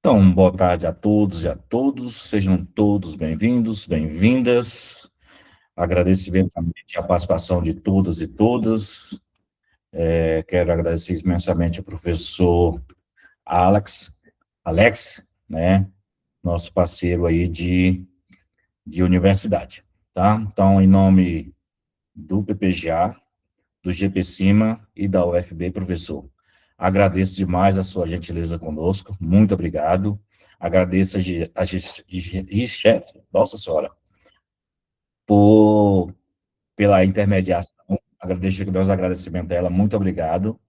Então, boa tarde a todos e a todos, sejam todos bem-vindos, bem-vindas. Agradeço imensamente a participação de todas e todas. Quero agradecer imensamente ao professor Alex, né, nosso parceiro aí de universidade, tá? Então, em nome do PPGA, do GPCima e da UFB, professor. Agradeço demais a sua gentileza conosco, muito obrigado. Agradeço a chefe, nossa senhora, pela intermediação. Agradeço meus agradecimentos a ela, muito obrigado.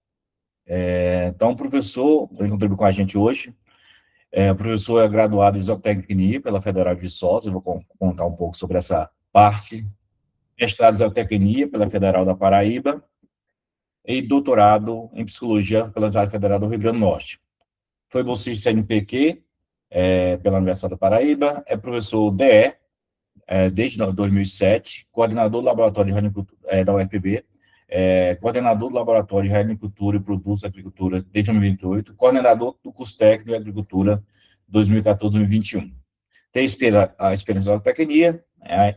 Então, o professor vem contribuir com a gente hoje. O professor é graduado em zootecnia pela Federal de Viçosa, eu vou contar um pouco sobre essa parte. Mestrado em zootecnia pela Federal da Paraíba, e doutorado em psicologia pela Universidade Federal do Rio Grande do Norte. Foi bolsista NPq pela Universidade da Paraíba, é professor DE desde 2007, coordenador do laboratório de renicultura da UFPB, coordenador do laboratório de renicultura e produtos da agricultura desde 2028, coordenador do curso técnico de agricultura 2014-2021. Tem a experiência da tecnia,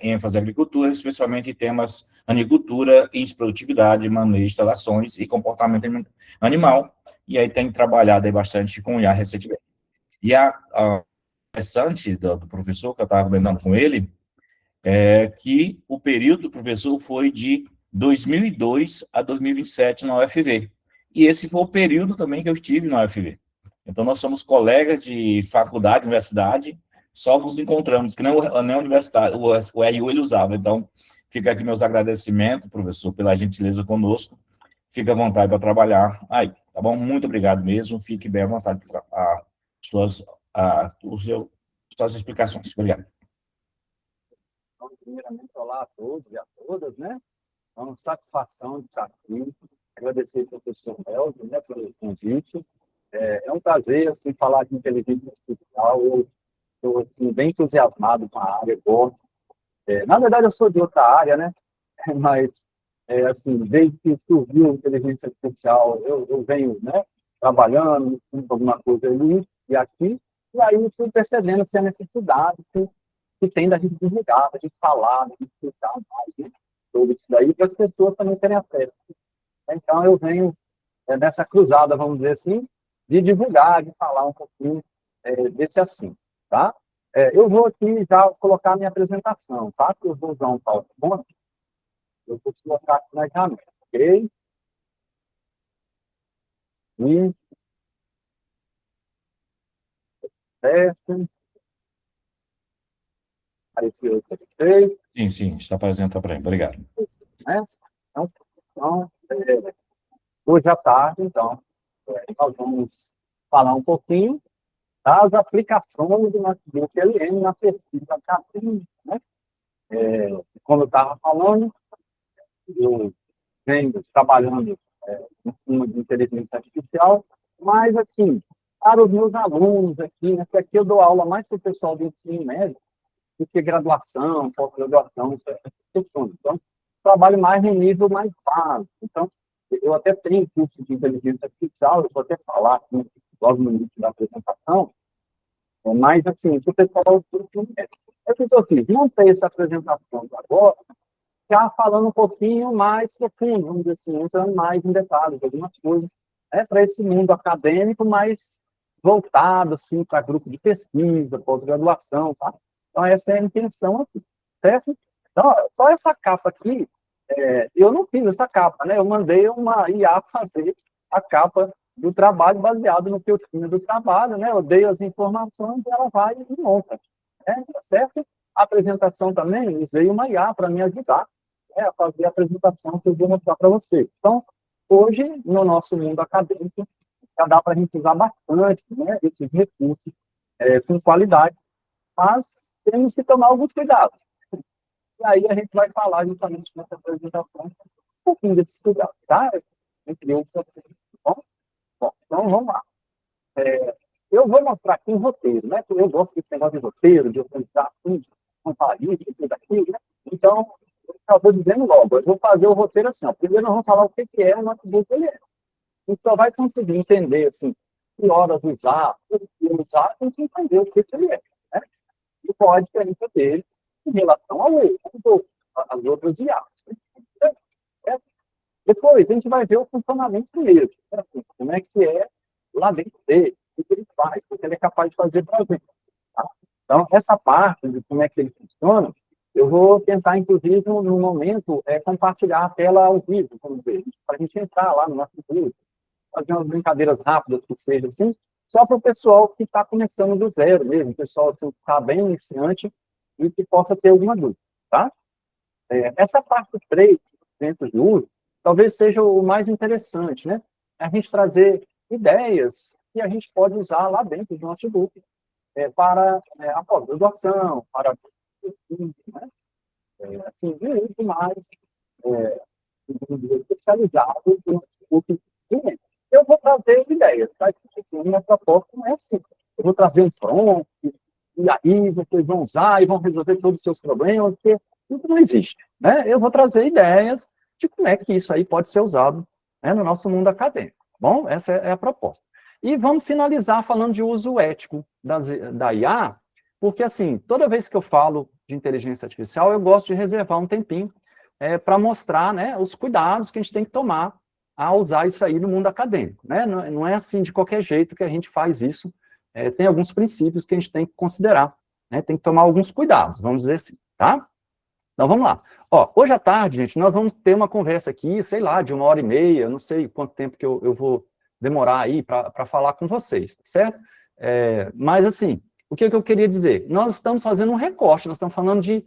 ênfase em agricultura, especialmente em temas agricultura, produtividade, manejo, instalações e comportamento animal, e aí tem trabalhado aí bastante com IA recentemente. E a interessante do professor, que eu estava comentando com ele, é que o período do professor foi de 2002 a 2027 na UFV, e esse foi o período também que eu estive na UFV. Então, nós somos colegas de faculdade, universidade, só nos encontramos, que nem a universidade, o RU ele usava. Então, fica aqui meus agradecimentos, professor, pela gentileza conosco. Fique à vontade para trabalhar aí, tá bom? Muito obrigado mesmo, fique bem à vontade para suas, suas explicações. Obrigado. Então, primeiramente, olá a todos e a todas, né? É uma satisfação de estar aqui. Agradecer ao professor Elvio, né, pelo convite. É um prazer, assim, falar de inteligência artificial. Eu estou, assim, bem entusiasmado com a área, gosto. Na verdade, eu sou de outra área, né? Mas, assim, desde que surgiu a inteligência artificial, eu venho, né, trabalhando, com alguma coisa ali e aqui, e aí fui percebendo assim, a necessidade que tem da gente divulgar, da gente falar, da gente explicar mais, né, sobre isso daí, para as pessoas também terem acesso. Então, eu venho nessa cruzada, vamos dizer assim, de divulgar, de falar um pouquinho desse assunto, tá? Eu vou aqui já colocar a minha apresentação, tá? Eu vou usar um PowerPoint, eu vou colocar aqui na janela, ok? E, certo, apareceu aqui, perfeito, Sim, sim, está apresentando para mim. Obrigado. né? Então, hoje à tarde, então, nós vamos falar um pouquinho das aplicações do notebook LM na pesquisa acadêmica, né? Como eu estava falando, eu venho trabalhando em cima de inteligência artificial, mas, assim, para os meus alunos aqui, né, que aqui eu dou aula mais para o pessoal do ensino médio, do que graduação, pós-graduação, isso é questão. Então, trabalho mais no nível mais básico. Então, eu até tenho curso de inteligência artificial, eu vou até falar aqui, logo no início da apresentação, mas, assim, para o pessoal do ensino médio. É o que eu fiz, montei essa apresentação agora, já falando um pouquinho mais profundo, vamos dizer assim, entrando mais em detalhes, algumas coisas, para esse mundo acadêmico, mais voltado, assim, para grupo de pesquisa, pós-graduação, tá? Então, essa é a intenção aqui, certo? Então, só essa capa aqui, eu não fiz essa capa, né? Eu mandei uma IA fazer a capa do trabalho baseado no que eu tinha do trabalho, né? Eu dei as informações e ela vai e monta, né? Certo? A apresentação também, usei uma IA para me ajudar, né, a fazer a apresentação que eu vou mostrar para vocês. Então, hoje, no nosso mundo acadêmico, já dá para a gente usar bastante, né, esses recursos com qualidade, mas temos que tomar alguns cuidados. E aí a gente vai falar justamente nessa apresentação um pouquinho desses cuidados, tá? Entre outros. Bom, então vamos lá. Eu vou mostrar aqui um roteiro, né? Porque eu gosto desse negócio de roteiro, de organizar assim, contar isso, tudo aquilo, né? Então, eu estou dizendo logo, eu vou fazer o roteiro assim, ó. Primeiro nós vamos falar o que é o notebook LM. A gente só vai conseguir entender, assim, que horas usar, por que usar, tem que entender o que ele é, né? E qual a diferença dele em relação ao outro, às outras IAs. É. Depois, a gente vai ver o funcionamento mesmo, né? Assim, como é que é lá dentro dele, o que ele faz, o que ele é capaz de fazer para a gente. Tá? Então, essa parte de como é que ele funciona, eu vou tentar, inclusive, no momento, compartilhar a tela ao vivo, vamos ver, para a gente entrar lá no nosso grupo, fazer umas brincadeiras rápidas que seja assim, só para o pessoal que está começando do zero mesmo, o pessoal assim, que está bem iniciante e que possa ter alguma dúvida, tá? Essa parte 3, dentro de uso, talvez seja o mais interessante, né? A gente trazer ideias que a gente pode usar lá dentro do notebook para a pós-graduação, para né? Assim, de uso mais especializado no notebook. Eu vou trazer ideias, tá? Assim, minha proposta não é assim. Eu vou trazer um prompt, e aí vocês vão usar e vão resolver todos os seus problemas, porque isso não existe, né? Eu vou trazer ideias de como é que isso aí pode ser usado, né, no nosso mundo acadêmico, tá bom? Essa é a proposta. E vamos finalizar falando de uso ético da IA, porque, assim, toda vez que eu falo de inteligência artificial, eu gosto de reservar um tempinho para mostrar, né, os cuidados que a gente tem que tomar a usar isso aí no mundo acadêmico, né? Não é assim de qualquer jeito que a gente faz isso, tem alguns princípios que a gente tem que considerar, né? Tem que tomar alguns cuidados, vamos dizer assim, tá? Então, vamos lá. Ó, hoje à tarde, gente, nós vamos ter uma conversa aqui, sei lá, de 1h30, não sei quanto tempo que eu vou demorar aí para falar com vocês, tá certo? Mas, assim, o que eu queria dizer? Nós estamos fazendo um recorte, nós estamos falando de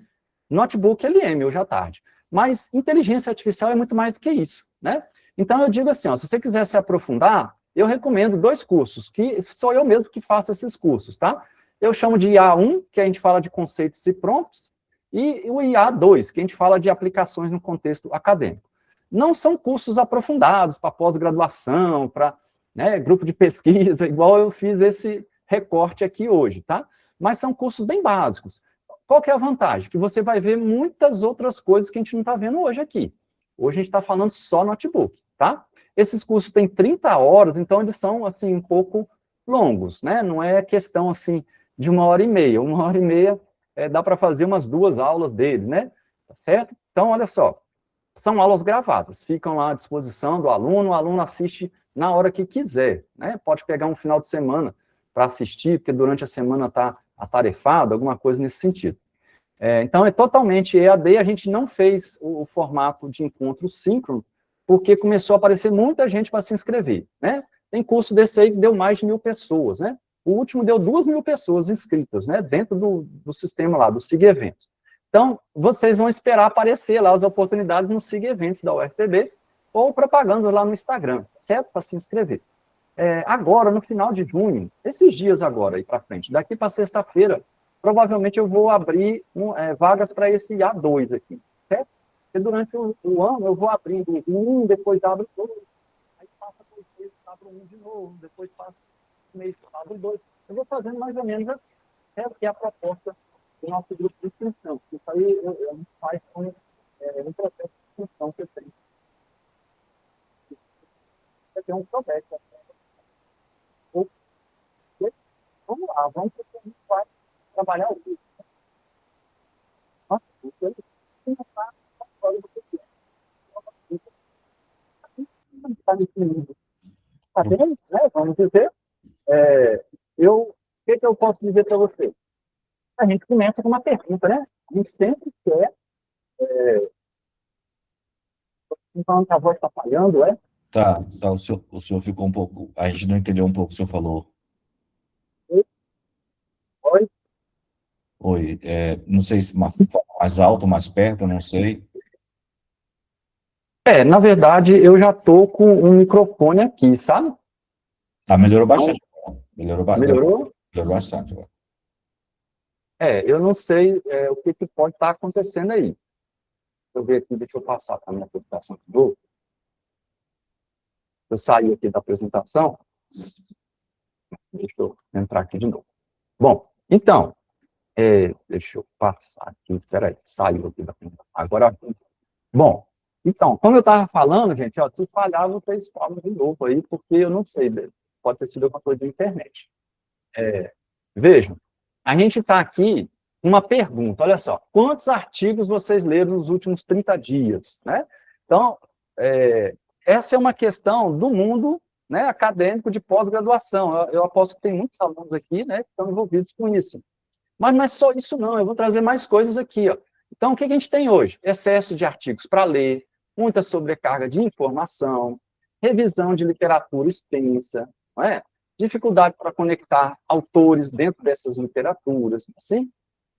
notebook LM hoje à tarde, mas inteligência artificial é muito mais do que isso, né? Então, eu digo assim, ó, se você quiser se aprofundar, eu recomendo 2 cursos, que sou eu mesmo que faço esses cursos, tá? Eu chamo de IA1, que a gente fala de conceitos e prompts, e o IA2, que a gente fala de aplicações no contexto acadêmico. Não são cursos aprofundados para pós-graduação, para, né, grupo de pesquisa, igual eu fiz esse recorte aqui hoje, tá? Mas são cursos bem básicos. Qual que é a vantagem? Que você vai ver muitas outras coisas que a gente não está vendo hoje aqui. Hoje a gente está falando só notebook, tá? Esses cursos têm 30 horas, então eles são, assim, um pouco longos, né? Não é questão, assim, de 1h30. 1h30 dá para fazer umas 2 aulas dele, né? Tá certo? Então, olha só, são aulas gravadas, ficam lá à disposição do aluno, o aluno assiste na hora que quiser, né? Pode pegar um final de semana para assistir, porque durante a semana está atarefado, alguma coisa nesse sentido. Então, é totalmente EAD, a gente não fez o formato de encontro síncrono, porque começou a aparecer muita gente para se inscrever, né? Tem curso desse aí que deu mais de 1.000 pessoas, né? O último deu 2.000 pessoas inscritas, né? Dentro do sistema lá, do SIG Eventos. Então, vocês vão esperar aparecer lá as oportunidades no SIG Eventos da UFPB, ou propaganda lá no Instagram, certo? Para se inscrever. Agora, no final de junho, esses dias agora, aí para frente, daqui para sexta-feira, provavelmente eu vou abrir vagas para esse A2 aqui, certo? Porque durante o ano eu vou abrindo um, depois abro dois, aí passa 2 meses, abro um de novo, depois passa um mês, abro 2. Eu vou fazendo mais ou menos assim. Essa é a proposta do nosso grupo de inscrição. Isso aí a gente faz com um processo de inscrição que eu tenho. Você tem um projeto. Vamos lá, vamos ver se a gente vai trabalhar o vídeo. Nossa, você não está fora do que está nesse mundo. Tá vendo? Vamos dizer. O que eu posso dizer para você? A gente começa com uma pergunta, né? A gente sempre quer. Então, a voz está falhando, é? Tá, o senhor ficou um pouco... A gente não entendeu um pouco o que o senhor falou. Oi? Oi, não sei se mais alto, mais perto, não sei. Na verdade, eu já estou com um microfone aqui, sabe? Melhorou bastante. Melhorou Melhorou? bastante. Eu não sei o que pode estar acontecendo aí. Deixa eu ver aqui, deixa eu passar para a minha apresentação de novo. Eu saí aqui da apresentação. Deixa eu entrar aqui de novo. Bom, então, deixa eu passar aqui, espera aí, saiu aqui da apresentação. Agora, bom, então, como eu estava falando, gente, ó, se falhar, vocês falam de novo aí, porque eu não sei pode ter sido alguma coisa da internet. Vejam, a gente está aqui com uma pergunta, olha só, quantos artigos vocês leram nos últimos 30 dias, né? Então, essa é uma questão do mundo, né, acadêmico de pós-graduação. Eu aposto que tem muitos alunos aqui, né, que estão envolvidos com isso. Mas não é só isso não, eu vou trazer mais coisas aqui, ó. Então, o que a gente tem hoje? Excesso de artigos para ler, muita sobrecarga de informação, revisão de literatura extensa, não é? Dificuldade para conectar autores dentro dessas literaturas, assim.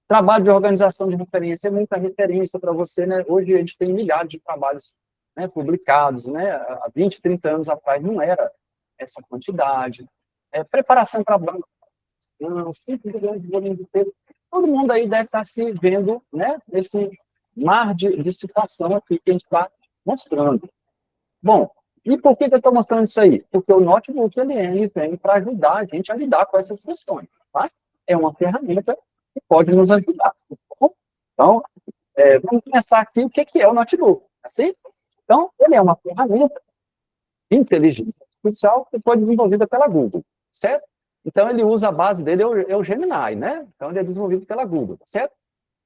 Trabalho de organização de referência, é muita referência para você, né? Hoje a gente tem milhares de trabalhos, né, publicados, né? Há 20, 30 anos atrás não era essa quantidade. Preparação para banco, 5 milhões de volume de texto. Todo mundo aí deve estar se vendo, né, nesse mar de situação aqui que a gente está mostrando. Bom, e por que eu estou mostrando isso aí? Porque o Notebook ele vem para ajudar a gente a lidar com essas questões. Tá? É uma ferramenta que pode nos ajudar. Então, vamos começar aqui o que é o Notebook. Assim? Então, ele é uma ferramenta de inteligência artificial que foi desenvolvida pela Google, certo? Então, ele usa a base dele, é o Gemini, né? Então, ele é desenvolvido pela Google, certo?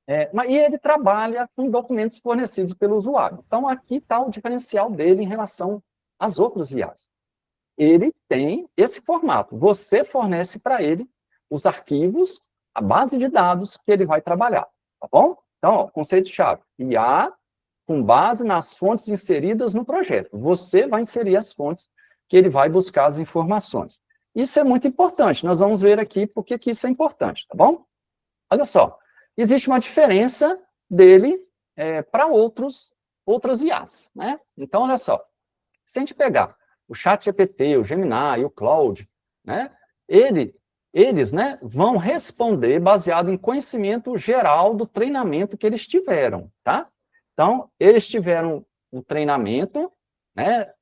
E ele trabalha com documentos fornecidos pelo usuário. Então, aqui está o diferencial dele em relação às outras IAs. Ele tem esse formato. Você fornece para ele os arquivos, a base de dados que ele vai trabalhar, tá bom? Então, conceito-chave, IA com base nas fontes inseridas no projeto. Você vai inserir as fontes que ele vai buscar as informações. Isso é muito importante. Nós vamos ver aqui por que isso é importante, tá bom? Olha só. Existe uma diferença dele para outras IAs, né? Então, olha só, se a gente pegar o ChatGPT, o Gemini, o Claude, né? Eles, né, vão responder baseado em conhecimento geral do treinamento que eles tiveram, tá? Então, eles tiveram o treinamento, né,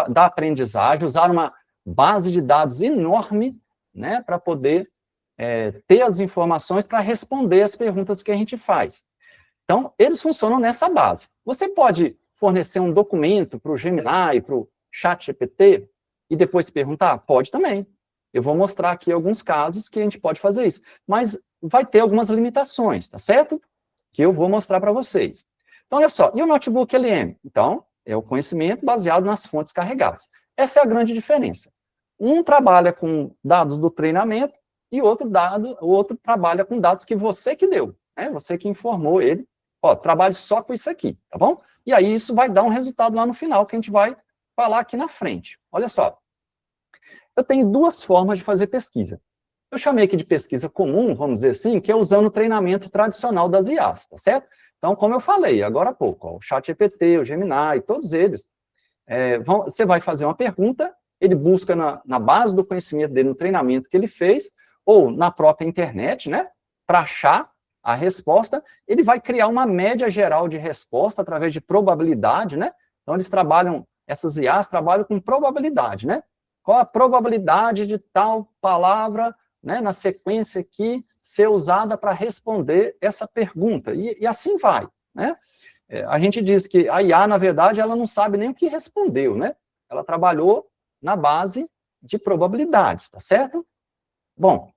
da aprendizagem, usaram uma base de dados enorme, né, para poder ter as informações para responder as perguntas que a gente faz. Então, eles funcionam nessa base. Você pode fornecer um documento para o Gemini, para o ChatGPT, e depois perguntar? Pode também. Eu vou mostrar aqui alguns casos que a gente pode fazer isso. Mas vai ter algumas limitações, tá certo? Que eu vou mostrar para vocês. Então, olha só, e o Notebook LM? Então, é o conhecimento baseado nas fontes carregadas. Essa é a grande diferença. Um trabalha com dados do treinamento, e o outro trabalha com dados que você que deu, né? Você que informou ele, ó, trabalhe só com isso aqui, tá bom? E aí isso vai dar um resultado lá no final, que a gente vai falar aqui na frente. Olha só, eu tenho duas formas de fazer pesquisa. Eu chamei aqui de pesquisa comum, vamos dizer assim, que é usando o treinamento tradicional das IAs, tá certo? Então, como eu falei agora há pouco, ó, o ChatGPT, o Gemini, todos eles, você vai fazer uma pergunta, ele busca na base do conhecimento dele, no treinamento que ele fez, ou na própria internet, né, para achar a resposta, ele vai criar uma média geral de resposta através de probabilidade, né? Então, essas IAs trabalham com probabilidade, né? Qual a probabilidade de tal palavra, né, na sequência aqui, ser usada para responder essa pergunta? E assim vai, né? A gente diz que a IA, na verdade, ela não sabe nem o que respondeu, né? Ela trabalhou na base de probabilidades, tá certo? Bom,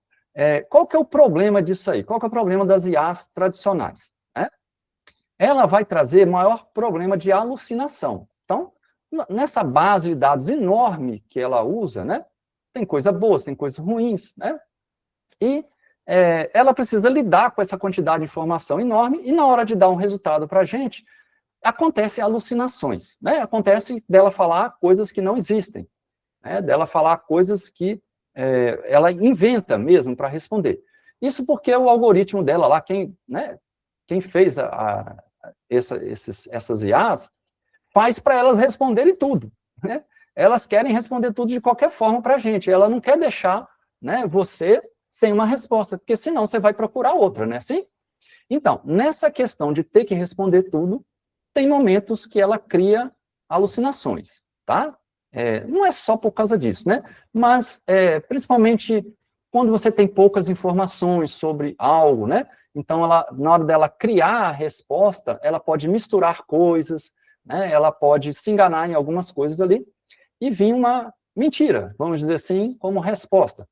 qual que é o problema disso aí? Qual que é o problema das IAs tradicionais? Ela vai trazer maior problema de alucinação. Então, nessa base de dados enorme que ela usa, né, tem coisas boas, tem coisas ruins, né? E ela precisa lidar com essa quantidade de informação enorme, e na hora de dar um resultado para a gente, acontecem alucinações, né? Acontece dela falar coisas que não existem, né? Dela falar coisas que ela inventa mesmo para responder. Isso porque o algoritmo dela lá, quem fez essas IAs, faz para elas responderem tudo, né? Elas querem responder tudo de qualquer forma para a gente, ela não quer deixar, né, você sem uma resposta, porque senão você vai procurar outra, né, assim? Então, nessa questão de ter que responder tudo, tem momentos que ela cria alucinações, tá? Não é só por causa disso, né? Mas, principalmente, quando você tem poucas informações sobre algo, né? Então, na hora dela criar a resposta, ela pode misturar coisas, né? Ela pode se enganar em algumas coisas ali, e vir uma mentira, vamos dizer assim, como resposta.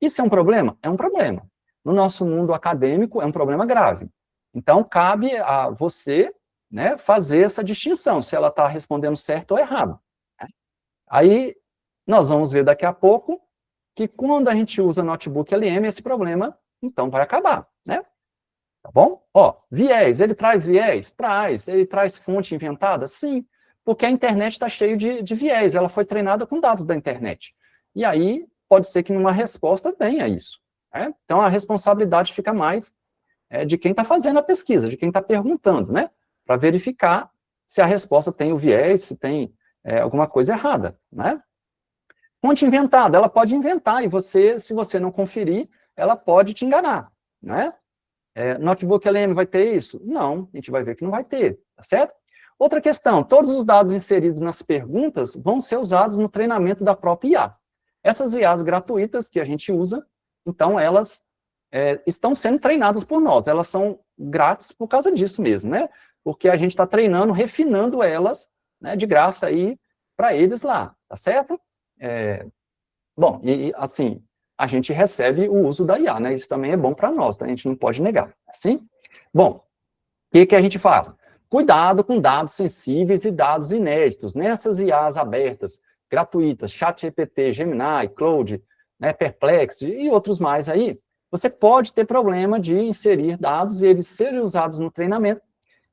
Isso é um problema? É um problema. No nosso mundo acadêmico, é um problema grave. Então, cabe a você, né, fazer essa distinção, se ela está respondendo certo ou errado. Aí, nós vamos ver daqui a pouco que quando a gente usa Notebook LM, esse problema, então, vai acabar, né? Tá bom? Ó, viés, ele traz viés? Traz. Ele traz fonte inventada? Sim, porque a internet está cheia de viés, ela foi treinada com dados da internet. E aí, pode ser que numa resposta venha isso. Né? Então, a responsabilidade fica mais de quem está fazendo a pesquisa, de quem está perguntando, né? Para verificar se a resposta tem o viés, se tem alguma coisa errada, né? Fonte inventada, ela pode inventar, e você, se você não conferir, ela pode te enganar, né? Notebook LM vai ter isso? Não, a gente vai ver que não vai ter, tá certo? Outra questão, todos os dados inseridos nas perguntas vão ser usados no treinamento da própria IA. Essas IAs gratuitas que a gente usa, então elas estão sendo treinadas por nós, elas são grátis por causa disso mesmo, né? Porque a gente está treinando, refinando elas, né, de graça aí para eles lá, tá certo? Bom, e assim, a gente recebe o uso da IA, né? Isso também é bom para nós, tá? A gente não pode negar, assim? Bom, o que a gente fala? Cuidado com dados sensíveis e dados inéditos. Nessas IAs abertas, gratuitas, ChatGPT, Gemini, Claude, né, Perplexity e outros mais aí, você pode ter problema de inserir dados e eles serem usados no treinamento,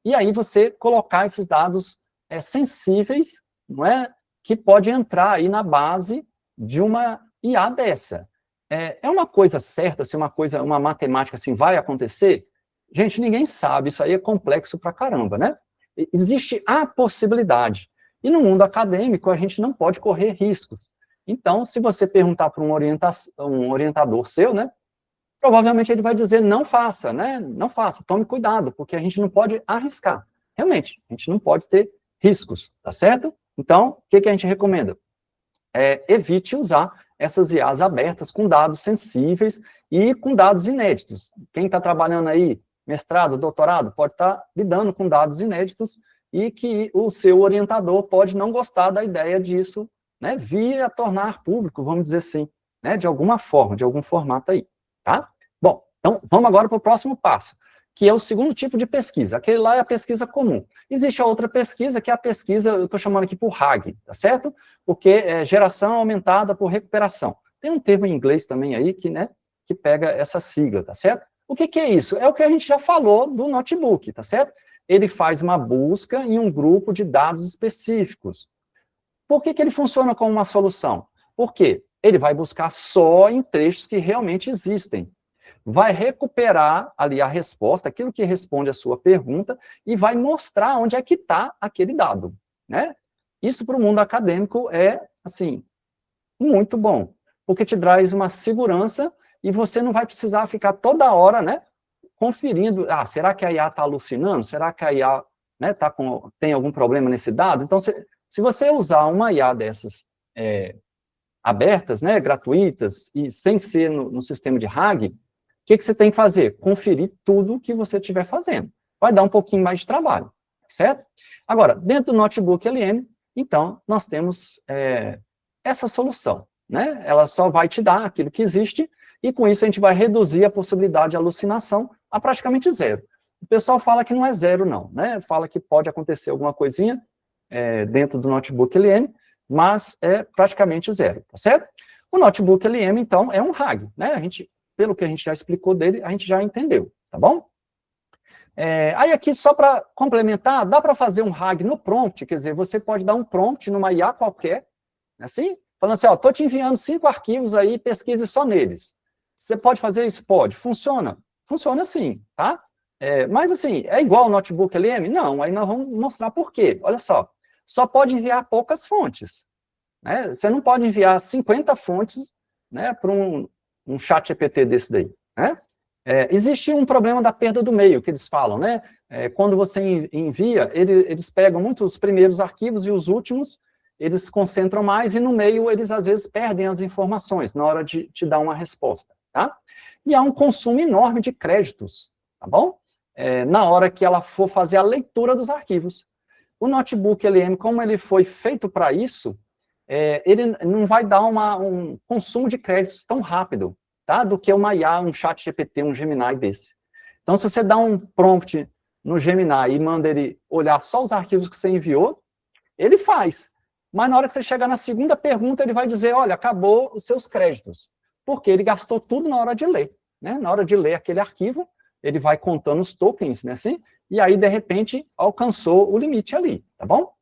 e aí você colocar esses dados sensíveis, não é? Que pode entrar aí na base de uma IA dessa. É uma coisa certa, se uma matemática assim vai acontecer? Gente, ninguém sabe, isso aí é complexo pra caramba, né? Existe a possibilidade. E no mundo acadêmico, a gente não pode correr riscos. Então, se você perguntar para um orientador seu, né, provavelmente ele vai dizer, não faça, né? Não faça, tome cuidado, porque a gente não pode arriscar. Realmente, a gente não pode ter riscos, tá certo? Então, o que a gente recomenda? Evite usar essas IAs abertas com dados sensíveis e com dados inéditos. Quem está trabalhando aí, mestrado, doutorado, pode estar lidando com dados inéditos e que o seu orientador pode não gostar da ideia disso, né, vir a tornar público, vamos dizer assim, né, de alguma forma, de algum formato aí, tá? Bom, então vamos agora para o próximo passo, que é o segundo tipo de pesquisa. Aquele lá é a pesquisa comum. Existe a outra pesquisa, que é a pesquisa, eu estou chamando aqui por RAG, tá certo? Porque é geração aumentada por recuperação. Tem um termo em inglês também aí que, né, que pega essa sigla, tá certo? O que é isso? É o que a gente já falou do notebook, tá certo? Ele faz uma busca em um grupo de dados específicos. Por que ele funciona como uma solução? Porque ele vai buscar só em trechos que realmente existem. Vai recuperar ali a resposta, aquilo que responde a sua pergunta, e vai mostrar onde é que está aquele dado, né? Isso para o mundo acadêmico é, assim, muito bom, porque te traz uma segurança e você não vai precisar ficar toda hora, né, conferindo, será que a IA está alucinando? Será que a IA, né, tem algum problema nesse dado? Então, se você usar uma IA dessas abertas, né, gratuitas, e sem ser no sistema de RAG, o que você tem que fazer? Conferir tudo que você estiver fazendo. Vai dar um pouquinho mais de trabalho, certo? Agora, dentro do Notebook LM, então, nós temos essa solução, né? Ela só vai te dar aquilo que existe, e com isso a gente vai reduzir a possibilidade de alucinação a praticamente zero. O pessoal fala que não é zero, não, né? Fala que pode acontecer alguma coisinha dentro do Notebook LM, mas é praticamente zero, tá certo? O Notebook LM, então, é um RAG, né? Pelo que a gente já explicou dele, a gente já entendeu, tá bom? Aí aqui, só para complementar, dá para fazer um RAG no prompt, quer dizer, você pode dar um prompt numa IA qualquer, assim, falando assim, estou te enviando 5 arquivos aí, pesquise só neles. Você pode fazer isso? Pode. Funciona? Funciona sim, tá? Mas assim, é igual ao Notebook LM? Não, aí nós vamos mostrar por quê. Olha só pode enviar poucas fontes, né? Você não pode enviar 50 fontes, né, para um chat GPT desse daí, né? Existe um problema da perda do meio, que eles falam, né? Quando você envia, eles pegam muito os primeiros arquivos e os últimos, eles se concentram mais, e no meio eles às vezes perdem as informações na hora de te dar uma resposta, tá? E há um consumo enorme de créditos, tá bom? Na hora que ela for fazer a leitura dos arquivos. O Notebook LM, como ele foi feito para isso, ele não vai dar um consumo de créditos tão rápido, tá? Do que uma IA, um chat GPT, um Gemini desse. Então, se você dá um prompt no Gemini e manda ele olhar só os arquivos que você enviou, ele faz. Mas na hora que você chegar na segunda pergunta, ele vai dizer, olha, acabou os seus créditos. Porque ele gastou tudo na hora de ler, né? Na hora de ler aquele arquivo, ele vai contando os tokens, né, assim, e aí, de repente, alcançou o limite ali, tá bom?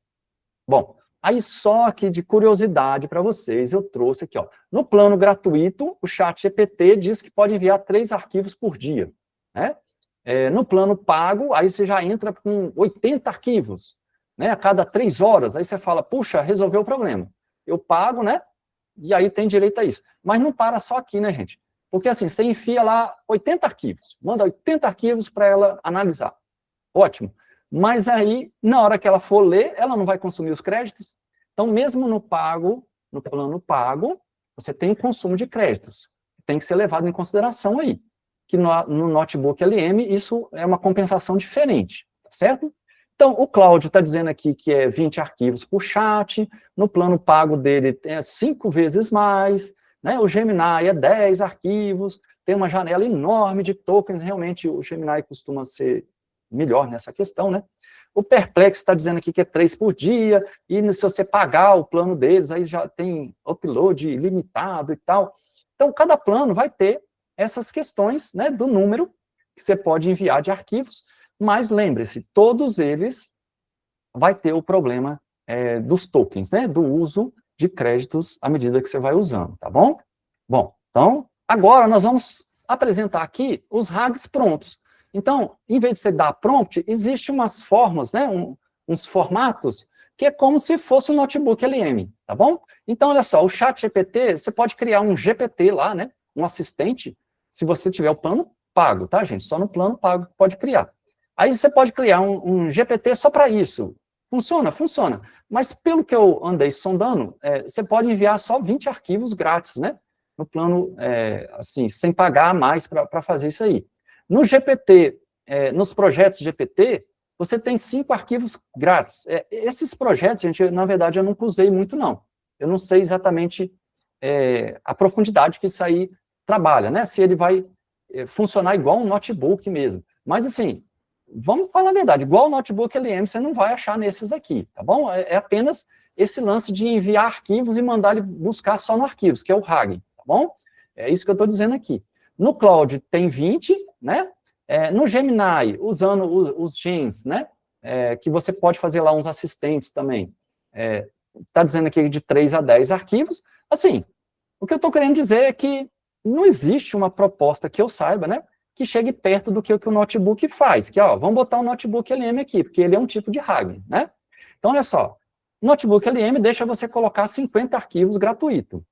Bom, aí só aqui de curiosidade para vocês, eu trouxe aqui, ó, no plano gratuito, o ChatGPT diz que pode enviar 3 arquivos por dia, né? No plano pago, aí você já entra com 80 arquivos, né, a cada 3 horas, aí você fala, puxa, resolveu o problema. Eu pago, né, e aí tem direito a isso. Mas não para só aqui, né, gente? Porque assim, você enfia lá 80 arquivos, manda 80 arquivos para ela analisar. Ótimo. Mas aí, na hora que ela for ler, ela não vai consumir os créditos. Então, mesmo no pago, no plano pago, você tem o consumo de créditos. Tem que ser levado em consideração aí. Que no notebook LM, isso é uma compensação diferente, tá certo? Então, o Cláudio está dizendo aqui que é 20 arquivos por chat, no plano pago dele é 5 vezes mais, né? O Gemini é 10 arquivos, tem uma janela enorme de tokens, realmente o Gemini costuma ser melhor nessa questão, né? O Perplex está dizendo aqui que é 3 por dia, e se você pagar o plano deles, aí já tem upload ilimitado e tal. Então, cada plano vai ter essas questões, né, do número que você pode enviar de arquivos, mas lembre-se, todos eles vai ter o problema dos tokens, né, do uso de créditos à medida que você vai usando, tá bom? Bom, então, agora nós vamos apresentar aqui os RAGs prontos. Então, em vez de você dar prompt, existem umas formas, né, uns formatos, que é como se fosse um notebook LM, tá bom? Então, olha só, o ChatGPT, você pode criar um GPT lá, né, um assistente, se você tiver o plano pago, tá, gente? Só no plano pago pode criar. Aí você pode criar um GPT só para isso. Funciona? Funciona. Mas pelo que eu andei sondando, você pode enviar só 20 arquivos grátis, né? No plano, assim, sem pagar mais para fazer isso aí. No GPT, nos projetos GPT, você tem 5 arquivos grátis. Esses projetos, gente, na verdade, eu nunca usei muito, não. Eu não sei exatamente a profundidade que isso aí trabalha, né? Se ele vai funcionar igual um notebook mesmo. Mas, assim, vamos falar a verdade, igual o notebook LM, você não vai achar nesses aqui, tá bom? É apenas esse lance de enviar arquivos e mandar ele buscar só no arquivos, que é o RAG, tá bom? É isso que eu estou dizendo aqui. No Cloud tem 20, né? No Gemini, usando os gens, né? Que você pode fazer lá uns assistentes também. Está dizendo aqui de 3 a 10 arquivos. Assim, o que eu estou querendo dizer é que não existe uma proposta que eu saiba, né? Que chegue perto do que o notebook faz. Que, ó, vamos botar um notebook LM aqui, porque ele é um tipo de RAG, né? Então, olha só. O notebook LM deixa você colocar 50 arquivos gratuito.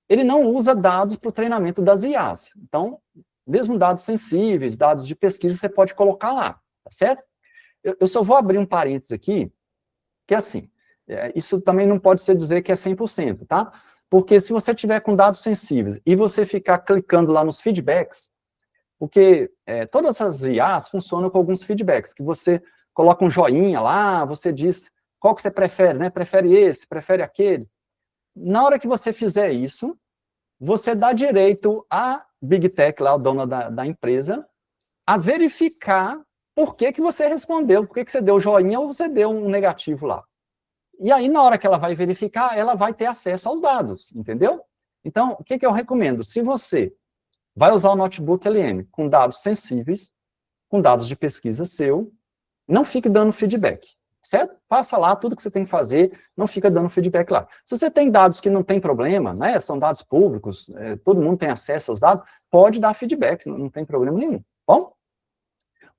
Ele não usa dados para o treinamento das IAs. Então, mesmo dados sensíveis, dados de pesquisa, você pode colocar lá, tá certo? Eu só vou abrir um parênteses aqui, que é assim, isso também não pode ser dizer que é 100%, tá? Porque se você tiver com dados sensíveis e você ficar clicando lá nos feedbacks, porque todas essas IAs funcionam com alguns feedbacks, que você coloca um joinha lá, você diz qual que você prefere, né? Prefere esse, prefere aquele. Na hora que você fizer isso, você dá direito à Big Tech, lá, o dono da empresa, a verificar por que você respondeu, por que você deu joinha ou você deu um negativo lá. E aí, na hora que ela vai verificar, ela vai ter acesso aos dados, entendeu? Então, o que eu recomendo? Se você vai usar o notebook LM com dados sensíveis, com dados de pesquisa seu, não fique dando feedback, certo? Faça lá tudo que você tem que fazer, não fica dando feedback lá. Se você tem dados que não tem problema, né, são dados públicos, todo mundo tem acesso aos dados, pode dar feedback, não tem problema nenhum. Bom,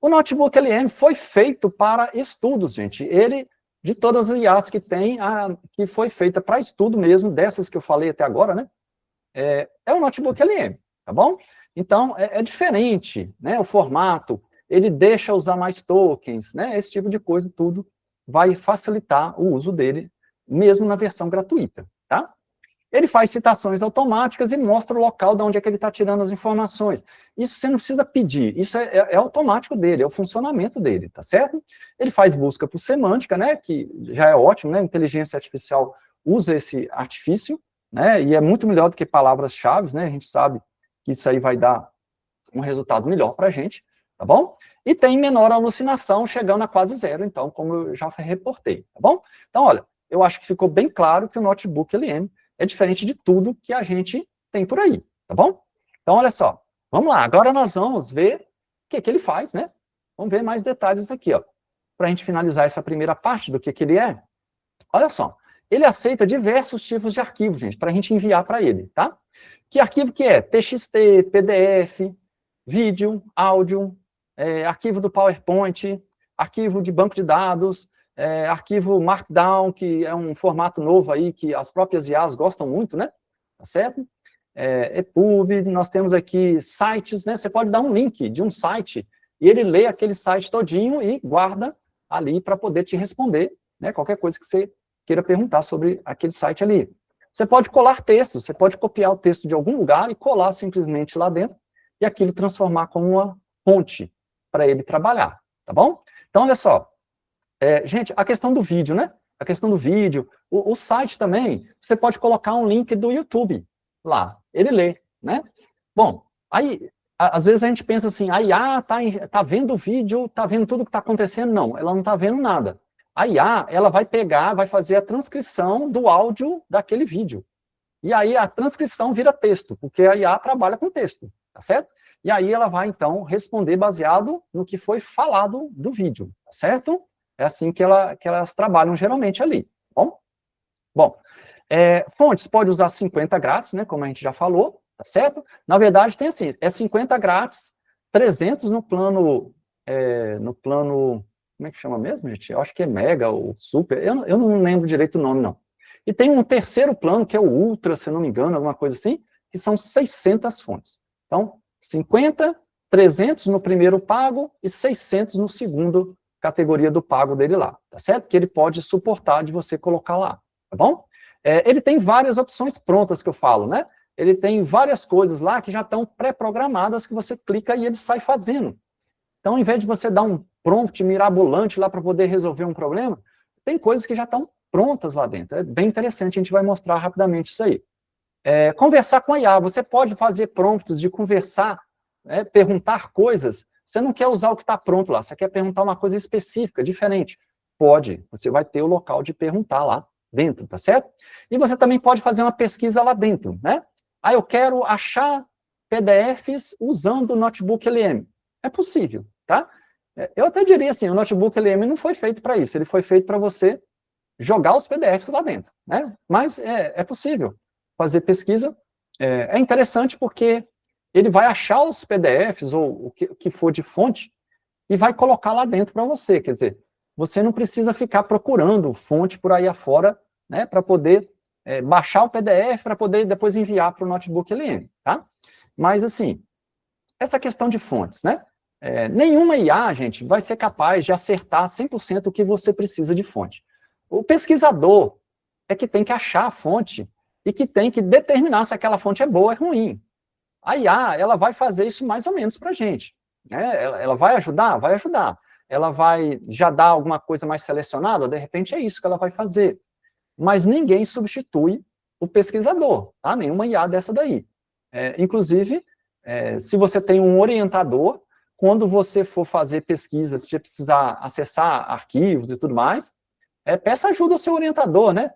o notebook LM foi feito para estudos, gente. Ele, de todas as IAs que tem, que foi feita para estudo mesmo, dessas que eu falei até agora, né, é o notebook LM, tá bom? Então, é diferente, né, o formato, ele deixa usar mais tokens, né, esse tipo de coisa, tudo vai facilitar o uso dele, mesmo na versão gratuita, tá? Ele faz citações automáticas e mostra o local de onde é que ele está tirando as informações. Isso você não precisa pedir, isso é automático dele, é o funcionamento dele, tá certo? Ele faz busca por semântica, né, que já é ótimo, né, inteligência artificial usa esse artifício, né, e é muito melhor do que palavras-chave, né, a gente sabe que isso aí vai dar um resultado melhor para a gente, tá bom? E tem menor alucinação, chegando a quase zero, então, como eu já reportei, tá bom? Então, olha, eu acho que ficou bem claro que o Notebook LM é diferente de tudo que a gente tem por aí, tá bom? Então, olha só, vamos lá, agora nós vamos ver o que ele faz, né? Vamos ver mais detalhes aqui, ó, para a gente finalizar essa primeira parte do que ele é. Olha só, ele aceita diversos tipos de arquivos, gente, para a gente enviar para ele, tá? Que arquivo que é? TXT, PDF, vídeo, áudio, arquivo do PowerPoint, arquivo de banco de dados, arquivo Markdown, que é um formato novo aí, que as próprias IAs gostam muito, né? Tá certo? EPUB, nós temos aqui sites, né? Você pode dar um link de um site, e ele lê aquele site todinho e guarda ali para poder te responder, né? Qualquer coisa que você queira perguntar sobre aquele site ali. Você pode colar textos, você pode copiar o texto de algum lugar e colar simplesmente lá dentro, e aquilo transformar como uma fonte para ele trabalhar, tá bom? Então, olha só, gente, a questão do vídeo, né? A questão do vídeo, o site também, você pode colocar um link do YouTube lá, ele lê, né? Bom, aí, às vezes a gente pensa assim, a IA tá vendo o vídeo, tá vendo tudo que está acontecendo. Não, ela não está vendo nada. A IA, ela vai pegar, vai fazer a transcrição do áudio daquele vídeo. E aí a transcrição vira texto, porque a IA trabalha com texto, tá certo? E aí ela vai, então, responder baseado no que foi falado do vídeo, tá certo? É assim que elas trabalham geralmente ali, tá bom? Bom, fontes, pode usar 50 grátis, né, como a gente já falou, tá certo? Na verdade, tem assim, 50 grátis, 300 no plano, como é que chama mesmo, gente? Eu acho que é Mega ou Super, eu não lembro direito o nome, não. E tem um terceiro plano, que é o Ultra, se eu não me engano, alguma coisa assim, que são 600 fontes. Então, 50, 300 no primeiro pago e 600 no segundo categoria do pago dele lá, tá certo? Que ele pode suportar de você colocar lá, tá bom? Ele tem várias opções prontas que eu falo, né? Ele tem várias coisas lá que já estão pré-programadas, que você clica e ele sai fazendo. Então, ao invés de você dar um prompt mirabolante lá para poder resolver um problema, tem coisas que já estão prontas lá dentro. É bem interessante, a gente vai mostrar rapidamente isso aí. Conversar com a IA, você pode fazer prompts de conversar, perguntar coisas. Você não quer usar o que está pronto lá, você quer perguntar uma coisa específica, diferente. Pode, você vai ter o local de perguntar lá dentro, tá certo? E você também pode fazer uma pesquisa lá dentro, né? Eu quero achar PDFs usando o Notebook LM. É possível, tá? Eu até diria assim, o Notebook LM não foi feito para isso, ele foi feito para você jogar os PDFs lá dentro, né? Mas é possível fazer pesquisa. É interessante porque ele vai achar os PDFs, ou o que for de fonte, e vai colocar lá dentro para você. Quer dizer, você não precisa ficar procurando fonte por aí afora, né, para poder baixar o PDF, para poder depois enviar para o Notebook LM, tá? Mas, assim, essa questão de fontes, né? Nenhuma IA, gente, vai ser capaz de acertar 100% o que você precisa de fonte. O pesquisador é que tem que achar a fonte e que tem que determinar se aquela fonte é boa ou é ruim. A IA, ela vai fazer isso mais ou menos para a gente, né? Ela vai ajudar? Vai ajudar. Ela vai já dar alguma coisa mais selecionada? De repente é isso que ela vai fazer. Mas ninguém substitui o pesquisador, tá? Nenhuma IA dessa daí. Inclusive, se você tem um orientador, quando você for fazer pesquisas, se você precisar acessar arquivos e tudo mais, peça ajuda ao seu orientador, né?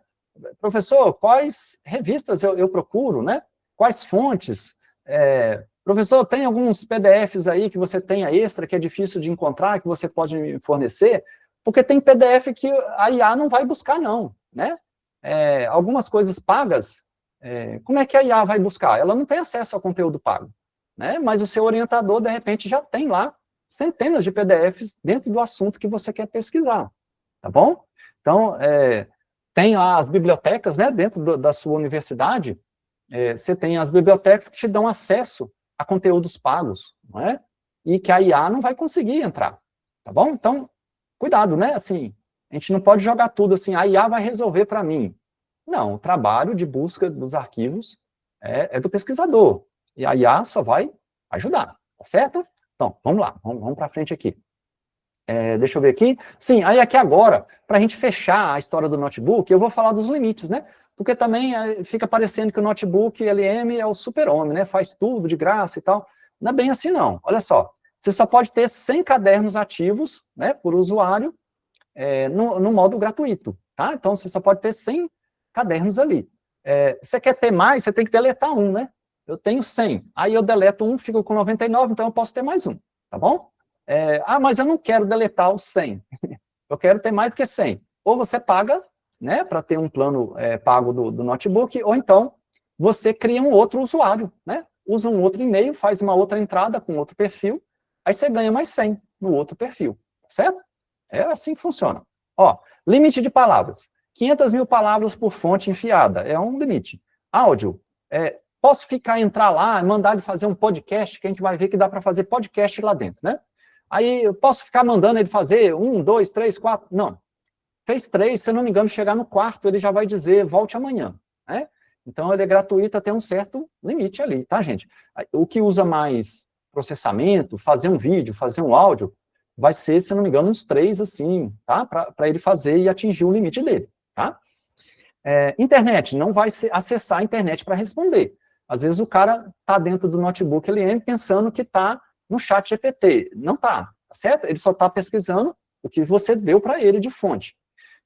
Professor, quais revistas eu procuro, né? Quais fontes? Professor, tem alguns PDFs aí que você tenha extra, que é difícil de encontrar, que você pode me fornecer? Porque tem PDF que a IA não vai buscar, não, né? Algumas coisas pagas, como é que a IA vai buscar? Ela não tem acesso ao conteúdo pago, né? Mas o seu orientador, de repente, já tem lá centenas de PDFs dentro do assunto que você quer pesquisar, tá bom? Então, tem lá as bibliotecas, né, dentro da sua universidade, você tem as bibliotecas que te dão acesso a conteúdos pagos, não é? E que a IA não vai conseguir entrar, tá bom? Então, cuidado, né? Assim, a gente não pode jogar tudo assim, a IA vai resolver para mim. Não, o trabalho de busca dos arquivos é do pesquisador, e a IA só vai ajudar, tá certo? Então, vamos lá, vamos para frente aqui. Deixa eu ver aqui. Sim, aí aqui agora, para a gente fechar a história do notebook, eu vou falar dos limites, né? Porque também fica parecendo que o notebook LM é o super-homem, né? Faz tudo de graça e tal. Não é bem assim, não. Olha só, você só pode ter 100 cadernos ativos, né, por usuário, no modo gratuito, tá? Então, você só pode ter 100 cadernos ali. Você quer ter mais, você tem que deletar um, né? Eu tenho 100, aí eu deleto um, fico com 99, então eu posso ter mais um, tá bom? Mas eu não quero deletar os 100, eu quero ter mais do que 100. Ou você paga, né, para ter um plano pago do notebook, ou então você cria um outro usuário, né? Usa um outro e-mail, faz uma outra entrada com outro perfil, aí você ganha mais 100 no outro perfil, certo? É assim que funciona. Ó, limite de palavras. 500 mil palavras por fonte enfiada, é um limite. Áudio, posso entrar lá, mandar ele fazer um podcast, que a gente vai ver que dá para fazer podcast lá dentro, né? Aí eu posso ficar mandando ele fazer 1, 2, 3, 4, não. Fez 3, se eu não me engano, chegar no quarto, ele já vai dizer, volte amanhã, né? Então, ele é gratuito até um certo limite ali, tá, gente? O que usa mais processamento, fazer um vídeo, fazer um áudio, vai ser, se eu não me engano, uns 3, assim, tá? Para ele fazer e atingir o limite dele, tá? Internet, não vai acessar a internet para responder. Às vezes o cara está dentro do notebook LM pensando que está no chat GPT. Não está, tá certo? Ele só está pesquisando o que você deu para ele de fonte.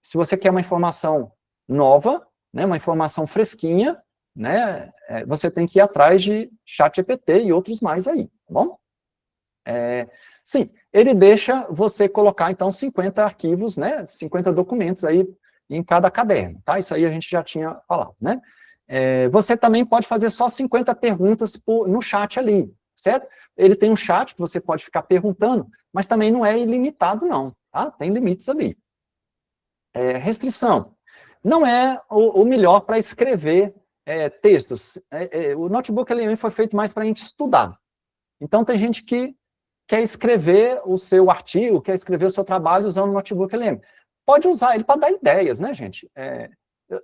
Se você quer uma informação nova, né, uma informação fresquinha, né, você tem que ir atrás de chat GPT e outros mais aí, tá bom? Sim, ele deixa você colocar, então, 50 arquivos, né, 50 documentos aí em cada caderno, tá? Isso aí a gente já tinha falado, né? Você também pode fazer só 50 perguntas no chat ali, certo? Ele tem um chat que você pode ficar perguntando, mas também não é ilimitado, não, tá? Tem limites ali. Restrição. Não é o melhor para escrever textos. O notebook LM foi feito mais para a gente estudar. Então, tem gente que quer escrever o seu artigo, quer escrever o seu trabalho usando o notebook LM. Pode usar ele para dar ideias, né, gente?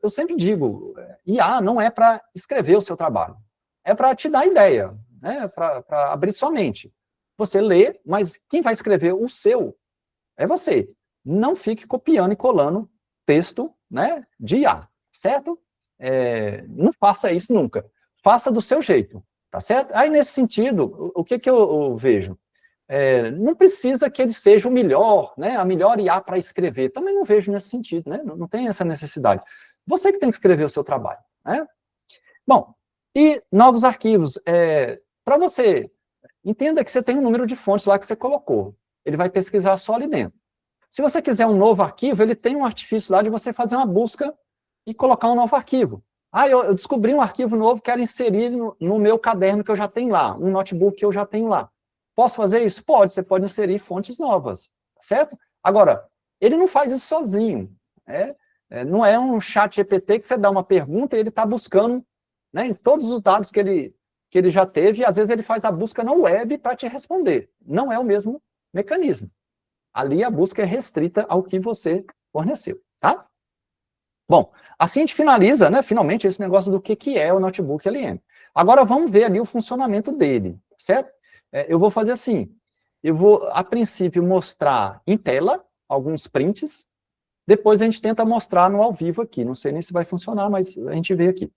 Eu sempre digo, IA não é para escrever o seu trabalho, é para te dar ideia, né, para abrir sua mente. Você lê, mas quem vai escrever o seu é você. Não fique copiando e colando texto, né, de IA, certo? Não faça isso nunca. Faça do seu jeito, tá certo? Aí, nesse sentido, o que eu vejo? Não precisa que ele seja o melhor, né, a melhor IA para escrever. Também não vejo nesse sentido, né? Não tem essa necessidade. Você que tem que escrever o seu trabalho, né? Bom, e novos arquivos. Para você, entenda que você tem um número de fontes lá que você colocou. Ele vai pesquisar só ali dentro. Se você quiser um novo arquivo, ele tem um artifício lá de você fazer uma busca e colocar um novo arquivo. Eu descobri um arquivo novo, quero inserir no meu caderno que eu já tenho lá, um notebook que eu já tenho lá. Posso fazer isso? Pode, você pode inserir fontes novas, certo? Agora, ele não faz isso sozinho, não é um chat GPT que você dá uma pergunta e ele está buscando, né, em todos os dados que ele já teve, e às vezes ele faz a busca na web para te responder. Não é o mesmo mecanismo. Ali a busca é restrita ao que você forneceu, tá? Bom, assim a gente finaliza, né, finalmente, esse negócio do que é o notebook LM. Agora vamos ver ali o funcionamento dele, certo? Eu vou fazer assim, eu vou, a princípio, mostrar em tela alguns prints, depois a gente tenta mostrar no ao vivo aqui, não sei nem se vai funcionar, mas a gente vê aqui.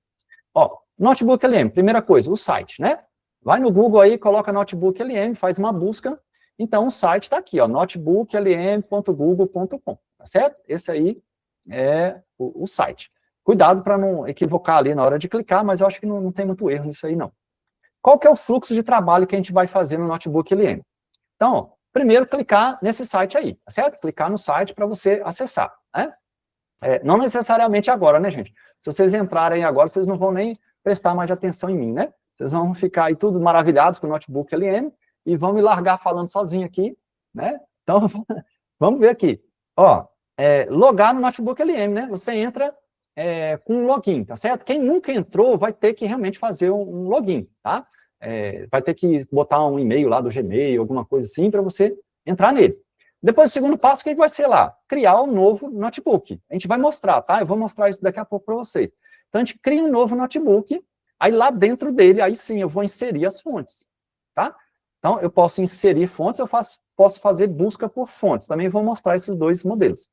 Ó, notebook LM, primeira coisa, o site, né? Vai no Google aí, coloca notebook LM, faz uma busca, então o site está aqui, ó, notebooklm.google.com, tá certo? Esse aí é o site. Cuidado para não equivocar ali na hora de clicar, mas eu acho que não tem muito erro nisso aí, não. Qual que é o fluxo de trabalho que a gente vai fazer no notebook LM? Então, ó, primeiro clicar nesse site aí, tá certo? Clicar no site para você acessar, né? Não necessariamente agora, né, gente? Se vocês entrarem agora, vocês não vão nem prestar mais atenção em mim, né? Vocês vão ficar aí tudo maravilhados com o notebook LM e vão me largar falando sozinho aqui, né? Então, vamos ver aqui. Ó, logar no notebook LM, né? Você entra com um login, tá certo? Quem nunca entrou vai ter que realmente fazer um login, tá? Vai ter que botar um e-mail lá do Gmail, alguma coisa assim, para você entrar nele. Depois, o segundo passo, o que vai ser lá? Criar um novo notebook. A gente vai mostrar, tá? Eu vou mostrar isso daqui a pouco para vocês. Então, a gente cria um novo notebook, aí lá dentro dele, aí sim, eu vou inserir as fontes, tá? Então, eu posso inserir fontes, eu posso posso fazer busca por fontes. Também vou mostrar esses dois modelos.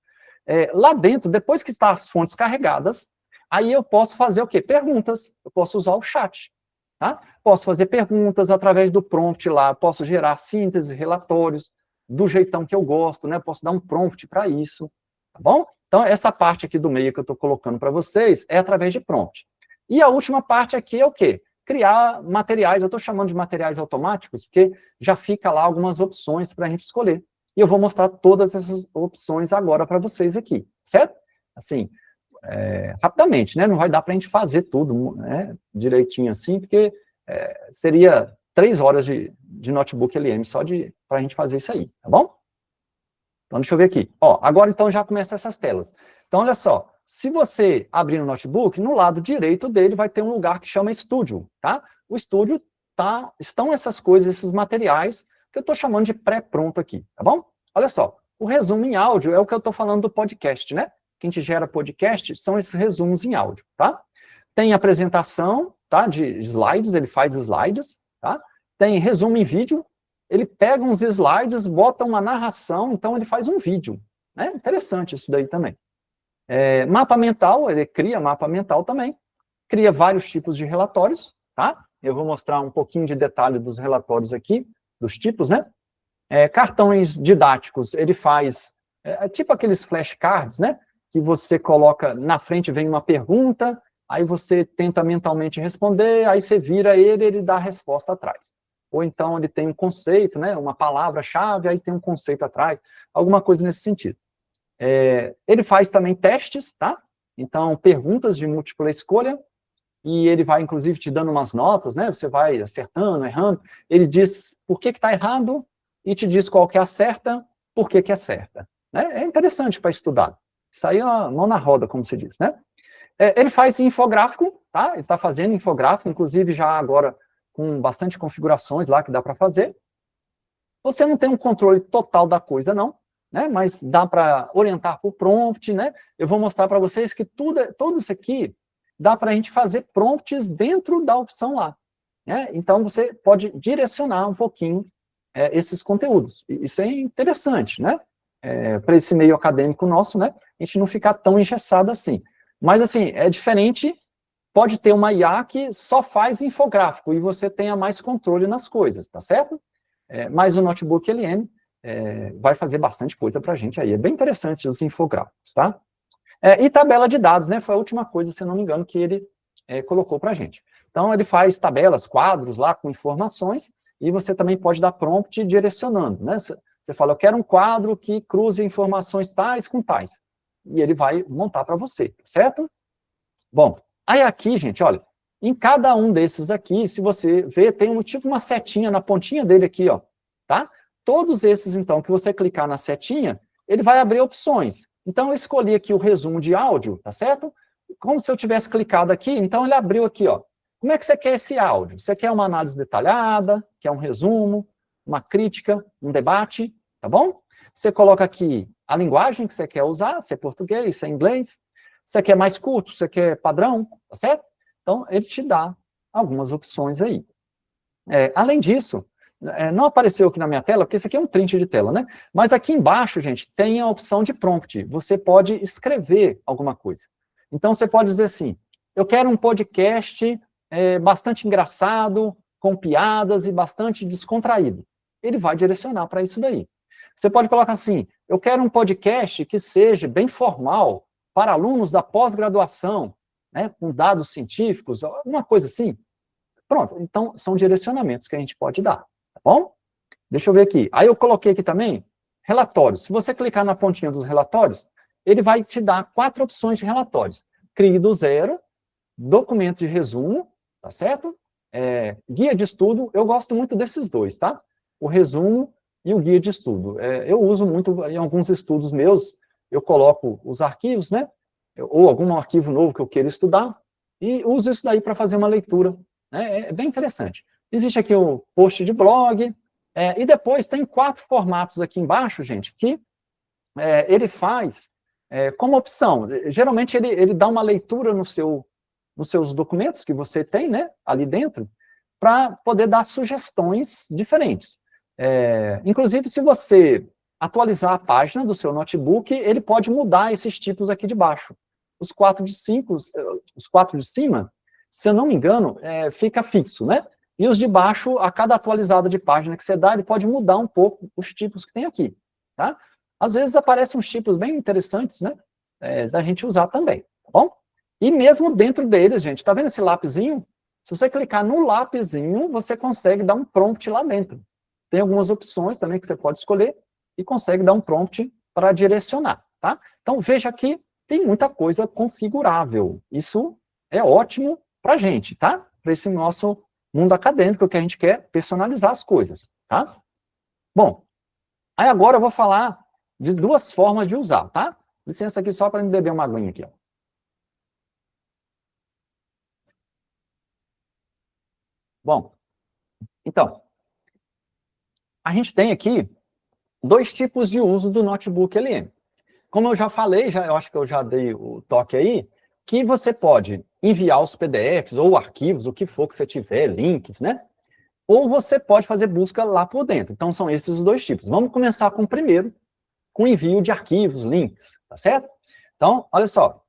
Lá dentro, depois que estão as fontes carregadas, aí eu posso fazer o quê? Perguntas. Eu posso usar o chat. Tá? Posso fazer perguntas através do prompt lá, posso gerar síntese, relatórios, do jeitão que eu gosto, né? Posso dar um prompt para isso, tá bom? Então, essa parte aqui do meio que eu estou colocando para vocês é através de prompt. E a última parte aqui é o quê? Criar materiais, eu estou chamando de materiais automáticos, porque já fica lá algumas opções para a gente escolher. E eu vou mostrar todas essas opções agora para vocês aqui, certo? Assim, rapidamente, né? Não vai dar para a gente fazer tudo, né, direitinho assim, porque seria 3 horas de notebook LM só para a gente fazer isso aí, tá bom? Então, deixa eu ver aqui. Ó, agora, então, já começa essas telas. Então, olha só, se você abrir no notebook, no lado direito dele vai ter um lugar que chama Studio, tá? O Studio estão essas coisas, esses materiais, que eu estou chamando de pré-pronto aqui, tá bom? Olha só, o resumo em áudio é o que eu estou falando do podcast, né? Que a gente gera podcast, são esses resumos em áudio, tá? Tem apresentação, tá, de slides, ele faz slides, tá? Tem resumo em vídeo, ele pega uns slides, bota uma narração, então ele faz um vídeo, né? Interessante isso daí também. Mapa mental, ele cria mapa mental também, cria vários tipos de relatórios, tá? Eu vou mostrar um pouquinho de detalhe dos relatórios aqui, dos tipos, né? Cartões didáticos, ele faz, tipo aqueles flashcards, né? Que você coloca, na frente vem uma pergunta, aí você tenta mentalmente responder, aí você vira ele dá a resposta atrás. Ou então ele tem um conceito, né, uma palavra-chave, aí tem um conceito atrás, alguma coisa nesse sentido. Ele faz também testes, tá? Então, perguntas de múltipla escolha, e ele vai, inclusive, te dando umas notas, né, você vai acertando, errando, ele diz por que está errado, e te diz qual que é a certa, por que é certa. Né? É interessante para estudar. Isso aí é uma mão na roda, como se diz, né? Ele faz infográfico, tá? Ele está fazendo infográfico, inclusive já agora com bastante configurações lá que dá para fazer. Você não tem um controle total da coisa, não, né? Mas dá para orientar por prompt, né? Eu vou mostrar para vocês que tudo isso aqui dá para a gente fazer prompts dentro da opção lá. Né? Então, você pode direcionar um pouquinho esses conteúdos. Isso é interessante, né? Para esse meio acadêmico nosso, né? A gente não ficar tão engessado assim. Mas, assim, é diferente, pode ter uma IA que só faz infográfico e você tenha mais controle nas coisas, tá certo? Mas o notebook LM vai fazer bastante coisa para a gente aí. É bem interessante os infográficos, tá? E tabela de dados, né? Foi a última coisa, se não me engano, que ele colocou para a gente. Então, ele faz tabelas, quadros lá com informações e você também pode dar prompt direcionando, né? Você fala, eu quero um quadro que cruze informações tais com tais. E ele vai montar para você, certo? Bom, aí aqui, gente, olha, em cada um desses aqui, se você ver, tem tipo uma setinha na pontinha dele aqui, ó, tá? Todos esses, então, que você clicar na setinha, ele vai abrir opções. Então, eu escolhi aqui o resumo de áudio, tá certo? Como se eu tivesse clicado aqui, então ele abriu aqui, ó. Como é que você quer esse áudio? Você quer uma análise detalhada, quer um resumo, uma crítica, um debate, tá bom? Você coloca aqui a linguagem que você quer usar, se é português, se é inglês, você quer mais curto, você quer padrão, tá certo? Então, ele te dá algumas opções aí. Além disso, não apareceu aqui na minha tela, porque isso aqui é um print de tela, né? Mas aqui embaixo, gente, tem a opção de prompt. Você pode escrever alguma coisa. Então, você pode dizer assim, eu quero um podcast bastante engraçado, com piadas e bastante descontraído. Ele vai direcionar para isso daí. Você pode colocar assim, eu quero um podcast que seja bem formal para alunos da pós-graduação, né, com dados científicos, alguma coisa assim. Pronto, então são direcionamentos que a gente pode dar, tá bom? Deixa eu ver aqui. Aí eu coloquei aqui também relatórios. Se você clicar na pontinha dos relatórios, ele vai te dar 4 opções de relatórios. Crie do zero, documento de resumo, tá certo? Guia de estudo, eu gosto muito desses dois, tá? O resumo e o guia de estudo. Eu uso muito em alguns estudos meus, eu coloco os arquivos, né? Ou algum arquivo novo que eu queira estudar, e uso isso daí para fazer uma leitura. Né? É bem interessante. Existe aqui o post de blog, e depois tem 4 formatos aqui embaixo, gente, que ele faz como opção. Geralmente ele dá uma leitura nos seus documentos que você tem, né, ali dentro, para poder dar sugestões diferentes. Inclusive, se você atualizar a página do seu notebook, ele pode mudar esses tipos aqui de baixo. Os 4 de cima, se eu não me engano, fica fixo, né? E os de baixo, a cada atualizada de página que você dá, ele pode mudar um pouco os tipos que tem aqui, tá? Às vezes aparecem uns tipos bem interessantes, né? Da gente usar também, tá bom? E mesmo dentro deles, gente, tá vendo esse lapisinho? Se você clicar no lapisinho, você consegue dar um prompt lá dentro. Tem algumas opções também que você pode escolher e consegue dar um prompt para direcionar, tá? Então, veja que tem muita coisa configurável. Isso é ótimo para a gente, tá? Para esse nosso mundo acadêmico que a gente quer personalizar as coisas, tá? Bom, aí agora eu vou falar de 2 formas de usar, tá? Licença aqui só para me beber uma aguinha aqui, ó. Bom, então, a gente tem aqui 2 tipos de uso do notebook LM. Como eu já falei, eu acho que eu já dei o toque aí, que você pode enviar os PDFs ou arquivos, o que for que você tiver, links, né? Ou você pode fazer busca lá por dentro. Então, são esses os 2 tipos. Vamos começar com o primeiro, com envio de arquivos, links, tá certo? Então, olha só,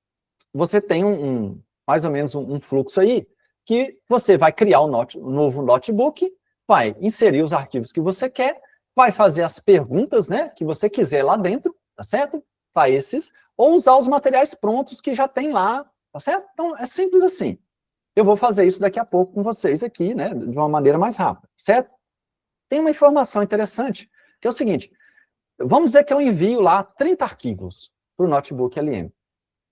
você tem mais ou menos um fluxo aí, que você vai criar um novo notebook, vai inserir os arquivos que você quer, vai fazer as perguntas, né, que você quiser lá dentro, tá certo? Para esses, ou usar os materiais prontos que já tem lá, tá certo? Então, é simples assim. Eu vou fazer isso daqui a pouco com vocês aqui, né, de uma maneira mais rápida, certo? Tem uma informação interessante, que é o seguinte, vamos dizer que eu envio lá 30 arquivos para o notebook LM.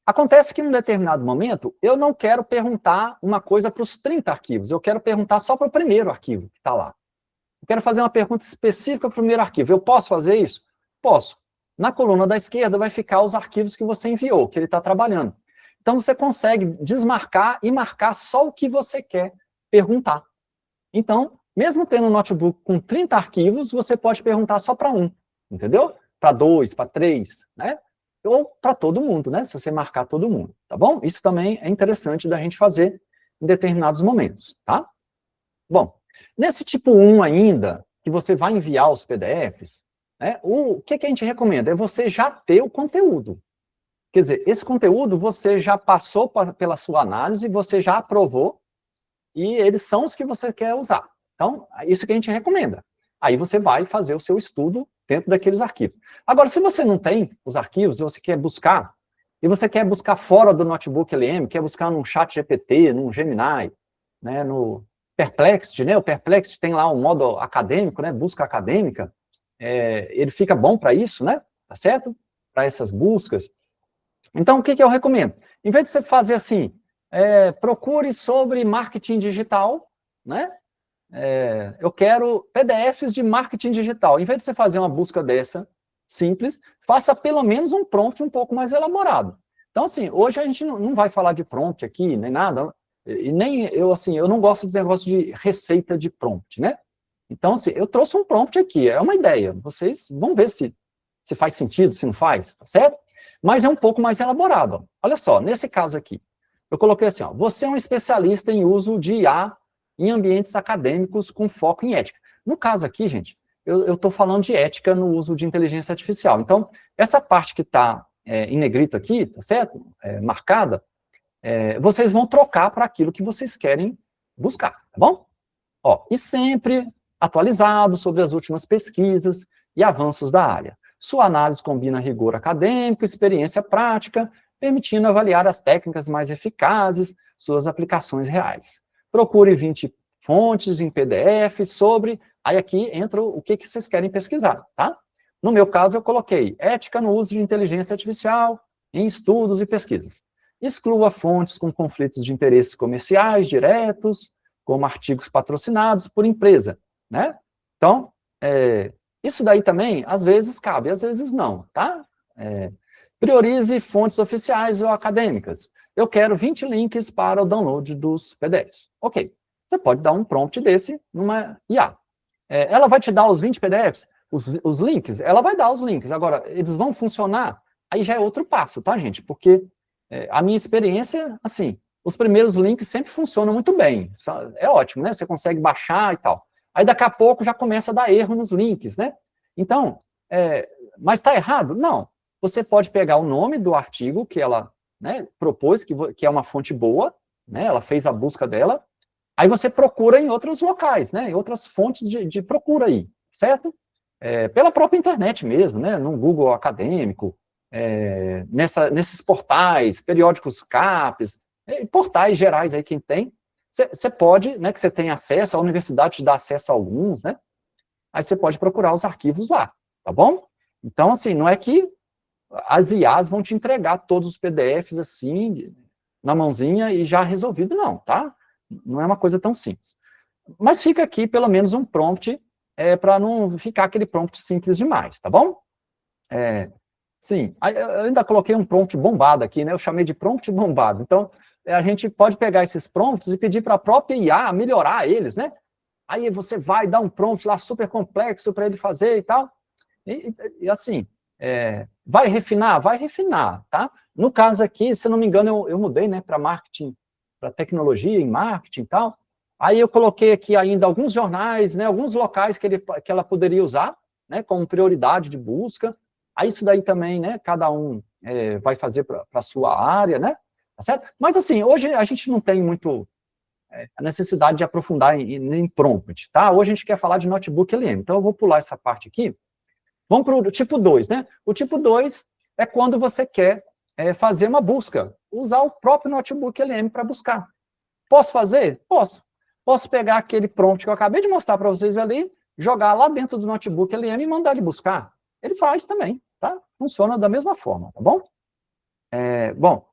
Acontece que, em um determinado momento, eu não quero perguntar uma coisa para os 30 arquivos, eu quero perguntar só para o primeiro arquivo que está lá. Eu quero fazer uma pergunta específica para o primeiro arquivo. Eu posso fazer isso? Posso. Na coluna da esquerda vai ficar os arquivos que você enviou, que ele está trabalhando. Então, você consegue desmarcar e marcar só o que você quer perguntar. Então, mesmo tendo um notebook com 30 arquivos, você pode perguntar só para um, entendeu? Para 2, para 3, né? Ou para todo mundo, né? Se você marcar todo mundo, tá bom? Isso também é interessante da gente fazer em determinados momentos, tá? Bom, nesse tipo 1 ainda, que você vai enviar os PDFs, né, o que a gente recomenda? É você já ter o conteúdo. Quer dizer, esse conteúdo você já passou pela sua análise, você já aprovou, e eles são os que você quer usar. Então, isso que a gente recomenda. Aí você vai fazer o seu estudo dentro daqueles arquivos. Agora, se você não tem os arquivos, e você quer buscar, e você quer buscar fora do notebook LM, quer buscar num chat GPT, num Gemini, né, no Perplexity, né? O Perplexity tem lá um modo acadêmico, né? Busca acadêmica. Ele fica bom para isso, né? Tá certo? Para essas buscas. Então, o que eu recomendo? Em vez de você fazer assim, procure sobre marketing digital, né? Eu quero PDFs de marketing digital. Em vez de você fazer uma busca dessa, simples, faça pelo menos um prompt um pouco mais elaborado. Então, assim, hoje a gente não vai falar de prompt aqui, nem nada, e nem eu, assim, eu não gosto desse negócio de receita de prompt, né? Então, assim, eu trouxe um prompt aqui, é uma ideia, vocês vão ver se faz sentido, se não faz, tá certo? Mas é um pouco mais elaborado, ó. Olha só, nesse caso aqui, eu coloquei assim, ó, você é um especialista em uso de IA em ambientes acadêmicos com foco em ética. No caso aqui, gente, eu estou falando de ética no uso de inteligência artificial. Então, essa parte que está em negrito aqui, tá certo? Marcada, vocês vão trocar para aquilo que vocês querem buscar, tá bom? Ó, e sempre atualizado sobre as últimas pesquisas e avanços da área. Sua análise combina rigor acadêmico, experiência prática, permitindo avaliar as técnicas mais eficazes, suas aplicações reais. Procure 20 fontes em PDF sobre... Aí aqui entra o que vocês querem pesquisar, tá? No meu caso, eu coloquei ética no uso de inteligência artificial em estudos e pesquisas. Exclua fontes com conflitos de interesses comerciais diretos, como artigos patrocinados por empresa, né? Então, isso daí também, às vezes cabe, às vezes não, tá? Priorize fontes oficiais ou acadêmicas. Eu quero 20 links para o download dos PDFs. Ok, você pode dar um prompt desse numa IA. Ela vai te dar os 20 PDFs, os links, ela vai dar os links. Agora, eles vão funcionar? Aí já é outro passo, tá, gente? Porque a minha experiência, assim, os primeiros links sempre funcionam muito bem. É ótimo, né? Você consegue baixar e tal. Aí daqui a pouco já começa a dar erro nos links, né? Então, mas está errado? Não. Você pode pegar o nome do artigo que ela, né, propôs, que é uma fonte boa, né, ela fez a busca dela, aí você procura em outros locais, né, em outras fontes de procura aí, certo? Pela própria internet mesmo, né, no Google acadêmico, nesses portais, periódicos CAPES, portais gerais aí quem tem, você pode, né, que você tem acesso, a universidade te dá acesso a alguns, né, aí você pode procurar os arquivos lá, tá bom? Então, assim, não é que as IAs vão te entregar todos os PDFs assim, na mãozinha e já resolvido, não, tá? Não é uma coisa tão simples. Mas fica aqui pelo menos um prompt, para não ficar aquele prompt simples demais, tá bom? Sim, eu ainda coloquei um prompt bombado aqui, né? Eu chamei de prompt bombado. Então, a gente pode pegar esses prompts e pedir para a própria IA melhorar eles, né? Aí você vai dar um prompt lá super complexo para ele fazer e tal. E assim, vai refinar? Vai refinar, tá? No caso aqui, se não me engano, eu mudei, né, para marketing, para tecnologia em marketing e tal. Aí eu coloquei aqui ainda alguns jornais, né, alguns locais que ela poderia usar, né, como prioridade de busca. Aí isso daí também, né, cada um vai fazer para a sua área, né, tá certo? Mas assim, hoje a gente não tem muito a necessidade de aprofundar em prompt, tá? Hoje a gente quer falar de notebook LM, então eu vou pular essa parte aqui. Vamos para o tipo 2, né? O tipo 2 é quando você quer fazer uma busca, usar o próprio notebook LM para buscar. Posso fazer? Posso. Posso pegar aquele prompt que eu acabei de mostrar para vocês ali, jogar lá dentro do notebook LM e mandar ele buscar. Ele faz também, tá? Funciona da mesma forma, tá bom? Bom,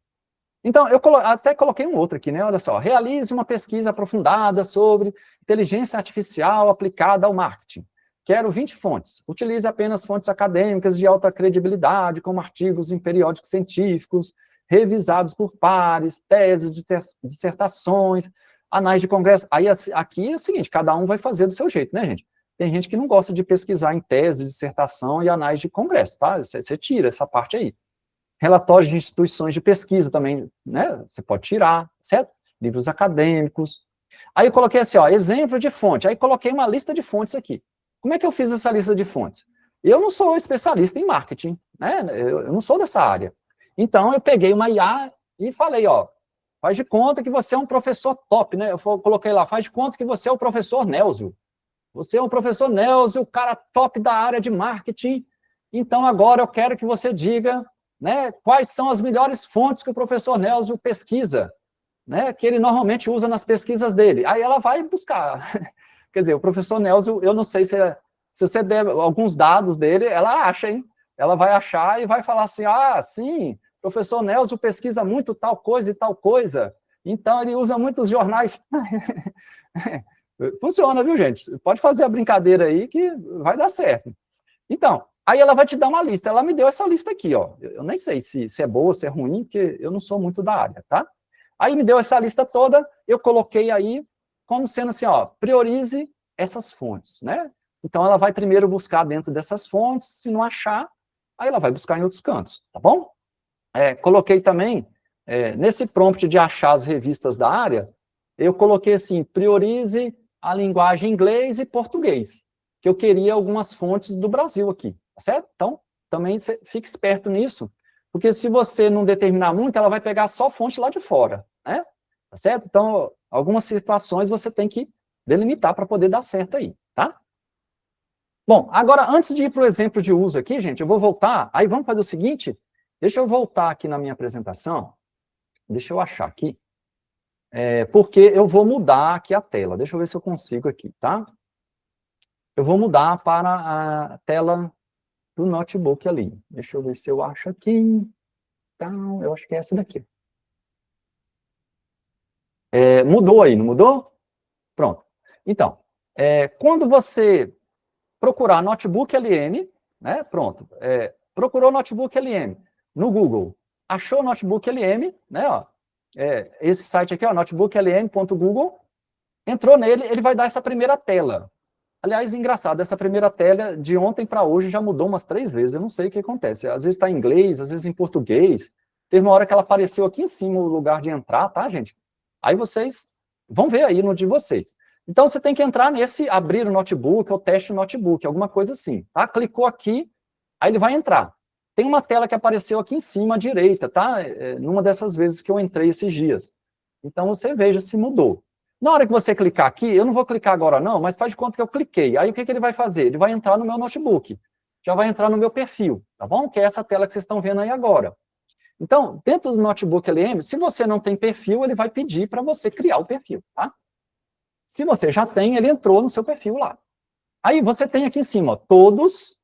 então eu até coloquei um outro aqui, né? Olha só, realize uma pesquisa aprofundada sobre inteligência artificial aplicada ao marketing. Quero 20 fontes. Utilize apenas fontes acadêmicas de alta credibilidade, como artigos em periódicos científicos, revisados por pares, teses de dissertações, anais de congresso. Aí aqui é o seguinte, cada um vai fazer do seu jeito, né, gente? Tem gente que não gosta de pesquisar em tese, dissertação e anais de congresso, tá? Você tira essa parte aí. Relatórios de instituições de pesquisa também, né? Você pode tirar, certo? Livros acadêmicos. Aí eu coloquei assim, ó, exemplo de fonte. Aí coloquei uma lista de fontes aqui. Como é que eu fiz essa lista de fontes? Eu não sou especialista em marketing, né? Eu não sou dessa área. Então, eu peguei uma IA e falei, ó, faz de conta que você é um professor top, né? Eu coloquei lá, faz de conta que você é o professor Nelzio. Você é um professor Nelzio, o cara top da área de marketing. Então, agora eu quero que você diga, né, quais são as melhores fontes que o professor Nelzio pesquisa, né, que ele normalmente usa nas pesquisas dele. Aí ela vai buscar. Quer dizer, o professor Nelzio, eu não sei se você der alguns dados dele, ela acha, hein? Ela vai achar e vai falar assim, ah, sim, o professor Nelzio pesquisa muito tal coisa e tal coisa, então ele usa muitos jornais. Funciona, viu, gente? Pode fazer a brincadeira aí que vai dar certo. Então, aí ela vai te dar uma lista. Ela me deu essa lista aqui, ó. Eu nem sei se é boa, se é ruim, porque eu não sou muito da área, tá? Aí me deu essa lista toda, eu coloquei aí como sendo assim, ó, priorize essas fontes, né? Então, ela vai primeiro buscar dentro dessas fontes, se não achar, aí ela vai buscar em outros cantos, tá bom? Coloquei também, nesse prompt de achar as revistas da área, eu coloquei assim, priorize a linguagem inglês e português, que eu queria algumas fontes do Brasil aqui, tá certo? Então, também você fique esperto nisso, porque se você não determinar muito, ela vai pegar só fonte lá de fora, né? Tá certo? Então, algumas situações você tem que delimitar para poder dar certo aí, tá? Bom, agora, antes de ir para o exemplo de uso aqui, gente, eu vou voltar, aí vamos fazer o seguinte, deixa eu voltar aqui na minha apresentação, deixa eu achar aqui, porque eu vou mudar aqui a tela, deixa eu ver se eu consigo aqui, tá? Eu vou mudar para a tela do notebook ali, deixa eu ver se eu acho aqui, então, eu acho que é essa daqui. Mudou aí, não mudou? Pronto. Então, quando você procurar notebook LM, né, pronto, procurou notebook LM no Google, achou notebook LM, né, ó, esse site aqui, ó, notebooklm.google, entrou nele, ele vai dar essa primeira tela. Aliás, engraçado, essa primeira tela de ontem para hoje já mudou umas 3 vezes, eu não sei o que acontece, às vezes está em inglês, às vezes em português, teve uma hora que ela apareceu aqui em cima, o lugar de entrar, tá, gente? Aí vocês vão ver aí no de vocês. Então, você tem que entrar nesse, abrir o notebook, ou teste o notebook, alguma coisa assim, tá? Clicou aqui, aí ele vai entrar. Tem uma tela que apareceu aqui em cima à direita, tá? Numa dessas vezes que eu entrei esses dias. Então, você veja se mudou. Na hora que você clicar aqui, eu não vou clicar agora não, mas faz de conta que eu cliquei. Aí, o que ele vai fazer? Ele vai entrar no meu notebook. Já vai entrar no meu perfil, tá bom? Que é essa tela que vocês estão vendo aí agora. Então, dentro do notebook LM, se você não tem perfil, ele vai pedir para você criar o perfil, tá? Se você já tem, ele entrou no seu perfil lá. Aí, você tem aqui em cima, ó, todos,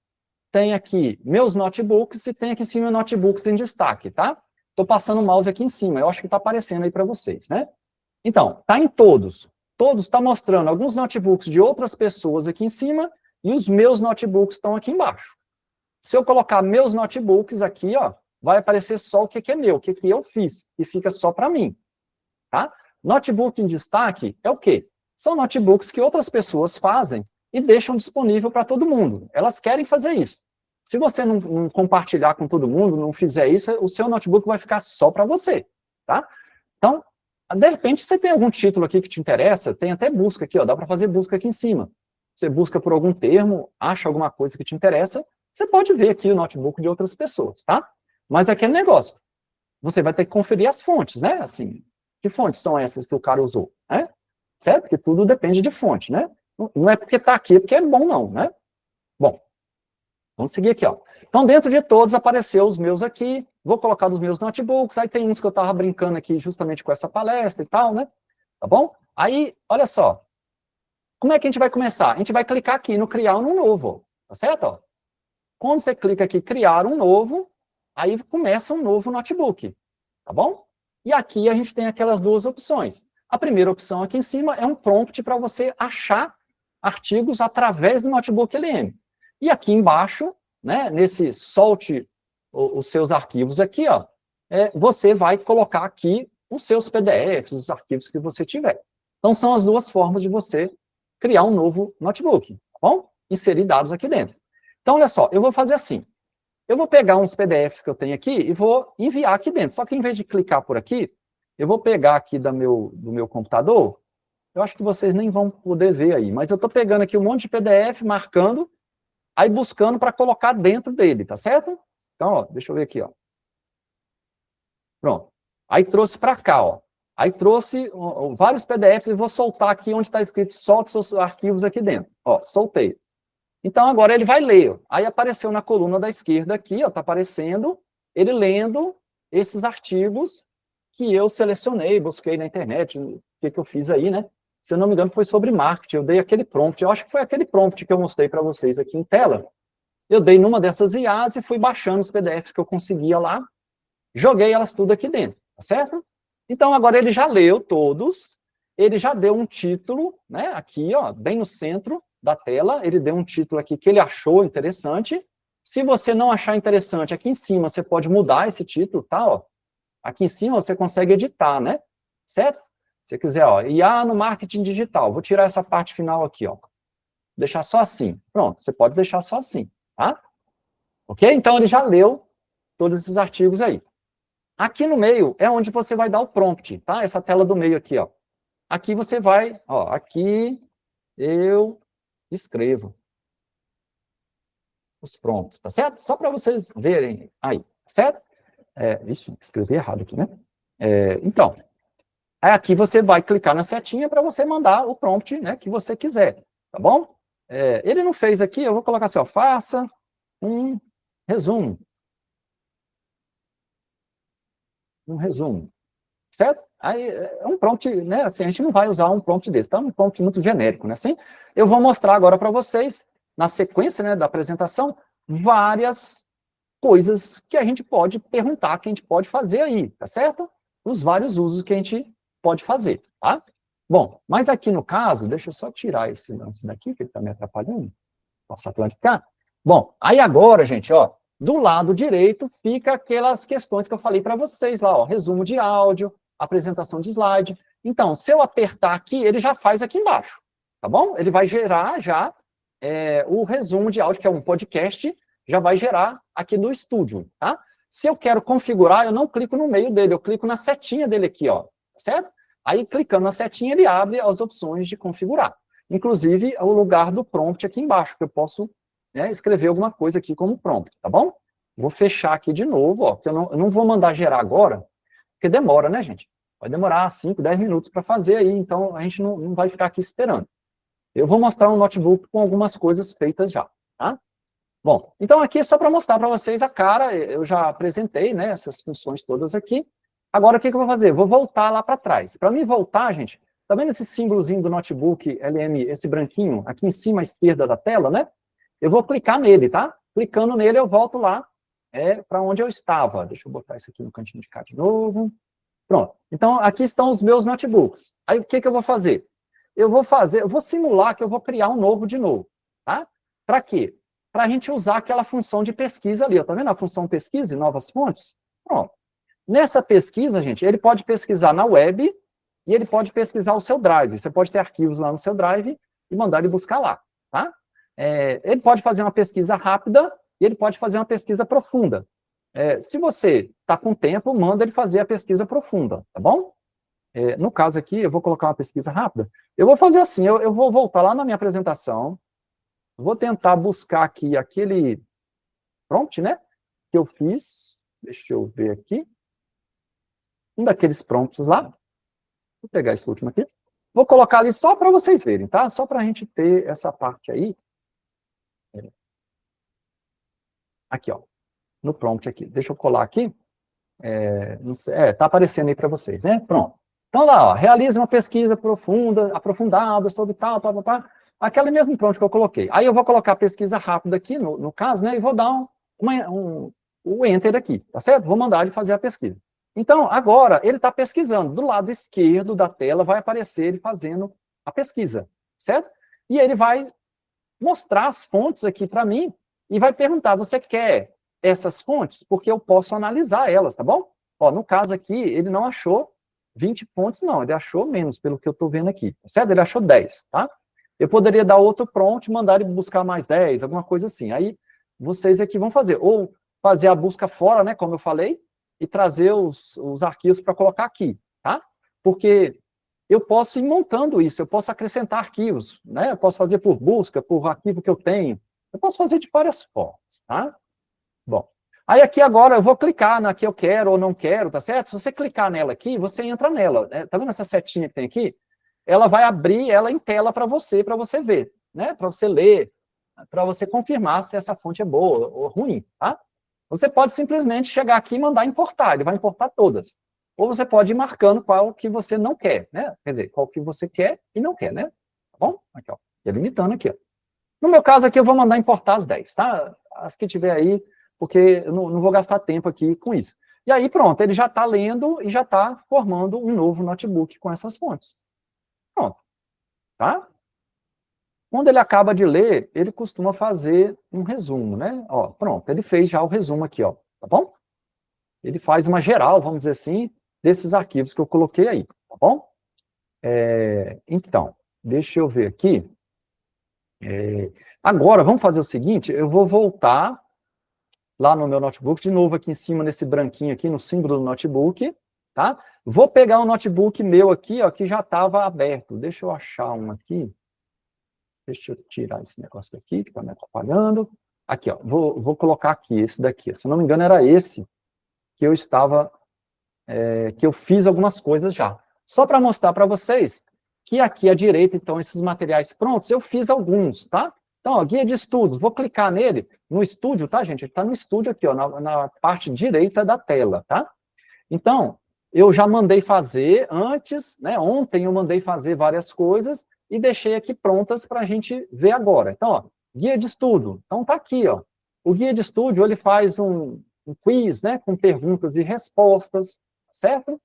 tem aqui meus notebooks e tem aqui em cima notebooks em destaque, tá? Estou passando o mouse aqui em cima, eu acho que está aparecendo aí para vocês, né? Então, está em todos. Todos está mostrando alguns notebooks de outras pessoas aqui em cima e os meus notebooks estão aqui embaixo. Se eu colocar meus notebooks aqui, ó, vai aparecer só o que é meu, o que eu fiz, e fica só para mim, tá? Notebook em destaque é o quê? São notebooks que outras pessoas fazem e deixam disponível para todo mundo. Elas querem fazer isso. Se você não compartilhar com todo mundo, não fizer isso, o seu notebook vai ficar só para você, tá? Então, de repente, você tem algum título aqui que te interessa, tem até busca aqui, ó, dá para fazer busca aqui em cima. Você busca por algum termo, acha alguma coisa que te interessa, você pode ver aqui o notebook de outras pessoas, tá? Mas é aquele negócio, você vai ter que conferir as fontes, né? Assim, que fontes são essas que o cara usou, né? Certo? Porque tudo depende de fonte, né? Não é porque está aqui, é porque é bom não, né? Bom, vamos seguir aqui, ó. Então, dentro de todos, apareceu os meus aqui, vou colocar dos meus notebooks, aí tem uns que eu estava brincando aqui justamente com essa palestra e tal, né? Tá bom? Aí, olha só, como é que a gente vai começar? A gente vai clicar aqui no criar um novo, tá certo? Ó? Quando você clica aqui, criar um novo, aí começa um novo notebook, tá bom? E aqui a gente tem aquelas duas opções. A primeira opção aqui em cima é um prompt para você achar artigos através do notebook LM. E aqui embaixo, né, nesse solte os seus arquivos aqui, ó, você vai colocar aqui os seus PDFs, os arquivos que você tiver. Então, são as duas formas de você criar um novo notebook, tá bom? Inserir dados aqui dentro. Então, olha só, eu vou fazer assim. Eu vou pegar uns PDFs que eu tenho aqui e vou enviar aqui dentro. Só que em vez de clicar por aqui, eu vou pegar aqui do meu computador, eu acho que vocês nem vão poder ver aí, mas eu estou pegando aqui um monte de PDF, marcando, aí buscando para colocar dentro dele, tá certo? Então, ó, deixa eu ver aqui, ó. Pronto. Aí trouxe para cá, ó. Aí trouxe vários PDFs e vou soltar aqui onde está escrito solte seus arquivos aqui dentro. Ó, soltei. Então, agora ele vai ler. Aí apareceu na coluna da esquerda aqui, ó, está aparecendo, ele lendo esses artigos que eu selecionei, busquei na internet, o que eu fiz aí, né? Se eu não me engano, foi sobre marketing, eu dei aquele prompt, eu acho que foi aquele prompt que eu mostrei para vocês aqui em tela. Eu dei numa dessas IAs e fui baixando os PDFs que eu conseguia lá, joguei elas tudo aqui dentro, tá certo? Então, agora ele já leu todos, ele já deu um título, né, aqui, ó, bem no centro da tela, ele deu um título aqui que ele achou interessante. Se você não achar interessante, aqui em cima você pode mudar esse título, tá, ó. Aqui em cima você consegue editar, né, certo? Se você quiser, ó, IA no marketing digital, vou tirar essa parte final aqui, ó. Deixar só assim, pronto, você pode deixar só assim, tá? Ok? Então ele já leu todos esses artigos aí. Aqui no meio é onde você vai dar o prompt, tá? Essa tela do meio aqui, ó. Aqui você vai, ó, aqui eu escrevo os prompts, tá certo? Só para vocês verem aí, certo? Ixi, escrevi errado aqui, né? Então, aqui você vai clicar na setinha para você mandar o prompt, né, que você quiser, tá bom? Ele não fez aqui, eu vou colocar assim, ó, faça um resumo. Um resumo, certo? Aí é um prompt, né, assim, a gente não vai usar um prompt desse, tá? Um prompt muito genérico, né, assim? Eu vou mostrar agora para vocês, na sequência, né, da apresentação, várias coisas que a gente pode perguntar, que a gente pode fazer aí, tá certo? Os vários usos que a gente pode fazer, tá? Bom, mas aqui no caso, deixa eu só tirar esse lance daqui, que ele está me atrapalhando. Passar para cá. Bom, aí agora, gente, ó, do lado direito fica aquelas questões que eu falei para vocês lá, ó, resumo de áudio, apresentação de slide. Então, se eu apertar aqui, ele já faz aqui embaixo, tá bom? Ele vai gerar já o resumo de áudio, que é um podcast, já vai gerar aqui no estúdio, tá? Se eu quero configurar, eu não clico no meio dele, eu clico na setinha dele aqui, ó, certo? Aí, clicando na setinha, ele abre as opções de configurar. Inclusive, o lugar do prompt aqui embaixo, que eu posso, né, escrever alguma coisa aqui como prompt, tá bom? Vou fechar aqui de novo, ó, porque eu não vou mandar gerar agora, porque demora, né, gente? Vai demorar 5, 10 minutos para fazer aí, então a gente não vai ficar aqui esperando. Eu vou mostrar um notebook com algumas coisas feitas já, tá? Bom, então aqui é só para mostrar para vocês a cara, eu já apresentei, né, essas funções todas aqui. Agora o que eu vou fazer? Vou voltar lá para trás. Para mim voltar, gente, tá vendo esse símbolozinho do notebook LM, esse branquinho, aqui em cima à esquerda da tela, né? Eu vou clicar nele, tá? Clicando nele eu volto lá, para onde eu estava. Deixa eu botar isso aqui no cantinho de cá de novo. Pronto. Então, aqui estão os meus notebooks. Aí, o que eu vou fazer? Eu vou simular que eu vou criar um novo de novo, tá? Para quê? Para a gente usar aquela função de pesquisa ali, ó. Tá vendo a função pesquisa e novas fontes? Pronto. Nessa pesquisa, gente, ele pode pesquisar na web e ele pode pesquisar o seu drive. Você pode ter arquivos lá no seu drive e mandar ele buscar lá, tá? Ele pode fazer uma pesquisa rápida e ele pode fazer uma pesquisa profunda. Se você está com tempo, manda ele fazer a pesquisa profunda, tá bom? No caso aqui, eu vou colocar uma pesquisa rápida. Eu vou fazer assim, eu vou voltar lá na minha apresentação, vou tentar buscar aqui aquele prompt, né, que eu fiz. Deixa eu ver aqui. Um daqueles prompts lá. Vou pegar esse último aqui. Vou colocar ali só para vocês verem, tá? Só para a gente ter essa parte aí. Aqui, ó. No prompt aqui. Deixa eu colar aqui. Não sei, tá aparecendo aí para vocês, né? Pronto. Então, lá, ó, realize uma pesquisa aprofundada sobre tal. Aquele mesmo prompt que eu coloquei. Aí eu vou colocar a pesquisa rápida aqui, no caso, né? E vou dar o enter aqui, tá certo? Vou mandar ele fazer a pesquisa. Então, agora, ele está pesquisando. Do lado esquerdo da tela vai aparecer ele fazendo a pesquisa, certo? E ele vai mostrar as fontes aqui para mim e vai perguntar, você quer essas fontes? Porque eu posso analisar elas, tá bom? Ó, no caso aqui, ele não achou 20 fontes, não. Ele achou menos, pelo que eu estou vendo aqui, certo? Ele achou 10, tá? Eu poderia dar outro prompt e mandar ele buscar mais 10, alguma coisa assim. Aí, vocês aqui vão fazer. Ou fazer a busca fora, né, como eu falei, e trazer os arquivos para colocar aqui, tá? Porque eu posso ir montando isso, eu posso acrescentar arquivos, né? Eu posso fazer por busca, por arquivo que eu tenho. Eu posso fazer de várias formas, tá? Bom, aí aqui agora eu vou clicar na que eu quero ou não quero, tá certo? Se você clicar nela aqui, você entra nela. Tá vendo essa setinha que tem aqui? Ela vai abrir ela em tela para você ver, né? Para você ler, para você confirmar se essa fonte é boa ou ruim, tá? Você pode simplesmente chegar aqui e mandar importar, ele vai importar todas. Ou você pode ir marcando qual que você não quer, né? Quer dizer, qual que você quer e não quer, né? Tá bom? Aqui, ó. Delimitando aqui, ó. No meu caso aqui, eu vou mandar importar as 10, tá? As que tiver aí, porque eu não vou gastar tempo aqui com isso. E aí, pronto, ele já está lendo e já está formando um novo notebook com essas fontes. Pronto. Tá? Quando ele acaba de ler, ele costuma fazer um resumo, né? Ó, pronto, ele fez já o resumo aqui, ó, tá bom? Ele faz uma geral, vamos dizer assim, desses arquivos que eu coloquei aí, tá bom? Então, deixa eu ver aqui. Agora, vamos fazer o seguinte, eu vou voltar lá no meu notebook, de novo aqui em cima, nesse branquinho aqui, no símbolo do notebook, tá? Vou pegar um notebook meu aqui, ó, que já estava aberto. Deixa eu achar um aqui. Deixa eu tirar esse negócio daqui, que está me atrapalhando. Aqui, ó, vou colocar aqui, esse daqui. Se eu não me engano, era esse que eu estava, que eu fiz algumas coisas já. Só para mostrar para vocês que aqui à direita, então, esses materiais prontos, eu fiz alguns, tá? Então, ó, guia de estudos, vou clicar nele, no estúdio, tá, gente? Ele está no estúdio aqui, ó, na parte direita da tela, tá? Então, eu já mandei fazer antes, né? Ontem eu mandei fazer várias coisas, e deixei aqui prontas para a gente ver agora. Então, ó, guia de estudo. Então, tá aqui, ó. O guia de estudo, ele faz um quiz, né, com perguntas e respostas, certo?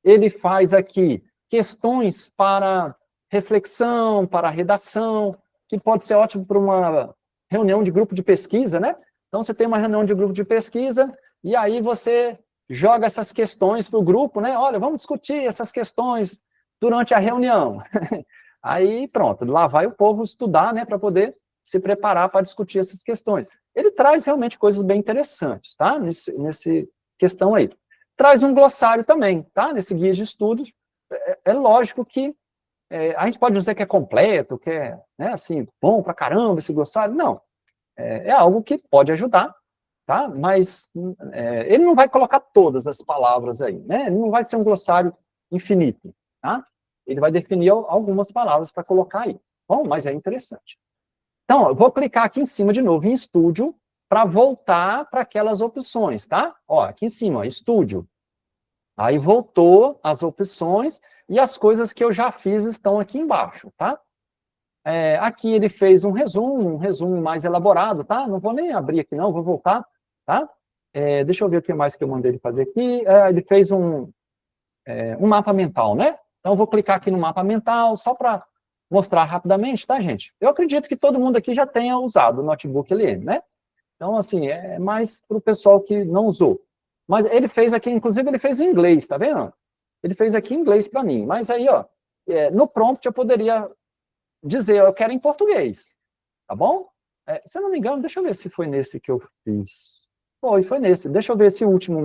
Ele faz aqui questões para reflexão, para redação, que pode ser ótimo para uma reunião de grupo de pesquisa, né? Então, você tem uma reunião de grupo de pesquisa, e aí você joga essas questões para o grupo, né? Olha, vamos discutir essas questões durante a reunião. Aí, pronto, lá vai o povo estudar, né, para poder se preparar para discutir essas questões. Ele traz realmente coisas bem interessantes, tá? Nesse questão aí. Traz um glossário também, tá? Nesse guia de estudos, é lógico que a gente pode dizer que é completo, que é, né, assim, bom pra caramba esse glossário. Não, é algo que pode ajudar, tá? Mas ele não vai colocar todas as palavras aí, né? Ele não vai ser um glossário infinito, tá? Ele vai definir algumas palavras para colocar aí. Bom, mas é interessante. Então, eu vou clicar aqui em cima de novo em Estúdio para voltar para aquelas opções, tá? Ó, aqui em cima, ó, Estúdio. Aí voltou as opções e as coisas que eu já fiz estão aqui embaixo, tá? Aqui ele fez um resumo mais elaborado, tá? Não vou nem abrir aqui não, vou voltar, tá? Deixa eu ver o que mais que eu mandei ele fazer aqui. Ele fez um mapa mental, né? Então eu vou clicar aqui no mapa mental, só para mostrar rapidamente, tá, gente? Eu acredito que todo mundo aqui já tenha usado o Notebook LM, né? Então, assim, é mais para o pessoal que não usou. Mas ele fez aqui, inclusive ele fez em inglês, tá vendo? Ele fez aqui em inglês para mim. Mas aí, ó, no prompt eu poderia dizer, eu quero em português, tá bom? Se eu não me engano, deixa eu ver se foi nesse que eu fiz. Foi nesse. Deixa eu ver esse último.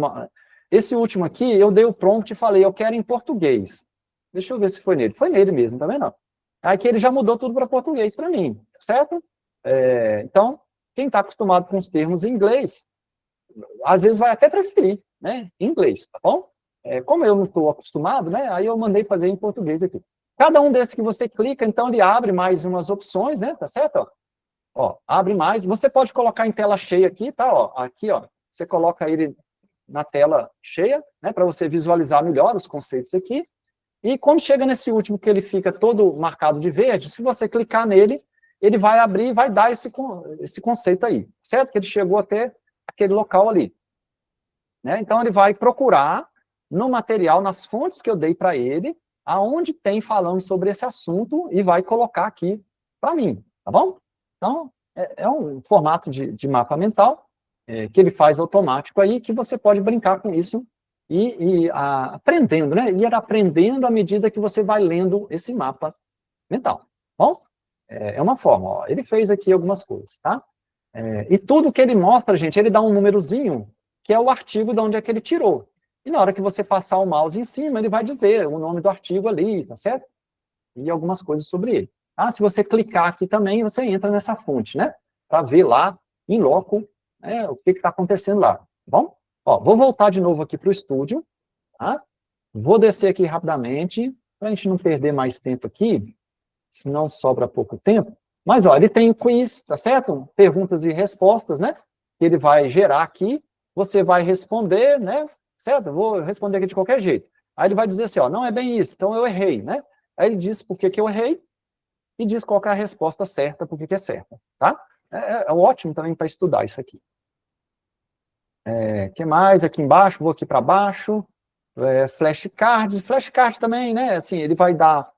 Esse último aqui, eu dei o prompt e falei, eu quero em português. Deixa eu ver se foi nele. Foi nele mesmo, tá vendo? Aí que ele já mudou tudo para português para mim, certo? Então, quem está acostumado com os termos em inglês, às vezes vai até preferir, né, em inglês, tá bom? Como eu não estou acostumado, né, aí eu mandei fazer em português aqui. Cada um desses que você clica, então ele abre mais umas opções, né, tá certo? Ó, abre mais, você pode colocar em tela cheia aqui, tá, ó, aqui, ó, você coloca ele na tela cheia, né, para você visualizar melhor os conceitos aqui, e quando chega nesse último que ele fica todo marcado de verde, se você clicar nele, ele vai abrir e vai dar esse conceito aí, certo? Que ele chegou até aquele local ali. Né? Então, ele vai procurar no material, nas fontes que eu dei para ele, aonde tem falando sobre esse assunto e vai colocar aqui para mim, tá bom? Então, é um formato de mapa mental que ele faz automático aí, que você pode brincar com isso e aprendendo, né? Ir aprendendo à medida que você vai lendo esse mapa mental, tá bom? É uma forma, ó. Ele fez aqui algumas coisas, tá? E tudo que ele mostra, gente, ele dá um númerozinho, que é o artigo de onde é que ele tirou. E na hora que você passar o mouse em cima, ele vai dizer o nome do artigo ali, tá certo? E algumas coisas sobre ele. Se você clicar aqui também, você entra nessa fonte, né? Para ver lá, em loco, né, o que está acontecendo lá, tá bom? Ó, vou voltar de novo aqui para o estúdio, tá? Vou descer aqui rapidamente, para a gente não perder mais tempo aqui, senão sobra pouco tempo. Mas, ó, ele tem um quiz, tá certo? Perguntas e respostas, né? Que ele vai gerar aqui, você vai responder, né? Certo? Eu vou responder aqui de qualquer jeito. Aí ele vai dizer assim, ó, não é bem isso, então eu errei, né? Aí ele diz por que eu errei e diz qual é a resposta certa, por que é certa, tá? É ótimo também para estudar isso aqui. Que mais? Aqui embaixo, vou aqui para baixo. Flashcards. Flashcards também, né? Assim, ele vai dar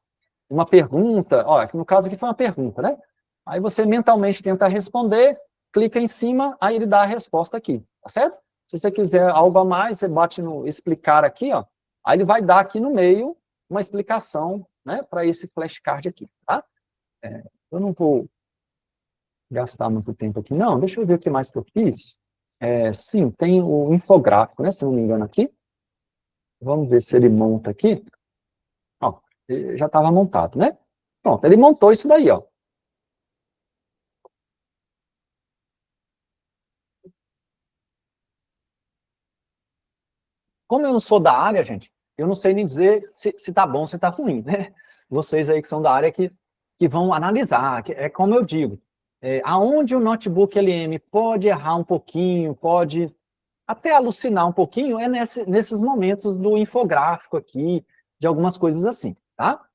uma pergunta, ó, no caso aqui foi uma pergunta, né? Aí você mentalmente tenta responder, clica em cima, aí ele dá a resposta aqui, tá certo? Se você quiser algo a mais, você bate no explicar aqui, ó, aí ele vai dar aqui no meio uma explicação, né, para esse flashcard aqui, tá? Eu não vou gastar muito tempo aqui, não, deixa eu ver o que mais que eu fiz. Sim, tem o infográfico, né, se não me engano aqui. Vamos ver se ele monta aqui. Ó, ele já estava montado, né? Pronto, ele montou isso daí, ó. Como eu não sou da área, gente, eu não sei nem dizer se tá bom, se tá ruim, né? Vocês aí que são da área que vão analisar, é como eu digo, aonde o notebook LM pode errar um pouquinho, pode até alucinar um pouquinho, é nesses momentos do infográfico aqui, de algumas coisas assim, tá?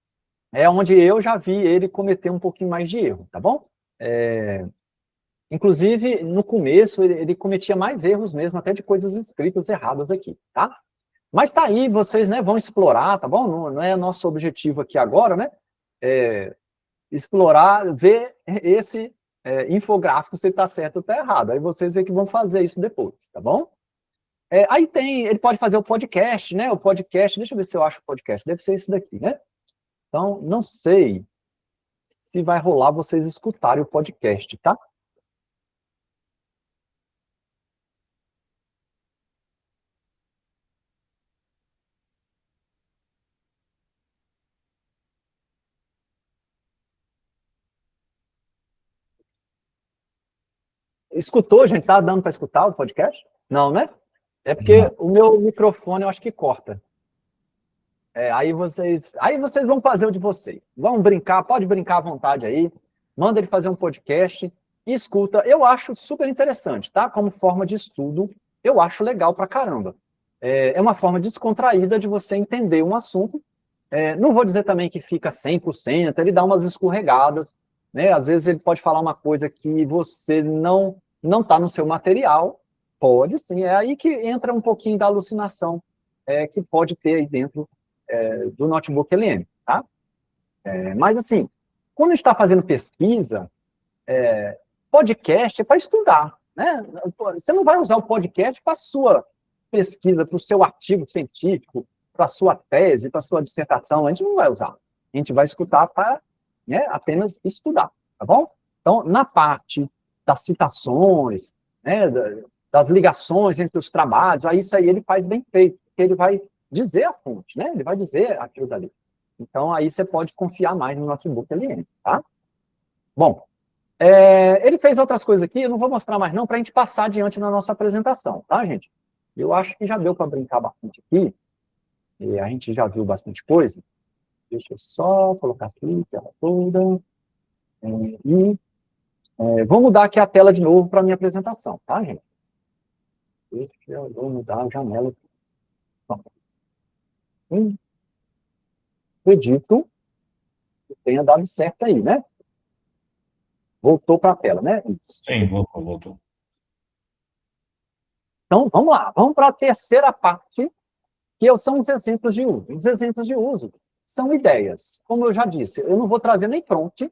É onde eu já vi ele cometer um pouquinho mais de erro, tá bom? Inclusive, no começo, ele cometia mais erros mesmo, até de coisas escritas erradas aqui, tá? Mas tá aí, vocês, né, vão explorar, tá bom? Não é nosso objetivo aqui agora, né? Explorar, ver esse infográfico se está certo ou está errado. Aí vocês é que vão fazer isso depois, tá bom? Aí ele pode fazer o podcast, né? O podcast, deixa eu ver se eu acho o podcast, deve ser esse daqui, né? Então, não sei se vai rolar vocês escutarem o podcast, tá? Escutou, gente? Tá dando para escutar o podcast? Não, né? É porque o meu microfone eu acho que corta. Aí vocês vão fazer o de vocês. Vão brincar, pode brincar à vontade aí. Manda ele fazer um podcast e escuta. Eu acho super interessante, tá? Como forma de estudo, eu acho legal pra caramba. É uma forma descontraída de você entender um assunto. Não vou dizer também que fica 100%, ele dá umas escorregadas, né? Às vezes ele pode falar uma coisa que você não está no seu material, pode sim, é aí que entra um pouquinho da alucinação que pode ter aí dentro do notebook LM, tá? Mas assim, quando a gente está fazendo pesquisa, podcast é para estudar, né? Você não vai usar o podcast para a sua pesquisa, para o seu artigo científico, para a sua tese, para a sua dissertação, a gente não vai usar. A gente vai escutar para apenas estudar, tá bom? Então, na parte das citações, né, das ligações entre os trabalhos, aí isso aí ele faz bem feito, porque ele vai dizer a fonte, né? Ele vai dizer aquilo dali. Então, aí você pode confiar mais no notebook LM, tá? Bom, ele fez outras coisas aqui, eu não vou mostrar mais não, para a gente passar adiante na nossa apresentação, tá, gente? Eu acho que já deu para brincar bastante aqui, e a gente já viu bastante coisa. Deixa eu só colocar aqui, tela toda, vou mudar aqui a tela de novo para a minha apresentação, tá, gente? Deixa eu mudar a janela aqui. Acredito que tenha dado certo aí, né? Voltou para a tela, né? Isso. Sim, voltou. Então, vamos lá. Vamos para a terceira parte, que são os exemplos de uso. Os exemplos de uso são ideias. Como eu já disse, eu não vou trazer nem prompt,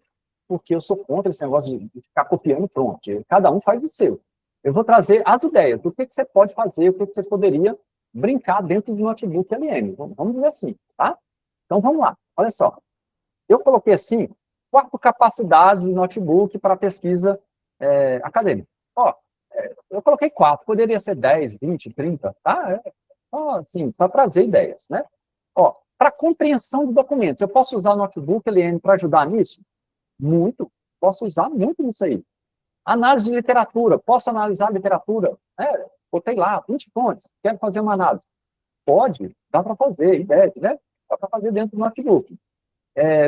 porque eu sou contra esse negócio de ficar copiando prompt. Cada um faz o seu. Eu vou trazer as ideias do que você pode fazer, o que você poderia brincar dentro do notebook LM. Vamos dizer assim, tá? Então, vamos lá. Olha só. Eu coloquei assim, 4 capacidades do notebook para pesquisa acadêmica. Ó, eu coloquei 4, poderia ser 10, 20, 30, tá? Assim, para trazer ideias, né? Ó, para compreensão de documentos, eu posso usar o notebook LM para ajudar nisso? Muito, posso usar muito nisso aí. Análise de literatura, posso analisar a literatura? Botei lá, 20 fontes, quero fazer uma análise. Pode, dá para fazer, ideia, né? Dá para fazer dentro do notebook.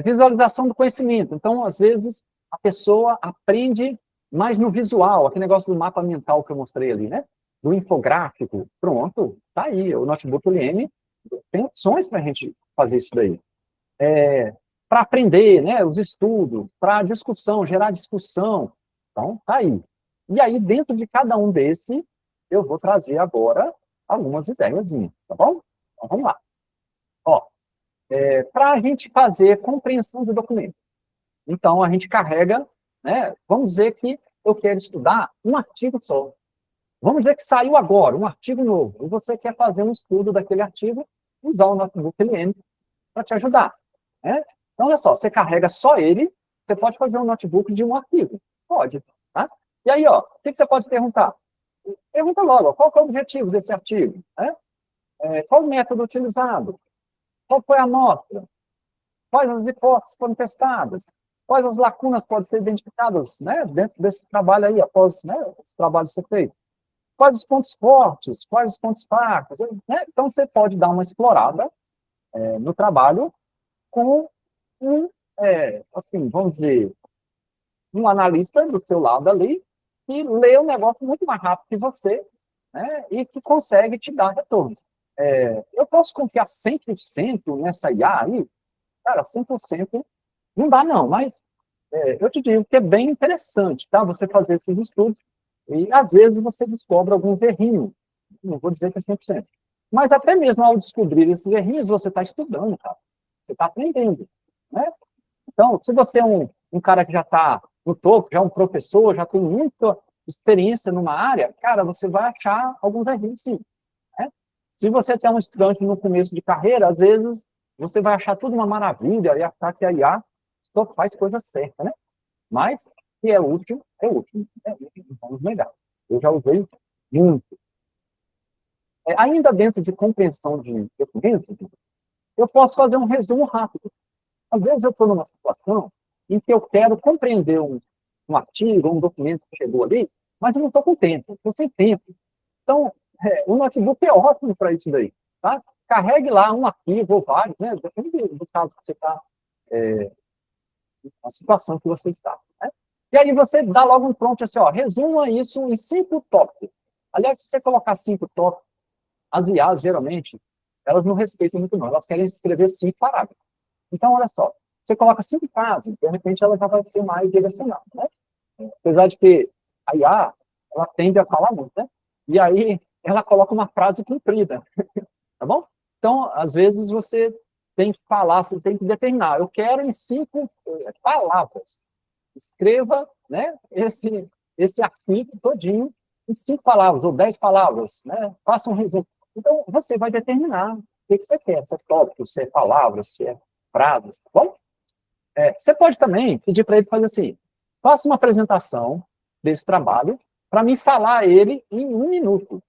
Visualização do conhecimento. Então, às vezes, a pessoa aprende mais no visual, aquele negócio do mapa mental que eu mostrei ali, né? Do infográfico. Pronto, tá aí. O notebook LM tem opções para a gente fazer isso daí. Para aprender, né? Os estudos, para discussão, gerar discussão. Então, tá aí. E aí, dentro de cada um desse, eu vou trazer agora algumas ideiazinhas, tá bom? Então, vamos lá. Ó, para a gente fazer compreensão do documento. Então, a gente carrega, né, vamos dizer que eu quero estudar um artigo só. Vamos dizer que saiu agora, um artigo novo, e você quer fazer um estudo daquele artigo, usar o notebook LM para te ajudar. Né? Então, olha só, você carrega só ele, você pode fazer um notebook de um artigo. Pode. Tá? E aí, ó, o que você pode perguntar? Pergunta logo, qual é o objetivo desse artigo? Né? Qual o método utilizado? Qual foi a amostra? Quais as hipóteses foram testadas? Quais as lacunas podem ser identificadas, né, dentro desse trabalho aí, após, né, esse trabalho ser feito? Quais os pontos fortes? Quais os pontos fracos? Né? Então, você pode dar uma explorada no trabalho com assim, vamos dizer, um analista do seu lado ali, que lê o negócio muito mais rápido que você, né, e que consegue te dar retornos. Eu posso confiar 100% nessa IA aí? Cara, 100% não dá não, mas eu te digo que é bem interessante, tá? Você fazer esses estudos e, às vezes, você descobre alguns errinhos. Não vou dizer que é 100%. Mas até mesmo ao descobrir esses errinhos, você está estudando, cara. Você está aprendendo, né? Então, se você é um cara que já está no topo, já é um professor, já tem muita experiência numa área, cara, você vai achar alguns errinhos, sim. Né? Se você tem um estudante no começo de carreira, às vezes, você vai achar tudo uma maravilha e achar que a IA só faz coisa certa, né? Mas, se é útil, é útil. Vamos negar. Eu já usei muito. Ainda dentro de compreensão de documentos, eu posso fazer um resumo rápido. Às vezes eu estou numa situação em que eu quero compreender um artigo, um documento que chegou ali, mas eu não estou com tempo, estou sem tempo. Então, o notebook é ótimo para isso daí, tá? Carregue lá um arquivo ou vários, né? Depende do caso que você está, a situação que você está, né? E aí você dá logo um prompt assim, ó, resuma isso em 5 tópicos. Aliás, se você colocar 5 tópicos, as IAs, geralmente, elas não respeitam muito não, elas querem escrever 5 parágrafos. Então, olha só, você coloca 5 frases, de repente ela já vai ser mais direcionada, né? Apesar de que a IA, ela tende a falar muito, né? E aí, ela coloca uma frase comprida, tá bom? Então, às vezes, você tem que falar, você tem que determinar, eu quero em 5 palavras. Escreva, né, esse arquivo todinho em 5 palavras, ou 10 palavras, né? Faça um resumo. Então, você vai determinar o que você quer, se é tópico, se é palavras, se é frases, tá bom? Você pode também pedir para ele fazer assim, faça uma apresentação desse trabalho para me falar ele em 1 minuto.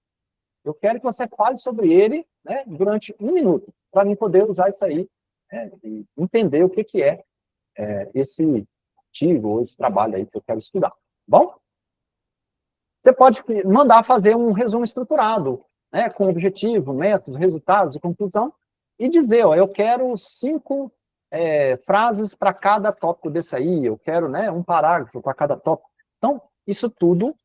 Eu quero que você fale sobre ele, né, durante 1 minuto, para mim poder usar isso aí, né, e entender o que é esse artigo ou esse trabalho aí que eu quero estudar. Bom? Você pode mandar fazer um resumo estruturado, né, com objetivo, método, resultados e conclusão, e dizer, ó, eu quero 5 frases para cada tópico desse aí, eu quero, né, um parágrafo para cada tópico. Então, isso tudo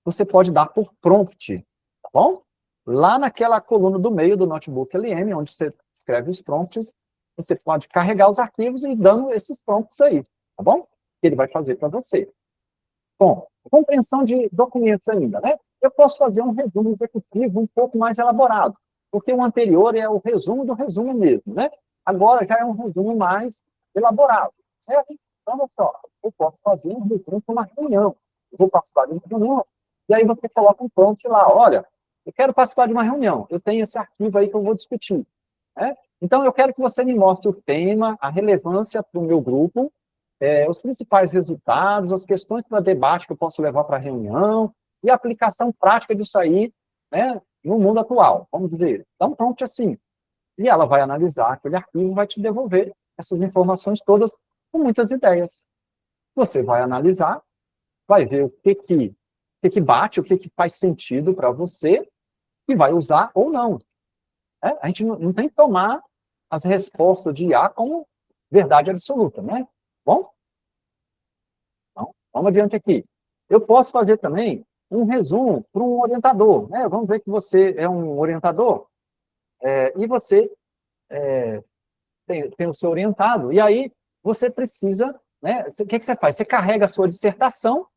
você pode dar por prompt, tá bom? Lá naquela coluna do meio do Notebook LM, onde você escreve os prompts, você pode carregar os arquivos e ir dando esses prompts aí, tá bom? Que ele vai fazer para você. Bom, compreensão de documentos ainda, né? Eu posso fazer um resumo executivo um pouco mais elaborado, porque o anterior é o resumo do resumo mesmo, né? Agora já é um resumo mais elaborado, certo? Então, olha só, eu posso fazer um resumo para uma reunião. Eu vou participar de uma reunião, e aí você coloca um prompt lá, olha, eu quero participar de uma reunião, eu tenho esse arquivo aí que eu vou discutir, né? Então, eu quero que você me mostre o tema, a relevância para o meu grupo, os principais resultados, as questões para debate que eu posso levar para a reunião, e a aplicação prática disso aí, né, no mundo atual, vamos dizer. Dá um prompt assim, e ela vai analisar aquele arquivo e vai te devolver essas informações todas com muitas ideias. Você vai analisar, vai ver o que bate, o que faz sentido para você, e vai usar ou não. A gente não tem que tomar as respostas de IA como verdade absoluta, né? Bom? Então, vamos adiante aqui. Eu posso fazer também um resumo para um orientador, né? Vamos ver que você é um orientador, e você tem o seu orientado, e aí você precisa, né? O que você faz? Você carrega a sua dissertação,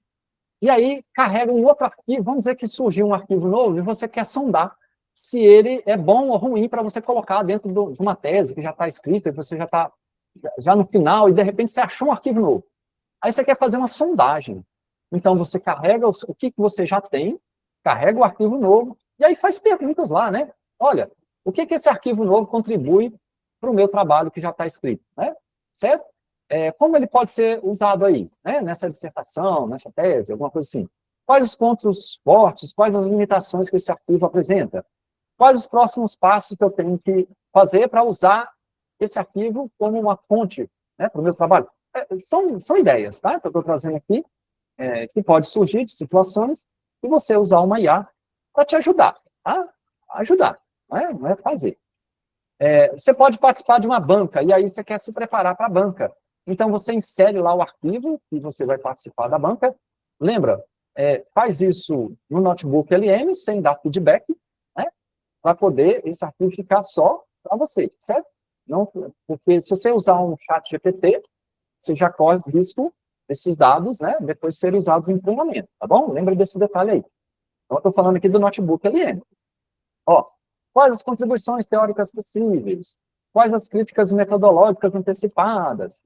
e aí carrega um outro arquivo, vamos dizer que surgiu um arquivo novo, e você quer sondar se ele é bom ou ruim para você colocar dentro de uma tese que já está escrita, e você já está já no final, e de repente você achou um arquivo novo. Aí você quer fazer uma sondagem. Então, você carrega o que você já tem, carrega o arquivo novo, e aí faz perguntas lá, né? Olha, o que esse arquivo novo contribui para o meu trabalho que já está escrito, né? Certo? Como ele pode ser usado aí, né? Nessa dissertação, nessa tese, alguma coisa assim. Quais os pontos fortes, quais as limitações que esse arquivo apresenta? Quais os próximos passos que eu tenho que fazer para usar esse arquivo como uma fonte, né, para o meu trabalho? São ideias, tá? Que eu estou trazendo aqui, que pode surgir de situações e você usar uma IA para te ajudar, tá? Ajudar, não é fazer. Você pode participar de uma banca, e aí você quer se preparar para a banca. Então, você insere lá o arquivo e você vai participar da banca. Lembra, faz isso no Notebook LM, sem dar feedback, né? Para poder esse arquivo ficar só para você, certo? Não, porque se você usar um chat GPT, você já corre o risco desses dados, né, depois serem usados em treinamento, tá bom? Lembra desse detalhe aí. Então, eu estou falando aqui do Notebook LM. Ó, quais as contribuições teóricas possíveis? Quais as críticas metodológicas antecipadas?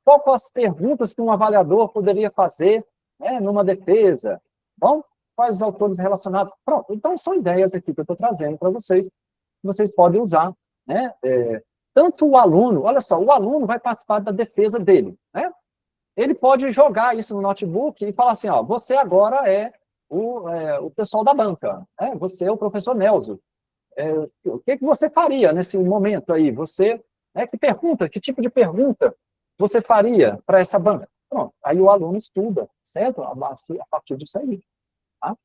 Quais as perguntas que um avaliador poderia fazer, né, numa defesa? Bom, quais os autores relacionados? Pronto, então são ideias aqui que eu estou trazendo para vocês, que vocês podem usar, né? Tanto o aluno, olha só, o aluno vai participar da defesa dele, né? Ele pode jogar isso no notebook e falar assim, ó, você agora é o pessoal da banca, né? Você é o professor Nelson. O que você faria nesse momento aí? Você, que pergunta, que tipo de pergunta você faria para essa banca? Pronto, aí o aluno estuda, certo? A partir disso aí. Tá?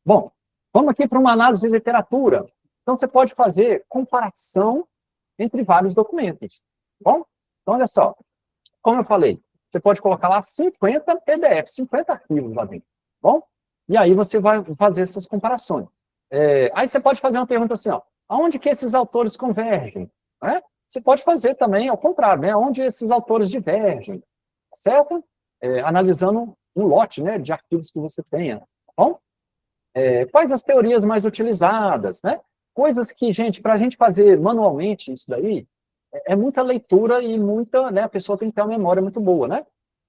Bom, vamos aqui para uma análise de literatura. Então, você pode fazer comparação entre vários documentos. Bom, então, olha só. Como eu falei, você pode colocar lá 50 PDFs, 50 arquivos lá dentro. Bom, e aí você vai fazer essas comparações. Aí você pode fazer uma pergunta assim, ó, aonde que esses autores convergem? Né? Você pode fazer também ao contrário, né? Onde esses autores divergem, certo? Analisando um lote, né, de arquivos que você tenha. Tá bom? Quais as teorias mais utilizadas, né? Coisas que, gente, para a gente fazer manualmente isso daí, é muita leitura e muita, né, a pessoa tem que ter uma memória muito boa, né?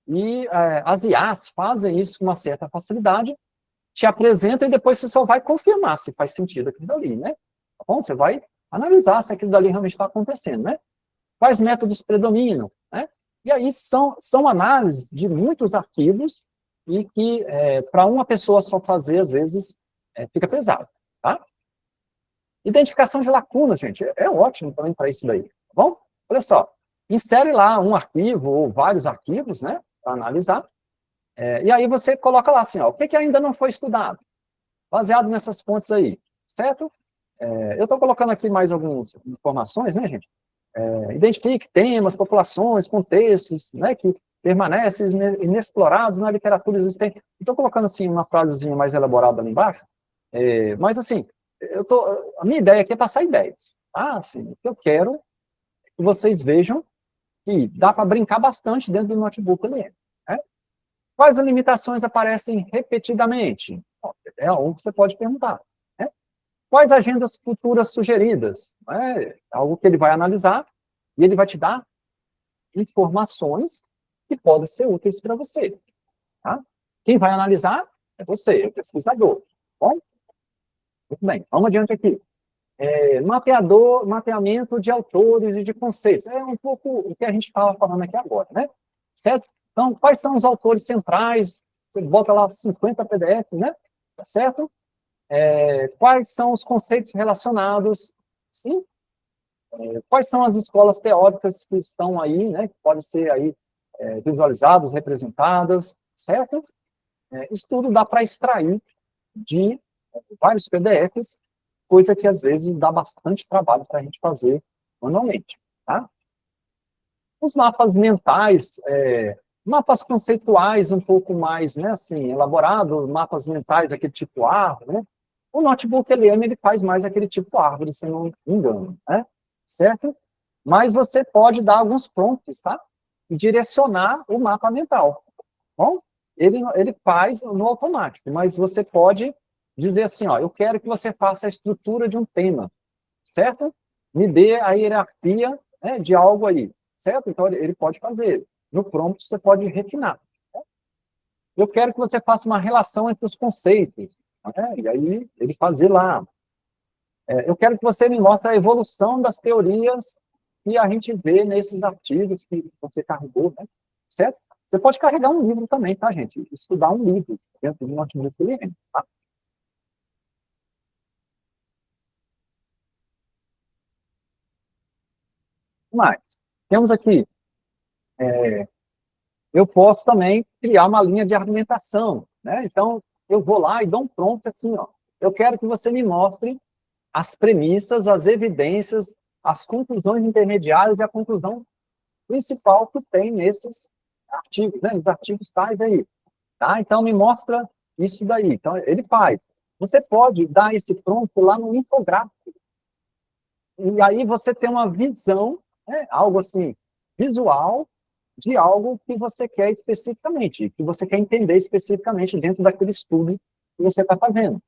E as IAs fazem isso com uma certa facilidade, te apresentam e depois você só vai confirmar se faz sentido aquilo dali, né? Tá bom? Você vai analisar se aquilo dali realmente está acontecendo, né? Quais métodos predominam, né? E aí são análises de muitos arquivos e que, para uma pessoa só fazer, às vezes, fica pesado, tá? Identificação de lacunas, gente, é ótimo também para isso daí, tá bom? Olha só, insere lá um arquivo ou vários arquivos, né, para analisar, e aí você coloca lá assim, ó, o que ainda não foi estudado, baseado nessas fontes aí, certo? Eu estou colocando aqui mais algumas informações, né, gente? Identifique temas, populações, contextos, né, que permanecem inexplorados na literatura existente. Estou colocando, assim, uma frasezinha mais elaborada ali embaixo, mas, assim, a minha ideia aqui é passar ideias, tá? Assim, o que eu quero que vocês vejam que dá para brincar bastante dentro do notebook ali, né? Quais as limitações aparecem repetidamente? Bom, é algo que você pode perguntar, né? Quais agendas futuras sugeridas? É algo que ele vai analisar e ele vai te dar informações que podem ser úteis para você, tá? Quem vai analisar é você, é o pesquisador, tá bom? Muito bem, vamos adiante aqui. Mapeamento de autores e de conceitos. É um pouco o que a gente estava falando aqui agora, né? Certo? Então, quais são os autores centrais? Você bota lá 50 PDFs, né? Tá certo? Quais são os conceitos relacionados? Sim? Quais são as escolas teóricas que estão aí, né? Que podem ser aí visualizadas, representadas, certo? Isso tudo dá para extrair de vários PDFs, coisa que às vezes dá bastante trabalho para a gente fazer manualmente, tá? Os mapas mentais, mapas conceituais um pouco mais, né, assim, elaborados, mapas mentais, aquele tipo árvore, né? O notebook ele faz mais aquele tipo árvore, se não me engano, né? Certo? Mas você pode dar alguns prompts, tá? E direcionar o mapa mental. Bom, ele faz no automático, mas você pode dizer assim, ó, eu quero que você faça a estrutura de um tema, certo? Me dê a hierarquia, né, de algo aí, certo? Então, ele pode fazer. No prompt, você pode refinar. Né? Eu quero que você faça uma relação entre os conceitos, né? E aí ele fazer lá. Eu quero que você me mostre a evolução das teorias que a gente vê nesses artigos que você carregou, né? Certo? Você pode carregar um livro também, tá, gente? Estudar um livro dentro do notebook LM, tá? Mas, temos aqui, eu posso também criar uma linha de argumentação, né? Então, eu vou lá e dou um prompt assim, ó. Eu quero que você me mostre as premissas, as evidências, as conclusões intermediárias e a conclusão principal que tem nesses artigos, né? Os artigos tais aí, tá? Então, me mostra isso daí. Então, ele faz. Você pode dar esse prompt lá no infográfico. E aí você tem uma visão, né? Algo assim, visual, de algo que você quer especificamente, que você quer entender especificamente dentro daquele estudo que você está fazendo.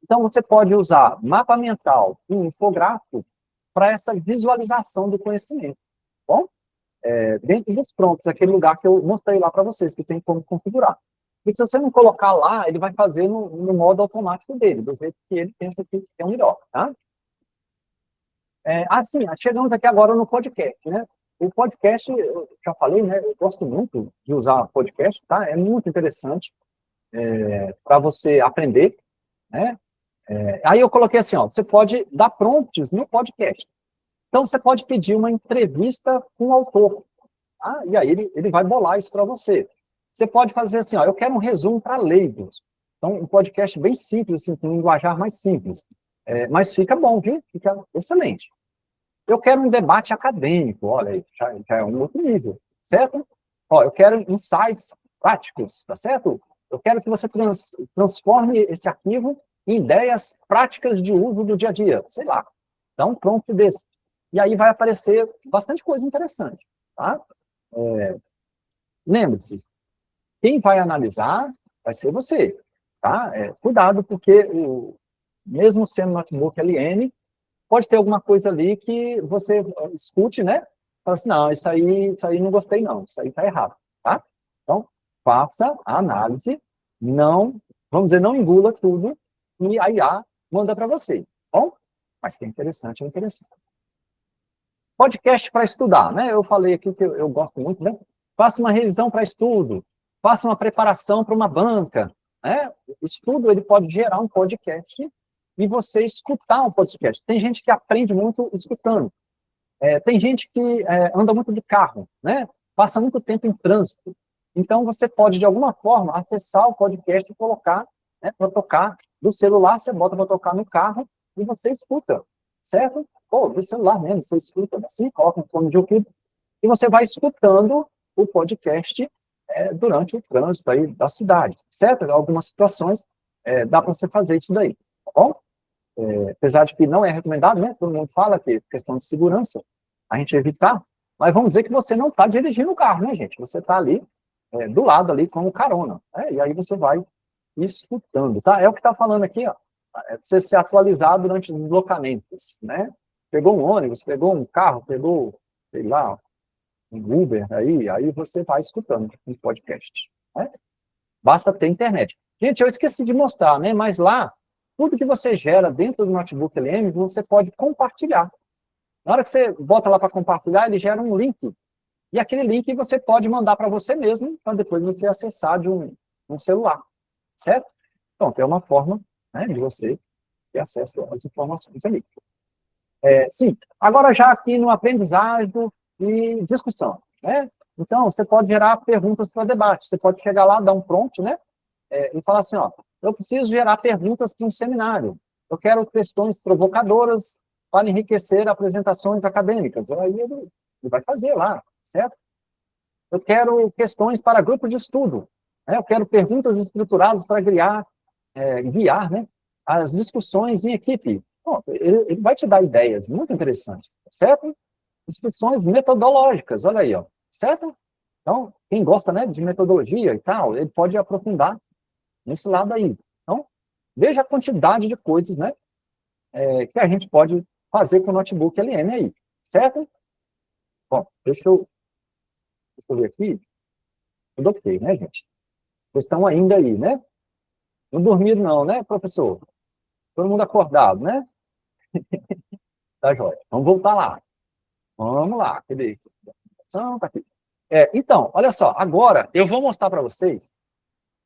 Então, você pode usar mapa mental e infográfico para essa visualização do conhecimento. Bom, dentro dos prompts, aquele lugar que eu mostrei lá para vocês, que tem como configurar. E se você não colocar lá, ele vai fazer no modo automático dele, do jeito que ele pensa que é o melhor, tá? Sim, chegamos aqui agora no podcast, né? O podcast, eu já falei, né? Eu gosto muito de usar podcast, tá? É muito interessante para você aprender, né? Aí eu coloquei assim, ó, você pode dar prompts no podcast. Então, você pode pedir uma entrevista com o autor, tá? E aí ele vai bolar isso para você. Você pode fazer assim, ó, eu quero um resumo para leigos. Então, um podcast bem simples, assim, com um linguajar mais simples. Mas fica bom, viu? Fica excelente. Eu quero um debate acadêmico, olha aí, já é um outro nível, certo? Ó, eu quero insights práticos, tá certo? Eu quero que você transforme esse arquivo em ideias práticas de uso do dia a dia, sei lá, dá um prompt desse. E aí vai aparecer bastante coisa interessante, tá? Lembre-se, quem vai analisar vai ser você, tá? Cuidado, porque mesmo sendo notebook LM, pode ter alguma coisa ali que você escute, né? Fala assim, não, isso aí não gostei não, isso aí tá errado, tá? Então, faça a análise, não, vamos dizer, não engula tudo, e a IA manda para você, tá bom? Mas que é interessante, é interessante. Podcast para estudar, né? Eu falei aqui que eu gosto muito, né? Faça uma revisão para estudo, faça uma preparação para uma banca, né? Estudo, ele pode gerar um podcast e você escutar um podcast. Tem gente que aprende muito escutando. Tem gente que anda muito de carro, né? Passa muito tempo em trânsito. Então, você pode, de alguma forma, acessar o podcast e colocar, né, para tocar do celular, você bota para tocar no carro e você escuta, certo? Ou do celular mesmo, você escuta assim, coloca um fone de ouvido e você vai escutando o podcast durante o trânsito aí da cidade, certo? Em algumas situações dá para você fazer isso daí, tá bom? Apesar de que não é recomendado, né? Todo mundo fala que questão de segurança, a gente evitar, mas vamos dizer que você não está dirigindo o carro, né, gente? Você está ali, do lado ali, com o carona, e aí você vai escutando, tá? É o que está falando aqui, ó, você se atualizar durante os deslocamentos, né? Pegou um ônibus, pegou um carro, pegou, sei lá, um Uber, aí você vai escutando um podcast, né? Basta ter internet. Gente, eu esqueci de mostrar, né? Mas lá, tudo que você gera dentro do notebook LM, você pode compartilhar. Na hora que você bota lá para compartilhar, ele gera um link. E aquele link você pode mandar para você mesmo, para depois você acessar de um celular. Certo? Então, tem uma forma, né, de você ter acesso às informações ali. Sim, agora já aqui no aprendizado e discussão, né? Então, você pode gerar perguntas para debate. Você pode chegar lá, dar um prompt, né? E falar assim, ó, eu preciso gerar perguntas para um seminário. Eu quero questões provocadoras para enriquecer apresentações acadêmicas. Aí ele vai fazer lá, certo? Eu quero questões para grupo de estudo. Né? Eu quero perguntas estruturadas para guiar, né, as discussões em equipe. Bom, ele vai te dar ideias muito interessantes, certo? Discussões metodológicas, olha aí, ó, certo? Então, quem gosta, né, de metodologia e tal, ele pode aprofundar nesse lado aí. Então, veja a quantidade de coisas, né, que a gente pode fazer com o notebook LM aí, certo? Bom, deixa eu ver aqui. Tudo ok, né, gente? Vocês estão ainda aí, né? Não dormiram não, né, professor? Todo mundo acordado, né? Tá joia. Vamos voltar lá. Vamos lá. Cadê? Tá aqui. Então, olha só. Agora, eu vou mostrar para vocês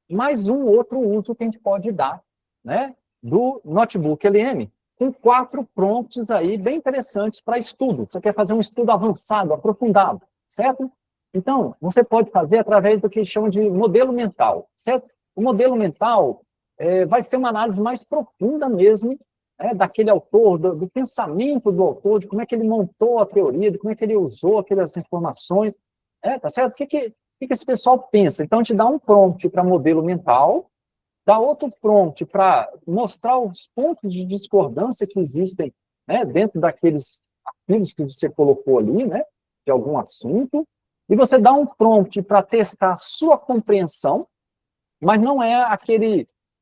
mais um outro uso que a gente pode dar, né, do notebook LM, com 4 prompts aí bem interessantes para estudo. Você quer fazer um estudo avançado, aprofundado, certo? Então, você pode fazer através do que chama de modelo mental, certo? O modelo mental vai ser uma análise mais profunda mesmo, daquele autor, do pensamento do autor, de como é que ele montou a teoria, de como é que ele usou aquelas informações, tá certo? O que esse pessoal pensa? Então, te dá um prompt para modelo mental, dá outro prompt para mostrar os pontos de discordância que existem, né, dentro daqueles arquivos que você colocou ali, né, de algum assunto, e você dá um prompt para testar a sua compreensão, mas não é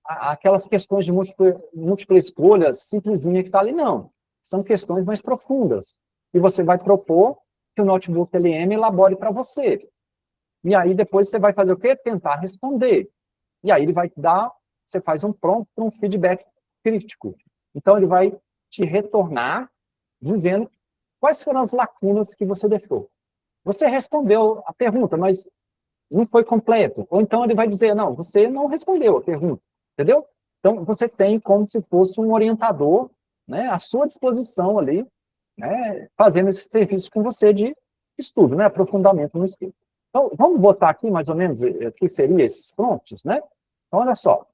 aquelas questões de múltipla escolha simplesinha que está ali, não. São questões mais profundas. E você vai propor que o notebook LM elabore para você. E aí depois você vai fazer o quê? Tentar responder. E aí ele vai dar, você faz um prompt para um feedback crítico. Então ele vai te retornar dizendo quais foram as lacunas que você deixou. Você respondeu a pergunta, mas não foi completo. Ou então ele vai dizer, não, você não respondeu a pergunta, entendeu? Então você tem como se fosse um orientador, né, à sua disposição ali, né, fazendo esse serviço com você de estudo, né, aprofundamento no estudo. Então, vamos botar aqui mais ou menos o que seriam esses prompts, né? Então, olha só.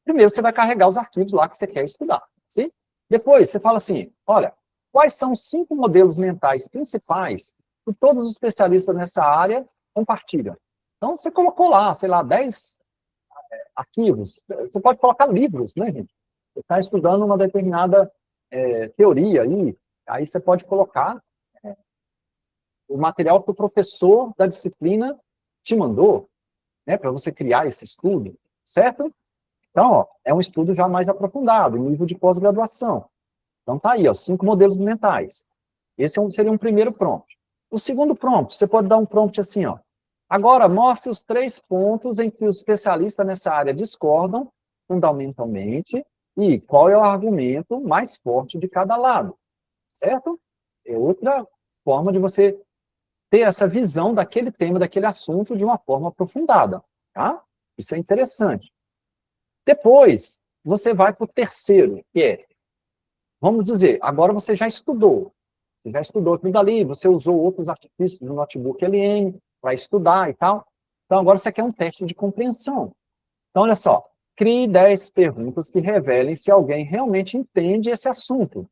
Primeiro, você vai carregar os arquivos lá que você quer estudar, sim? Depois, você fala assim, olha, quais são os 5 modelos mentais principais que todos os especialistas nessa área compartilham? Então, você colocou lá, sei lá, 10 arquivos. Você pode colocar livros, né, gente? Você está estudando uma determinada teoria aí você pode colocar o material que o professor da disciplina te mandou, né, para você criar esse estudo, certo? Então, ó, é um estudo já mais aprofundado, em nível de pós-graduação. Então, tá aí, ó, 5 modelos mentais. Esse seria um primeiro prompt. O segundo prompt, você pode dar um prompt assim, ó. Agora, mostre os 3 pontos em que os especialistas nessa área discordam fundamentalmente e qual é o argumento mais forte de cada lado, certo? É outra forma de você ter essa visão daquele tema, daquele assunto, de uma forma aprofundada, tá? Isso é interessante. Depois, você vai para o terceiro, que é, vamos dizer, agora você já estudou aquilo dali, você usou outros artifícios do notebook LM para estudar e tal, então agora você quer um teste de compreensão. Então, olha só, crie 10 perguntas que revelem se alguém realmente entende esse assunto,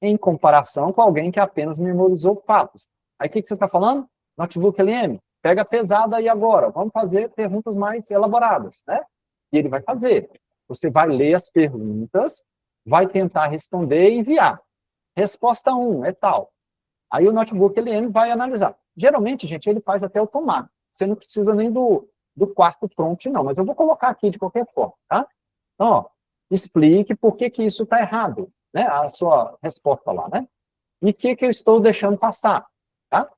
em comparação com alguém que apenas memorizou fatos. Aí o que você está falando? Notebook LM, pega pesado aí agora, vamos fazer perguntas mais elaboradas, né? E ele vai fazer. Você vai ler as perguntas, vai tentar responder e enviar. Resposta 1 é tal. Aí o Notebook LM vai analisar. Geralmente, gente, ele faz até automático. Você não precisa nem do quarto prompt, não. Mas eu vou colocar aqui de qualquer forma, tá? Então, ó, explique por que isso está errado, né? A sua resposta lá, né? E o que eu estou deixando passar, tá?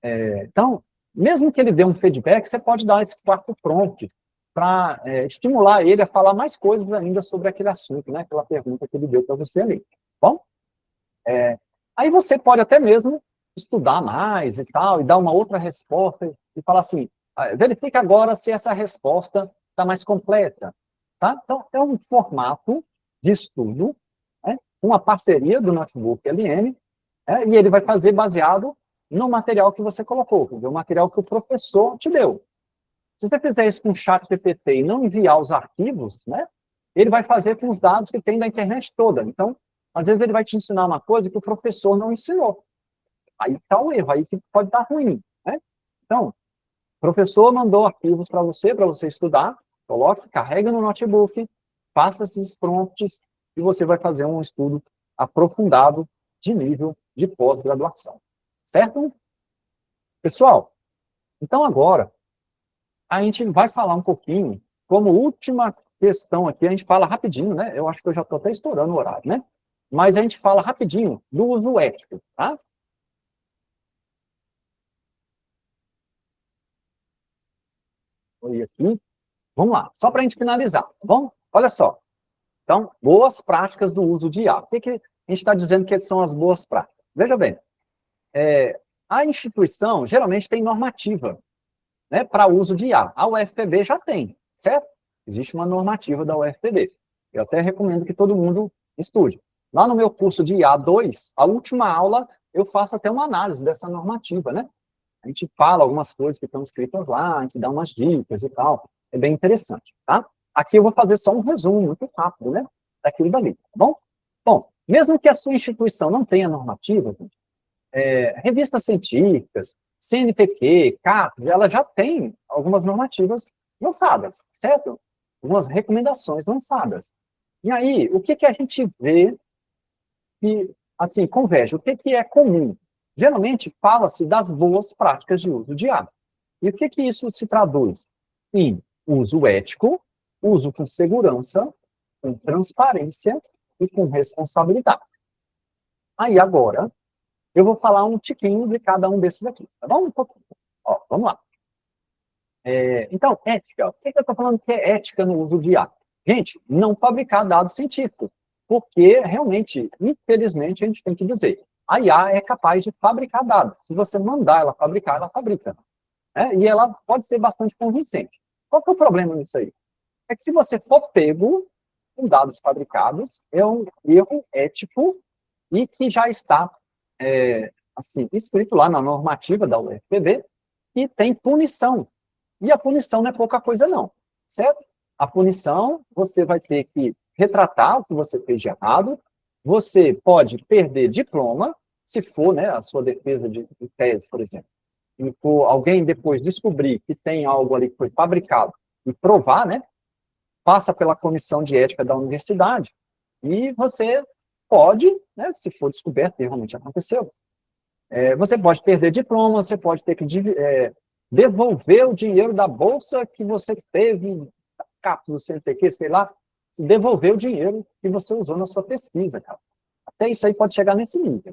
Então, mesmo que ele dê um feedback, você pode dar esse quarto prompt para estimular ele a falar mais coisas ainda sobre aquele assunto, né? Aquela pergunta que ele deu para você ali. Bom? Aí você pode até mesmo estudar mais e tal, e dar uma outra resposta, e falar assim, verifica agora se essa resposta está mais completa. Tá? Então, é um formato de estudo, né? Uma parceria do Notebook LM, e ele vai fazer baseado no material que você colocou, o material que o professor te deu. Se você fizer isso com o chat GPT e não enviar os arquivos, né, ele vai fazer com os dados que tem da internet toda. Então, às vezes ele vai te ensinar uma coisa que o professor não ensinou. Aí está o erro, aí que pode dar ruim, né? Então, o professor mandou arquivos para você estudar, coloque, carrega no notebook, faça esses prompts e você vai fazer um estudo aprofundado de nível de pós-graduação. Certo? Pessoal, então agora a gente vai falar um pouquinho, como última questão aqui, a gente fala rapidinho, né? Eu acho que eu já estou até estourando o horário, né? Mas a gente fala rapidinho do uso ético, tá? Olha aqui. Vamos lá, só para a gente finalizar, tá bom? Olha só. Então, boas práticas do uso de IA. O que a gente está dizendo que são as boas práticas? Veja bem, a instituição geralmente tem normativa, né, para uso de IA. A UFPB já tem, certo? Existe uma normativa da UFPB. Eu até recomendo que todo mundo estude. Lá no meu curso de IA 2, a última aula, eu faço até uma análise dessa normativa, né? A gente fala algumas coisas que estão escritas lá, a gente dá umas dicas e tal. É bem interessante, tá? Aqui eu vou fazer só um resumo muito rápido, né? Daquilo dali, tá bom? Bom, mesmo que a sua instituição não tenha normativa, gente, revistas científicas, CNPq, CAPES, ela já tem algumas normativas lançadas, certo? Algumas recomendações lançadas. E aí, o que a gente vê que, assim, converge? O que é comum? Geralmente, fala-se das boas práticas de uso de IA. E o que isso se traduz? Em uso ético, uso com segurança, com transparência e com responsabilidade. Aí, agora, eu vou falar um tiquinho de cada um desses aqui, tá bom? Ó, vamos lá. Então, ética. O que eu estou falando que é ética no uso de IA? Gente, não fabricar dados científicos, porque realmente, infelizmente, a gente tem que dizer, a IA é capaz de fabricar dados. Se você mandar ela fabricar, ela fabrica. Né? E ela pode ser bastante convincente. Qual que é o problema nisso aí? É que se você for pego com dados fabricados, é um erro ético e que já está assim, escrito lá na normativa da UFPB, que tem punição. E a punição não é pouca coisa, não, certo? A punição, você vai ter que retratar o que você fez de errado, você pode perder diploma, se for, né, a sua defesa de tese, por exemplo, e for alguém depois descobrir que tem algo ali que foi fabricado e provar, né, passa pela comissão de ética da universidade e você pode, né, se for descoberto, que realmente aconteceu, você pode perder diploma, você pode ter que devolver o dinheiro da bolsa que você teve, cápsula, CNPq, sei lá, devolver o dinheiro que você usou na sua pesquisa, cara. Até isso aí pode chegar nesse nível.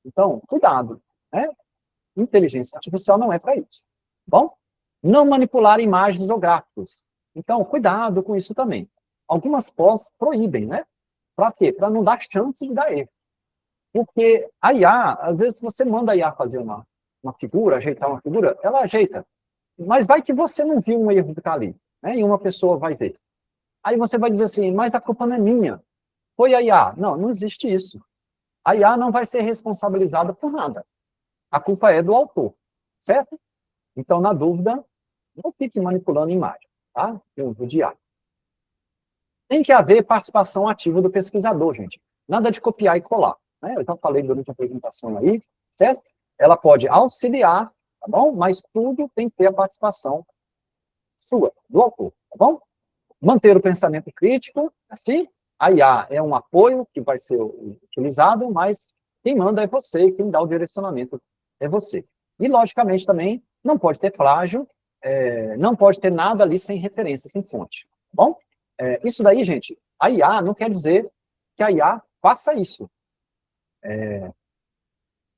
Então, cuidado, né? Inteligência artificial não é para isso. Bom? Não manipular imagens ou gráficos. Então, cuidado com isso também. Algumas pós proíbem, né? Para quê? Para não dar chance de dar erro. Porque a IA, às vezes, você manda a IA fazer uma figura, ajeitar uma figura, ela ajeita. Mas vai que você não viu um erro que está ali, né? E uma pessoa vai ver. Aí você vai dizer assim, mas a culpa não é minha. Foi a IA. Não, não existe isso. A IA não vai ser responsabilizada por nada. A culpa é do autor, certo? Então, na dúvida, não fique manipulando imagem, tá? Eu uso de IA. Tem que haver participação ativa do pesquisador, gente. Nada de copiar e colar, né? Eu já falei durante a apresentação aí, certo? Ela pode auxiliar, tá bom? Mas tudo tem que ter a participação sua, do autor, tá bom? Manter o pensamento crítico, assim, a IA é um apoio que vai ser utilizado, mas quem manda é você, quem dá o direcionamento é você. E, logicamente, também não pode ter plágio, não pode ter nada ali sem referência, sem fonte. Tá bom? Isso daí, gente, a IA não quer dizer que a IA faça isso.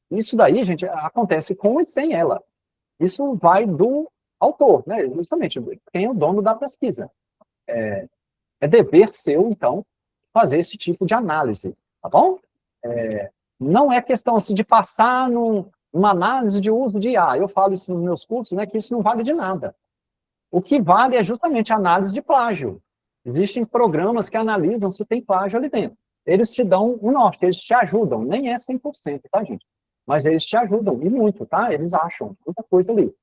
Isso daí, gente, acontece com e sem ela. Isso vai do autor, né? Justamente, quem é o dono da pesquisa. É dever seu, então, fazer esse tipo de análise, tá bom? Não é questão assim, de passar numa análise de uso de IA. Eu falo isso nos meus cursos, né, que isso não vale de nada. O que vale é justamente a análise de plágio. Existem programas que analisam se tem plágio ali dentro. Eles te dão um norte, eles te ajudam. Nem é 100%, tá, gente? Mas eles te ajudam, e muito, tá? Eles acham muita coisa ali.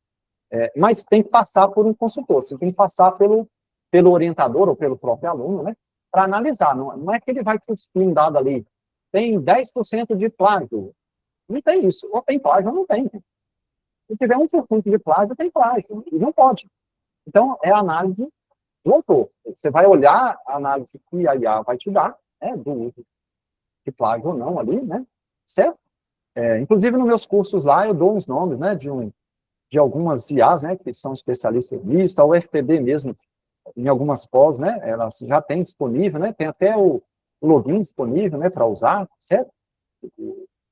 Mas tem que passar por um consultor, você tem que passar pelo orientador ou pelo próprio aluno, né? Para analisar. Não é que ele vai cuspir um dado ali. Tem 10% de plágio. Não tem isso. Ou tem plágio ou não tem. Se tiver 1% de plágio, tem plágio. E não pode. Então, é a análise do autor. Você vai olhar a análise que a IA vai te dar, né, do uso de plágio ou não ali, né? Certo? Inclusive, nos meus cursos lá, eu dou uns nomes, né, de algumas IAs, né, que são especialistas nisso, a UFPB mesmo, em algumas pós, né, elas já têm disponível, né, tem até o login disponível, né, para usar, certo?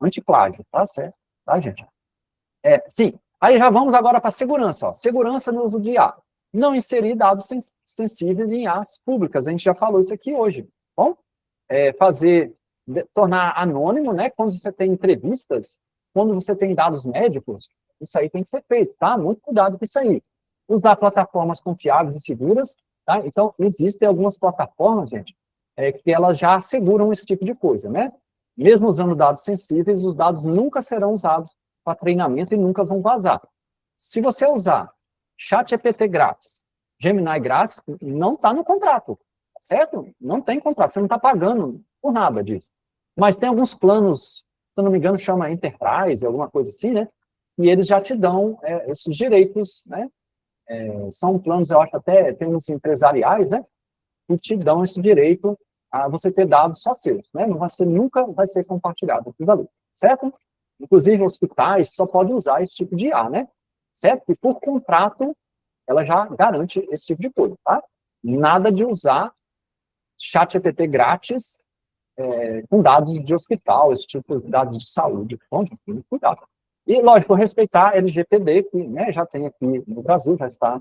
Antiplágio, tá certo? Tá, gente? Sim, aí já vamos agora para segurança, ó. Segurança no uso de IA. Não inserir dados sensíveis em IAs públicas, a gente já falou isso aqui hoje, bom? Tornar anônimo, né, quando você tem entrevistas, quando você tem dados médicos, isso aí tem que ser feito, tá? Muito cuidado com isso aí. Usar plataformas confiáveis e seguras, tá? Então, existem algumas plataformas, gente, que elas já asseguram esse tipo de coisa, né? Mesmo usando dados sensíveis, os dados nunca serão usados para treinamento e nunca vão vazar. Se você usar ChatGPT grátis, Gemini grátis, não está no contrato, certo? Não tem contrato, você não está pagando por nada disso. Mas tem alguns planos, se eu não me engano, chama Enterprise, alguma coisa assim, né? E eles já te dão esses direitos, né? São planos, eu acho até, tem uns empresariais, né? Que te dão esse direito a você ter dados só seus, né? Não vai ser, nunca vai ser compartilhado aquilo ali, certo? Inclusive, hospitais só podem usar esse tipo de IA, né? Certo? E por contrato, ela já garante esse tipo de coisa, tá? Nada de usar ChatGPT grátis com dados de hospital, esse tipo de dados de saúde. Bom, gente, cuidado. E, lógico, respeitar a LGPD, que, né, já tem aqui no Brasil, já está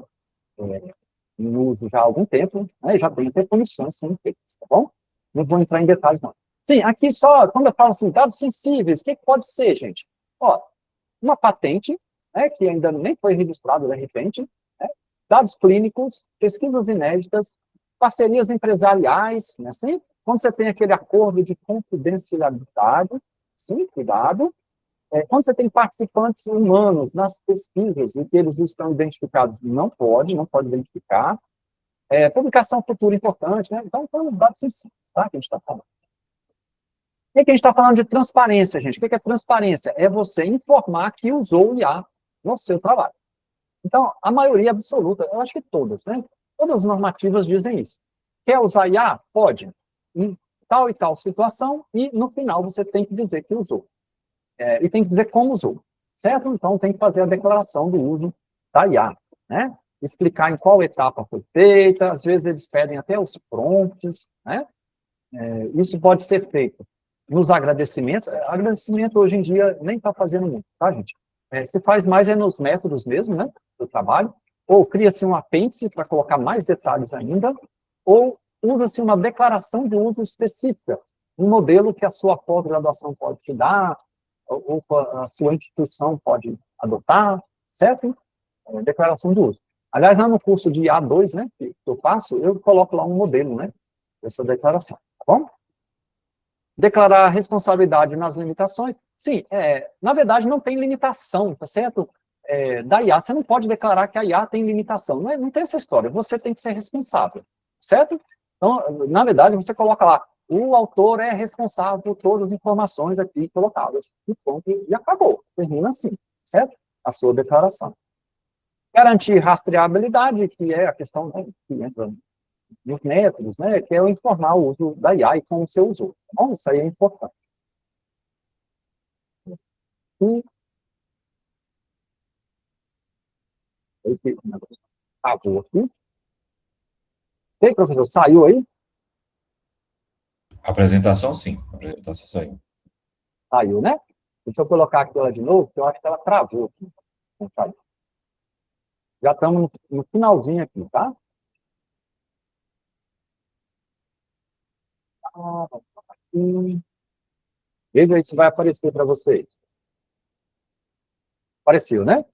em uso já há algum tempo, né, já tem até punições sendo feitas, tá bom? Não vou entrar em detalhes, não. Sim, aqui só, quando eu falo assim, dados sensíveis, o que pode ser, gente? Ó, uma patente, né, que ainda nem foi registrada, de repente, né, dados clínicos, pesquisas inéditas, parcerias empresariais, né, sim? Quando você tem aquele acordo de confidencialidade, sim, cuidado, Quando você tem participantes humanos nas pesquisas e que eles estão identificados, não pode identificar. Publicação futura importante, né? Então, são dados sensíveis, tá? Que a gente está falando. O que a gente está falando de transparência, gente? O que é transparência? É você informar que usou o IA no seu trabalho. Então, a maioria absoluta, eu acho que todas, né? Todas as normativas dizem isso. Quer usar IA? Pode. Em tal e tal situação, e no final você tem que dizer que usou. E tem que dizer como usou, certo? Então, tem que fazer a declaração do uso da IA, né? Explicar em qual etapa foi feita, às vezes eles pedem até os prompts, né? Isso pode ser feito nos agradecimentos. Agradecimento, hoje em dia, nem está fazendo muito, tá, gente? Se faz mais nos métodos mesmo, né, do trabalho, ou cria-se um apêndice para colocar mais detalhes ainda, ou usa-se uma declaração de uso específica, um modelo que a sua pós-graduação pode te dar, ou a sua instituição pode adotar, certo? Declaração de uso. Aliás, lá no curso de A2, né, que eu faço, eu coloco lá um modelo, né, dessa declaração, tá bom? Declarar responsabilidade nas limitações. Sim, na verdade, não tem limitação, tá certo? Da IA, você não pode declarar que a IA tem limitação. Não tem essa história, você tem que ser responsável, certo? Então, na verdade, você coloca lá, o autor é responsável por todas as informações aqui colocadas. E ponto, e acabou. Termina assim, certo? A sua declaração. Garantir rastreabilidade, que é a questão, né, que entra nos métodos, né, que é o informar o uso da IA e como você usou. Bom, isso aí é importante. E acabou aqui. E aí, professor, saiu aí? Apresentação, sim. A apresentação saiu. Saiu, né? Deixa eu colocar aqui ela de novo, porque eu acho que ela travou aqui. Já estamos no finalzinho aqui, tá? Veja aí se vai aparecer para vocês. Apareceu, né?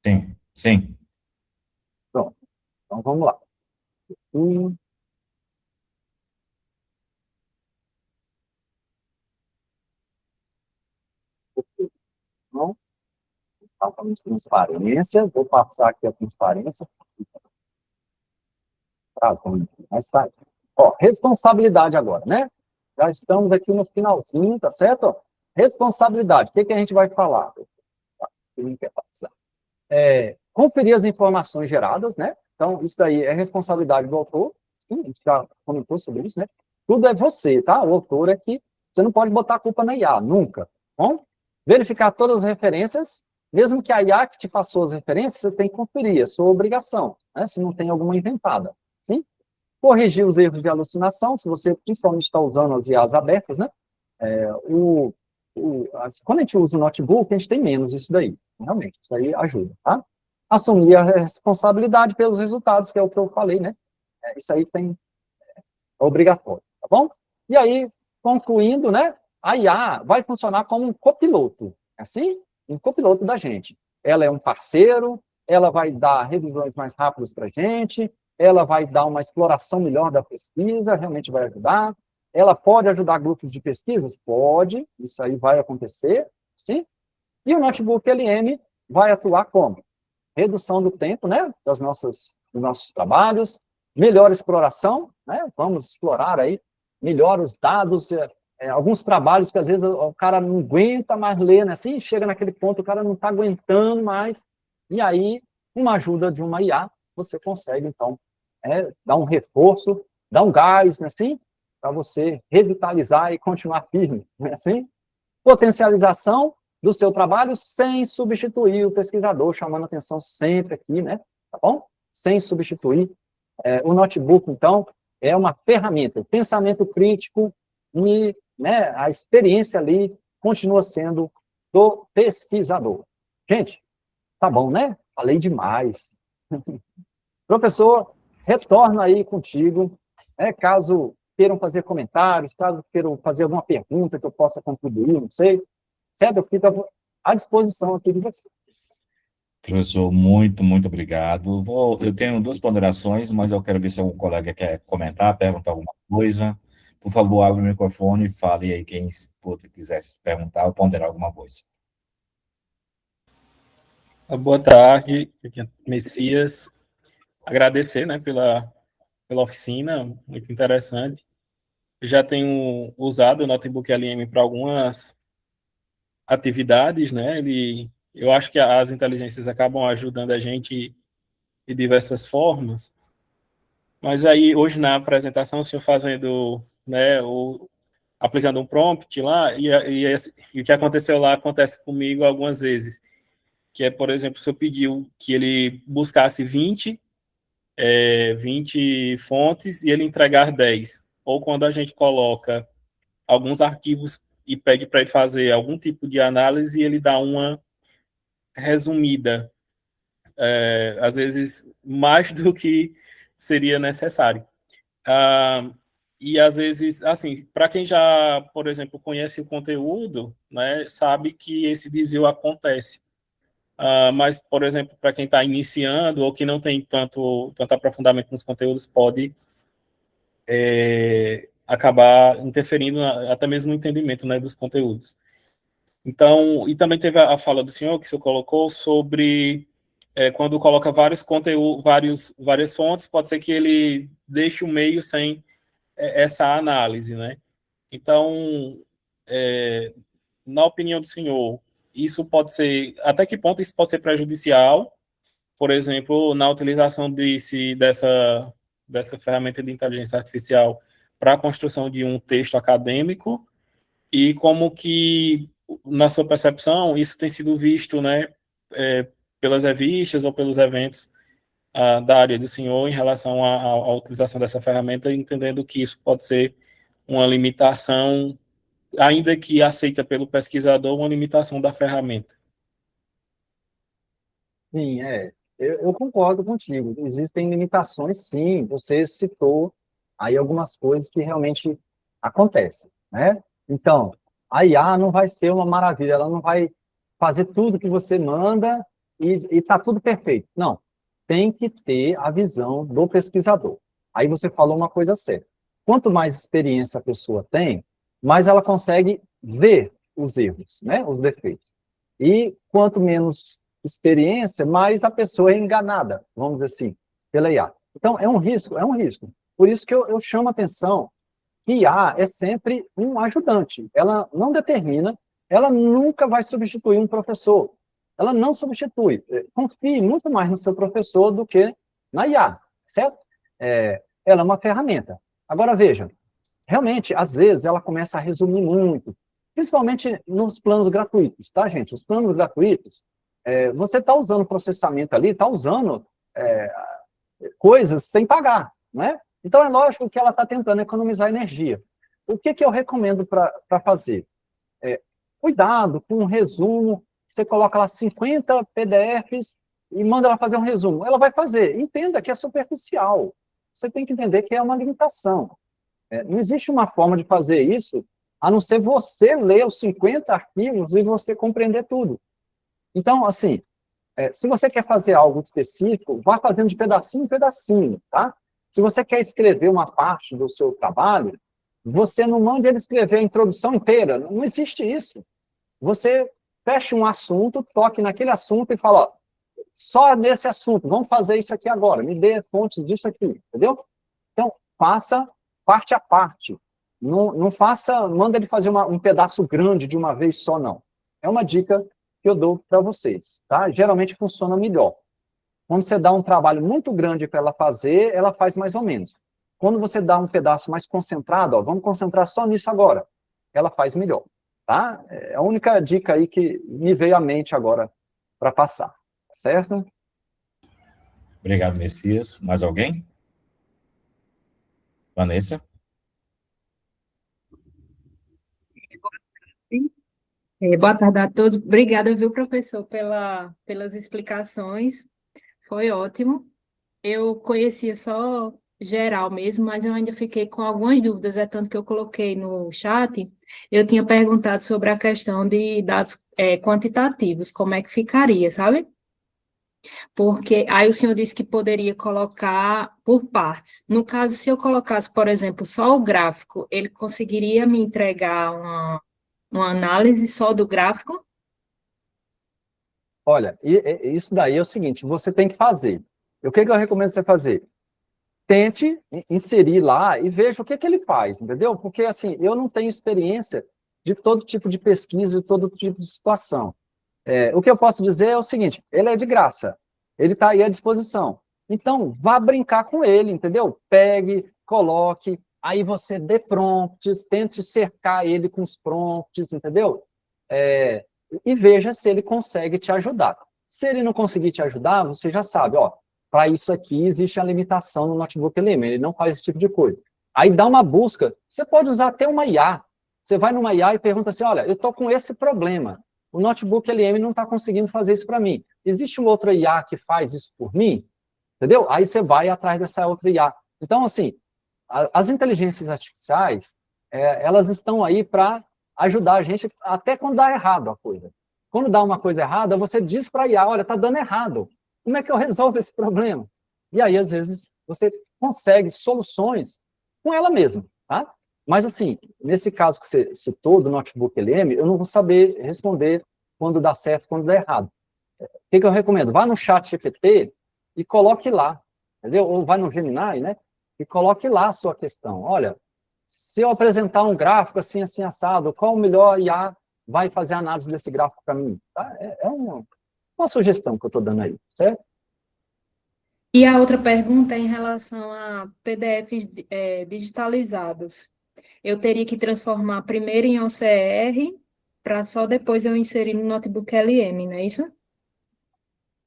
Sim, sim. Pronto. Então, vamos lá. Então, falamos de transparência. Vou passar aqui a transparência. Mais tarde. Ó, responsabilidade agora, né? Já estamos aqui no finalzinho, tá certo? Responsabilidade. O que a gente vai falar? Conferir as informações geradas, né? Então, isso daí é responsabilidade do autor. Sim, a gente já comentou sobre isso, né? Tudo é você, tá? O autor é que você não pode botar a culpa na IA, nunca. Bom? Verificar todas as referências, mesmo que a IA que te passou as referências, você tem que conferir, é sua obrigação, né? Se não tem alguma inventada, sim? Corrigir os erros de alucinação, se você principalmente está usando as IAs abertas, né? Quando a gente usa o notebook, a gente tem menos isso daí, realmente, isso aí ajuda, tá? Assumir a responsabilidade pelos resultados, que é o que eu falei, né? Isso aí é obrigatório, tá bom? E aí, concluindo, né? A IA vai funcionar como um copiloto, assim? Um copiloto da gente. Ela é um parceiro, ela vai dar revisões mais rápidas para a gente, ela vai dar uma exploração melhor da pesquisa, realmente vai ajudar. Ela pode ajudar grupos de pesquisas? Pode, isso aí vai acontecer, sim? E o notebook LM vai atuar como? Redução do tempo, né, dos nossos trabalhos, melhor exploração, né, vamos explorar aí, melhor os dados, alguns trabalhos que às vezes o cara não aguenta mais ler, né, assim, chega naquele ponto, o cara não está aguentando mais, e aí, com a ajuda de uma IA, você consegue, então, dar um reforço, dar um gás, né, assim, para você revitalizar e continuar firme, né, assim. Potencialização do seu trabalho sem substituir o pesquisador, chamando atenção sempre aqui, né, tá bom? Sem substituir. O notebook, então, é uma ferramenta, o pensamento crítico e, né, a experiência ali continua sendo do pesquisador. Gente, tá bom, né? Falei demais. Professor, retorno aí contigo, caso queiram fazer comentários, caso queiram fazer alguma pergunta que eu possa contribuir, não sei, certo? Eu fico à disposição aqui de você. Professor, muito, muito obrigado. Eu tenho duas ponderações, mas eu quero ver se algum colega quer comentar, perguntar alguma coisa. por favor, abra o microfone e fale aí quem quiser perguntar ou ponderar alguma coisa. Boa tarde, Messias. Agradecer, né, pela oficina, muito interessante. Eu já tenho usado o Notebook LM para algumas atividades, né? Eu acho que as inteligências acabam ajudando a gente de diversas formas. Mas aí, hoje, na apresentação, o senhor fazendo, né, aplicando um prompt lá, e o que aconteceu lá acontece comigo algumas vezes, que é, por exemplo, o senhor pediu que ele buscasse 20 fontes e ele entregar 10. Ou quando a gente coloca alguns arquivos e pede para ele fazer algum tipo de análise, ele dá uma resumida, às vezes mais do que seria necessário. E às vezes, assim, para quem já, por exemplo, conhece o conteúdo, né, sabe que esse desvio acontece. Mas, por exemplo, para quem está iniciando ou que não tem tanto aprofundamento nos conteúdos, pode acabar interferindo até mesmo no entendimento, né, dos conteúdos. Então, e também teve a fala do senhor, que o senhor colocou, sobre quando coloca vários conteúdos, várias fontes, pode ser que ele deixe o meio sem essa análise, né? Então, na opinião do senhor, isso pode ser, até que ponto isso pode ser prejudicial, por exemplo, na utilização dessa ferramenta de inteligência artificial para a construção de um texto acadêmico, e como que, na sua percepção, isso tem sido visto, né, pelas revistas ou pelos eventos da área do senhor em relação à utilização dessa ferramenta, entendendo que isso pode ser uma limitação, ainda que aceita pelo pesquisador, uma limitação da ferramenta. Sim, eu concordo contigo. Existem limitações, sim. Você citou aí algumas coisas que realmente acontecem, né? Então, a IA não vai ser uma maravilha, ela não vai fazer tudo que você manda e está tudo perfeito. Não, tem que ter a visão do pesquisador. Aí você falou uma coisa séria. Quanto mais experiência a pessoa tem, mais ela consegue ver os erros, né? Os defeitos. E quanto menos experiência, mais a pessoa é enganada, vamos dizer assim, pela IA. Então, é um risco, é um risco. Por isso que eu chamo a atenção que IA é sempre um ajudante. Ela não determina, ela nunca vai substituir um professor. Ela não substitui. Confie muito mais no seu professor do que na IA, certo? Ela é uma ferramenta. Agora, veja, realmente, às vezes, ela começa a resumir muito, principalmente nos planos gratuitos, tá, gente? Os planos gratuitos, você está usando processamento ali, está usando coisas sem pagar, né? Então, é lógico que ela está tentando economizar energia. O que eu recomendo para fazer? Cuidado com um resumo, você coloca lá 50 PDFs e manda ela fazer um resumo. Ela vai fazer. Entenda que é superficial. Você tem que entender que é uma limitação. Não existe uma forma de fazer isso, a não ser você ler os 50 arquivos e você compreender tudo. Então, assim, se você quer fazer algo específico, vá fazendo de pedacinho em pedacinho, tá? Se você quer escrever uma parte do seu trabalho, você não manda ele escrever a introdução inteira, não existe isso. Você fecha um assunto, toque naquele assunto e fala, ó, só nesse assunto, vamos fazer isso aqui agora, me dê fontes disso aqui, entendeu? Então, faça parte a parte. Não faça, manda ele fazer um pedaço grande de uma vez só, não. É uma dica que eu dou para vocês, tá? Geralmente funciona melhor. Quando você dá um trabalho muito grande para ela fazer, ela faz mais ou menos. Quando você dá um pedaço mais concentrado, ó, vamos concentrar só nisso agora, ela faz melhor, tá? É a única dica aí que me veio à mente agora para passar, certo? Obrigado, Messias. Mais alguém? Vanessa? Boa tarde a todos. Obrigada, viu, professor, pelas explicações. Foi ótimo. Eu conhecia só geral mesmo, mas eu ainda fiquei com algumas dúvidas, é tanto que eu coloquei no chat. Eu tinha perguntado sobre a questão de dados quantitativos, como é que ficaria, sabe? Porque aí o senhor disse que poderia colocar por partes. No caso, se eu colocasse, por exemplo, só o gráfico, ele conseguiria me entregar uma análise só do gráfico? Olha, isso daí é o seguinte, você tem que fazer. O que eu recomendo você fazer? Tente inserir lá e veja o que ele faz, entendeu? Porque, assim, eu não tenho experiência de todo tipo de pesquisa, de todo tipo de situação. O que eu posso dizer é o seguinte, ele é de graça, ele está aí à disposição. Então, vá brincar com ele, entendeu? Pegue, coloque, aí você dê prompts, tente cercar ele com os prompts, entendeu? E veja se ele consegue te ajudar. Se ele não conseguir te ajudar, você já sabe, ó, para isso aqui existe a limitação no Notebook LM, ele não faz esse tipo de coisa. Aí dá uma busca, você pode usar até uma IA. Você vai numa IA e pergunta assim, olha, eu estou com esse problema, o Notebook LM não está conseguindo fazer isso para mim. Existe uma outra IA que faz isso por mim? Entendeu? Aí você vai atrás dessa outra IA. Então, assim, as inteligências artificiais, elas estão aí para ajudar a gente até quando dá errado a coisa. Quando dá uma coisa errada, você diz para a IA, olha, está dando errado. Como é que eu resolvo esse problema? E aí, às vezes, você consegue soluções com ela mesma, tá? Mas, assim, nesse caso que você citou, do Notebook LM, eu não vou saber responder quando dá certo, quando dá errado. O que eu recomendo? Vá no chat GPT e coloque lá, entendeu? Ou vai no Gemini, né? E coloque lá a sua questão. Olha, se eu apresentar um gráfico assim, assim, assado, qual o melhor IA vai fazer a análise desse gráfico para mim? Tá? É uma sugestão que eu estou dando aí, certo? E a outra pergunta é em relação a PDFs digitalizados. Eu teria que transformar primeiro em OCR para só depois eu inserir no Notebook LM, não é isso?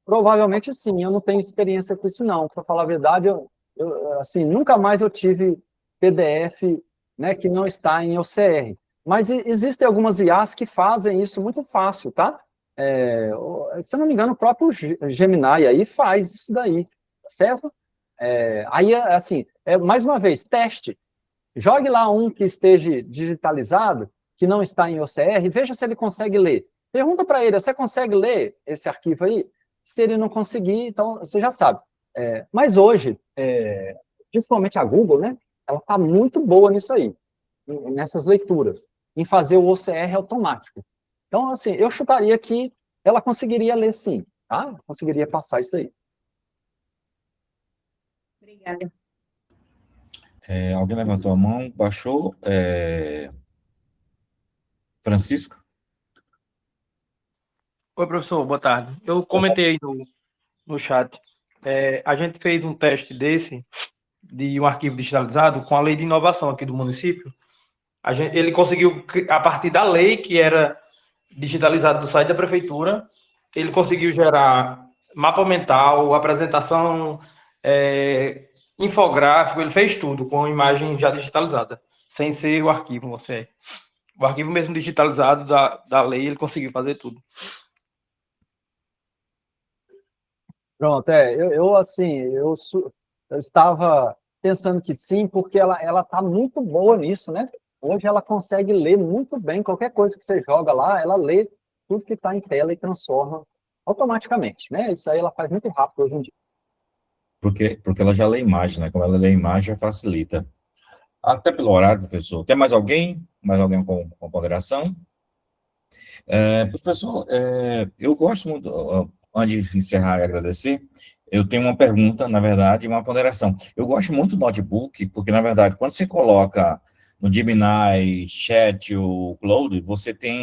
Provavelmente sim, eu não tenho experiência com isso não. Para falar a verdade, assim, nunca mais eu tive PDF, né, que não está em OCR. Mas existem algumas IAs que fazem isso muito fácil, tá? Se eu não me engano, o próprio Gemini aí faz isso daí, tá certo? Aí, assim, mais uma vez, teste. Jogue lá um que esteja digitalizado, que não está em OCR, veja se ele consegue ler. Pergunta para ele, você consegue ler esse arquivo aí? Se ele não conseguir, então você já sabe. Mas hoje, principalmente a Google, né, ela está muito boa nisso aí, nessas leituras, em fazer o OCR automático. Então, assim, eu chutaria que ela conseguiria ler sim, tá? Conseguiria passar isso aí. Obrigada. Alguém levantou a mão, baixou. Francisco? Oi, professor, boa tarde. Eu comentei aí no chat. A gente fez um teste desse, de um arquivo digitalizado, com a lei de inovação aqui do município. Ele conseguiu, a partir da lei que era digitalizada do site da prefeitura, ele conseguiu gerar mapa mental, apresentação, infográfico, ele fez tudo com imagem já digitalizada, sem ser o arquivo, o arquivo mesmo digitalizado da lei, ele conseguiu fazer tudo. Pronto, eu estava pensando que sim, porque ela está muito boa nisso, né? Hoje ela consegue ler muito bem, qualquer coisa que você joga lá, ela lê tudo que está em tela e transforma automaticamente, né? Isso aí ela faz muito rápido hoje em dia. Porque ela já lê imagem, né? Como ela lê imagem, já facilita. Até pelo horário, professor. Tem mais alguém? Mais alguém com ponderação? Professor, eu gosto muito, antes de encerrar e agradecer, eu tenho uma pergunta, na verdade, e uma ponderação. Eu gosto muito do notebook, porque, na verdade, quando você coloca no Gemini, Chat ou Cloud,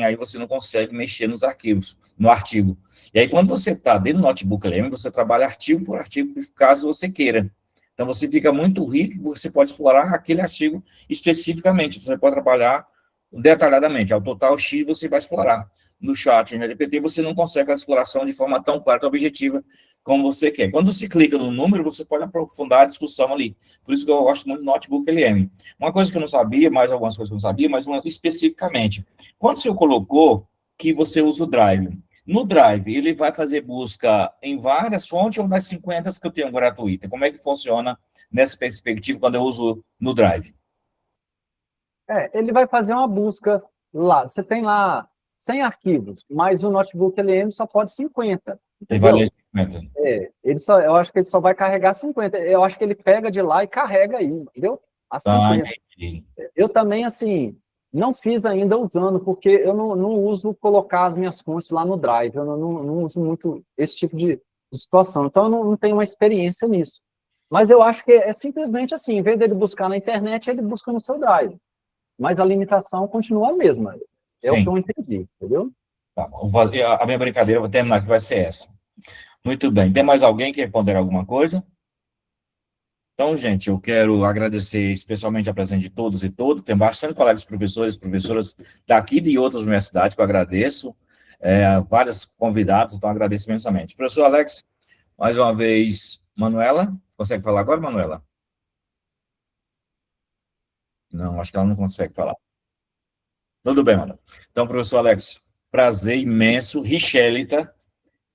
aí você não consegue mexer nos arquivos, no artigo. E aí, quando você está dentro do notebook LM, você trabalha artigo por artigo, caso você queira. Então, você fica muito rico e você pode explorar aquele artigo especificamente. Você pode trabalhar detalhadamente. Ao total X, você vai explorar. No chat GPT, você não consegue a exploração de forma tão clara e objetiva como você quer. Quando você clica no número, você pode aprofundar a discussão ali. Por isso que eu gosto muito do Notebook LM. Uma coisa que eu não sabia, mais algumas coisas que eu não sabia, mas uma especificamente. Quando você colocou que você usa o Drive, no Drive, ele vai fazer busca em várias fontes ou nas 50 que eu tenho gratuita? Como é que funciona nessa perspectiva quando eu uso no Drive? Ele vai fazer uma busca lá. Você tem lá 100 arquivos, mas o Notebook LM só pode 50. Ele vai Entendeu? ler Eu acho que ele só vai carregar 50. Eu acho que ele pega de lá e carrega aí, entendeu? A 50. entendi. Eu também, assim, não fiz ainda usando, porque eu não uso colocar as minhas fontes lá no Drive, eu não uso muito esse tipo de situação, então eu não tenho uma experiência nisso. Mas eu acho que é simplesmente assim, em vez dele buscar na internet, ele busca no seu Drive. Mas a limitação continua a mesma. É o que Sim. eu entendi, entendeu? Tá bom. A minha brincadeira, vou terminar aqui, vai ser essa. Muito bem. Tem mais alguém que quer ponderar alguma coisa? Então, gente, eu quero agradecer especialmente a presença de todos e todas. Tem bastante colegas professores e professoras daqui e de outras universidades que eu agradeço. Vários convidados, então agradeço imensamente. Professor Alex, mais uma vez, Manuela, consegue falar agora, Manuela? Não, acho que ela não consegue falar. Tudo bem, Manuela. Então, professor Alex, prazer imenso. Richelita,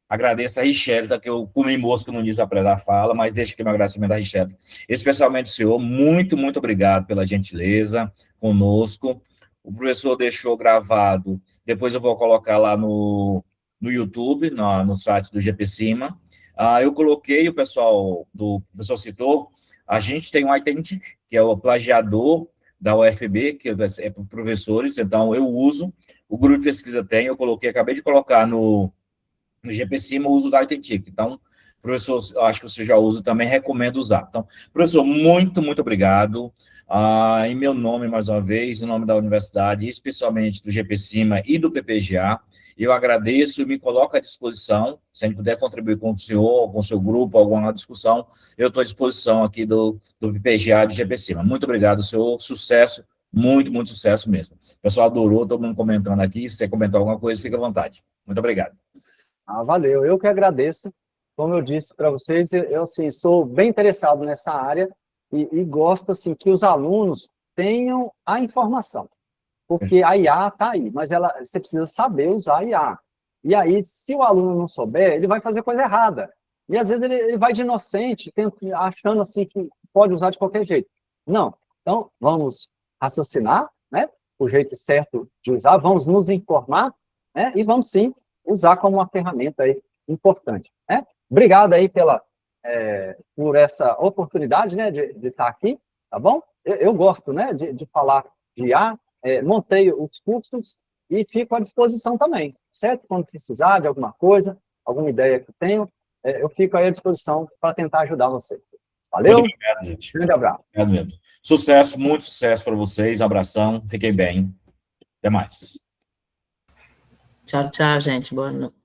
agradeço a Richelita, que eu comi mosca no início da fala, mas deixa aqui meu agradecimento a Richelita. Especialmente o senhor, muito, muito obrigado pela gentileza conosco. O professor deixou gravado, depois eu vou colocar lá no YouTube, no site do GPCima. Eu coloquei, o professor citou, a gente tem um Identity, que é o plagiador da UFB, que é para professores, então eu uso, o grupo de pesquisa tem, eu coloquei, acabei de colocar no GPCima o uso da Identity. Então, professor, eu acho que você já usa também, recomendo usar. Então, professor, muito, muito obrigado. Em meu nome, mais uma vez, em nome da universidade, especialmente do GPCima e do PPGA, eu agradeço e me coloco à disposição, se a gente puder contribuir com o senhor, com o seu grupo, alguma discussão, eu estou à disposição aqui do PPGA e do GPCima. Muito obrigado, senhor, sucesso, muito, muito sucesso mesmo. O pessoal adorou, todo mundo comentando aqui, se você comentar alguma coisa, fique à vontade. Muito obrigado. Valeu, eu que agradeço. Como eu disse para vocês, eu assim, sou bem interessado nessa área e gosto assim, que os alunos tenham a informação. Porque a IA está aí, mas você precisa saber usar a IA. E aí, se o aluno não souber, ele vai fazer coisa errada. E às vezes ele vai de inocente, achando assim que pode usar de qualquer jeito. Não. Então, vamos raciocinar, né? O jeito certo de usar, vamos nos informar, né? E vamos sim usar como uma ferramenta aí importante, né? Obrigado aí por essa oportunidade, né, de estar aqui, tá bom? Eu gosto, né, de falar de IA, montei os cursos e fico à disposição também, certo? Quando precisar de alguma coisa, alguma ideia que eu tenho, eu fico aí à disposição para tentar ajudar vocês. Valeu? Muito obrigado, gente. Grande abraço. Obrigado mesmo. Sucesso, muito sucesso para vocês. Um abração, fiquem bem. Até mais. Tchau, tchau, gente. Boa noite.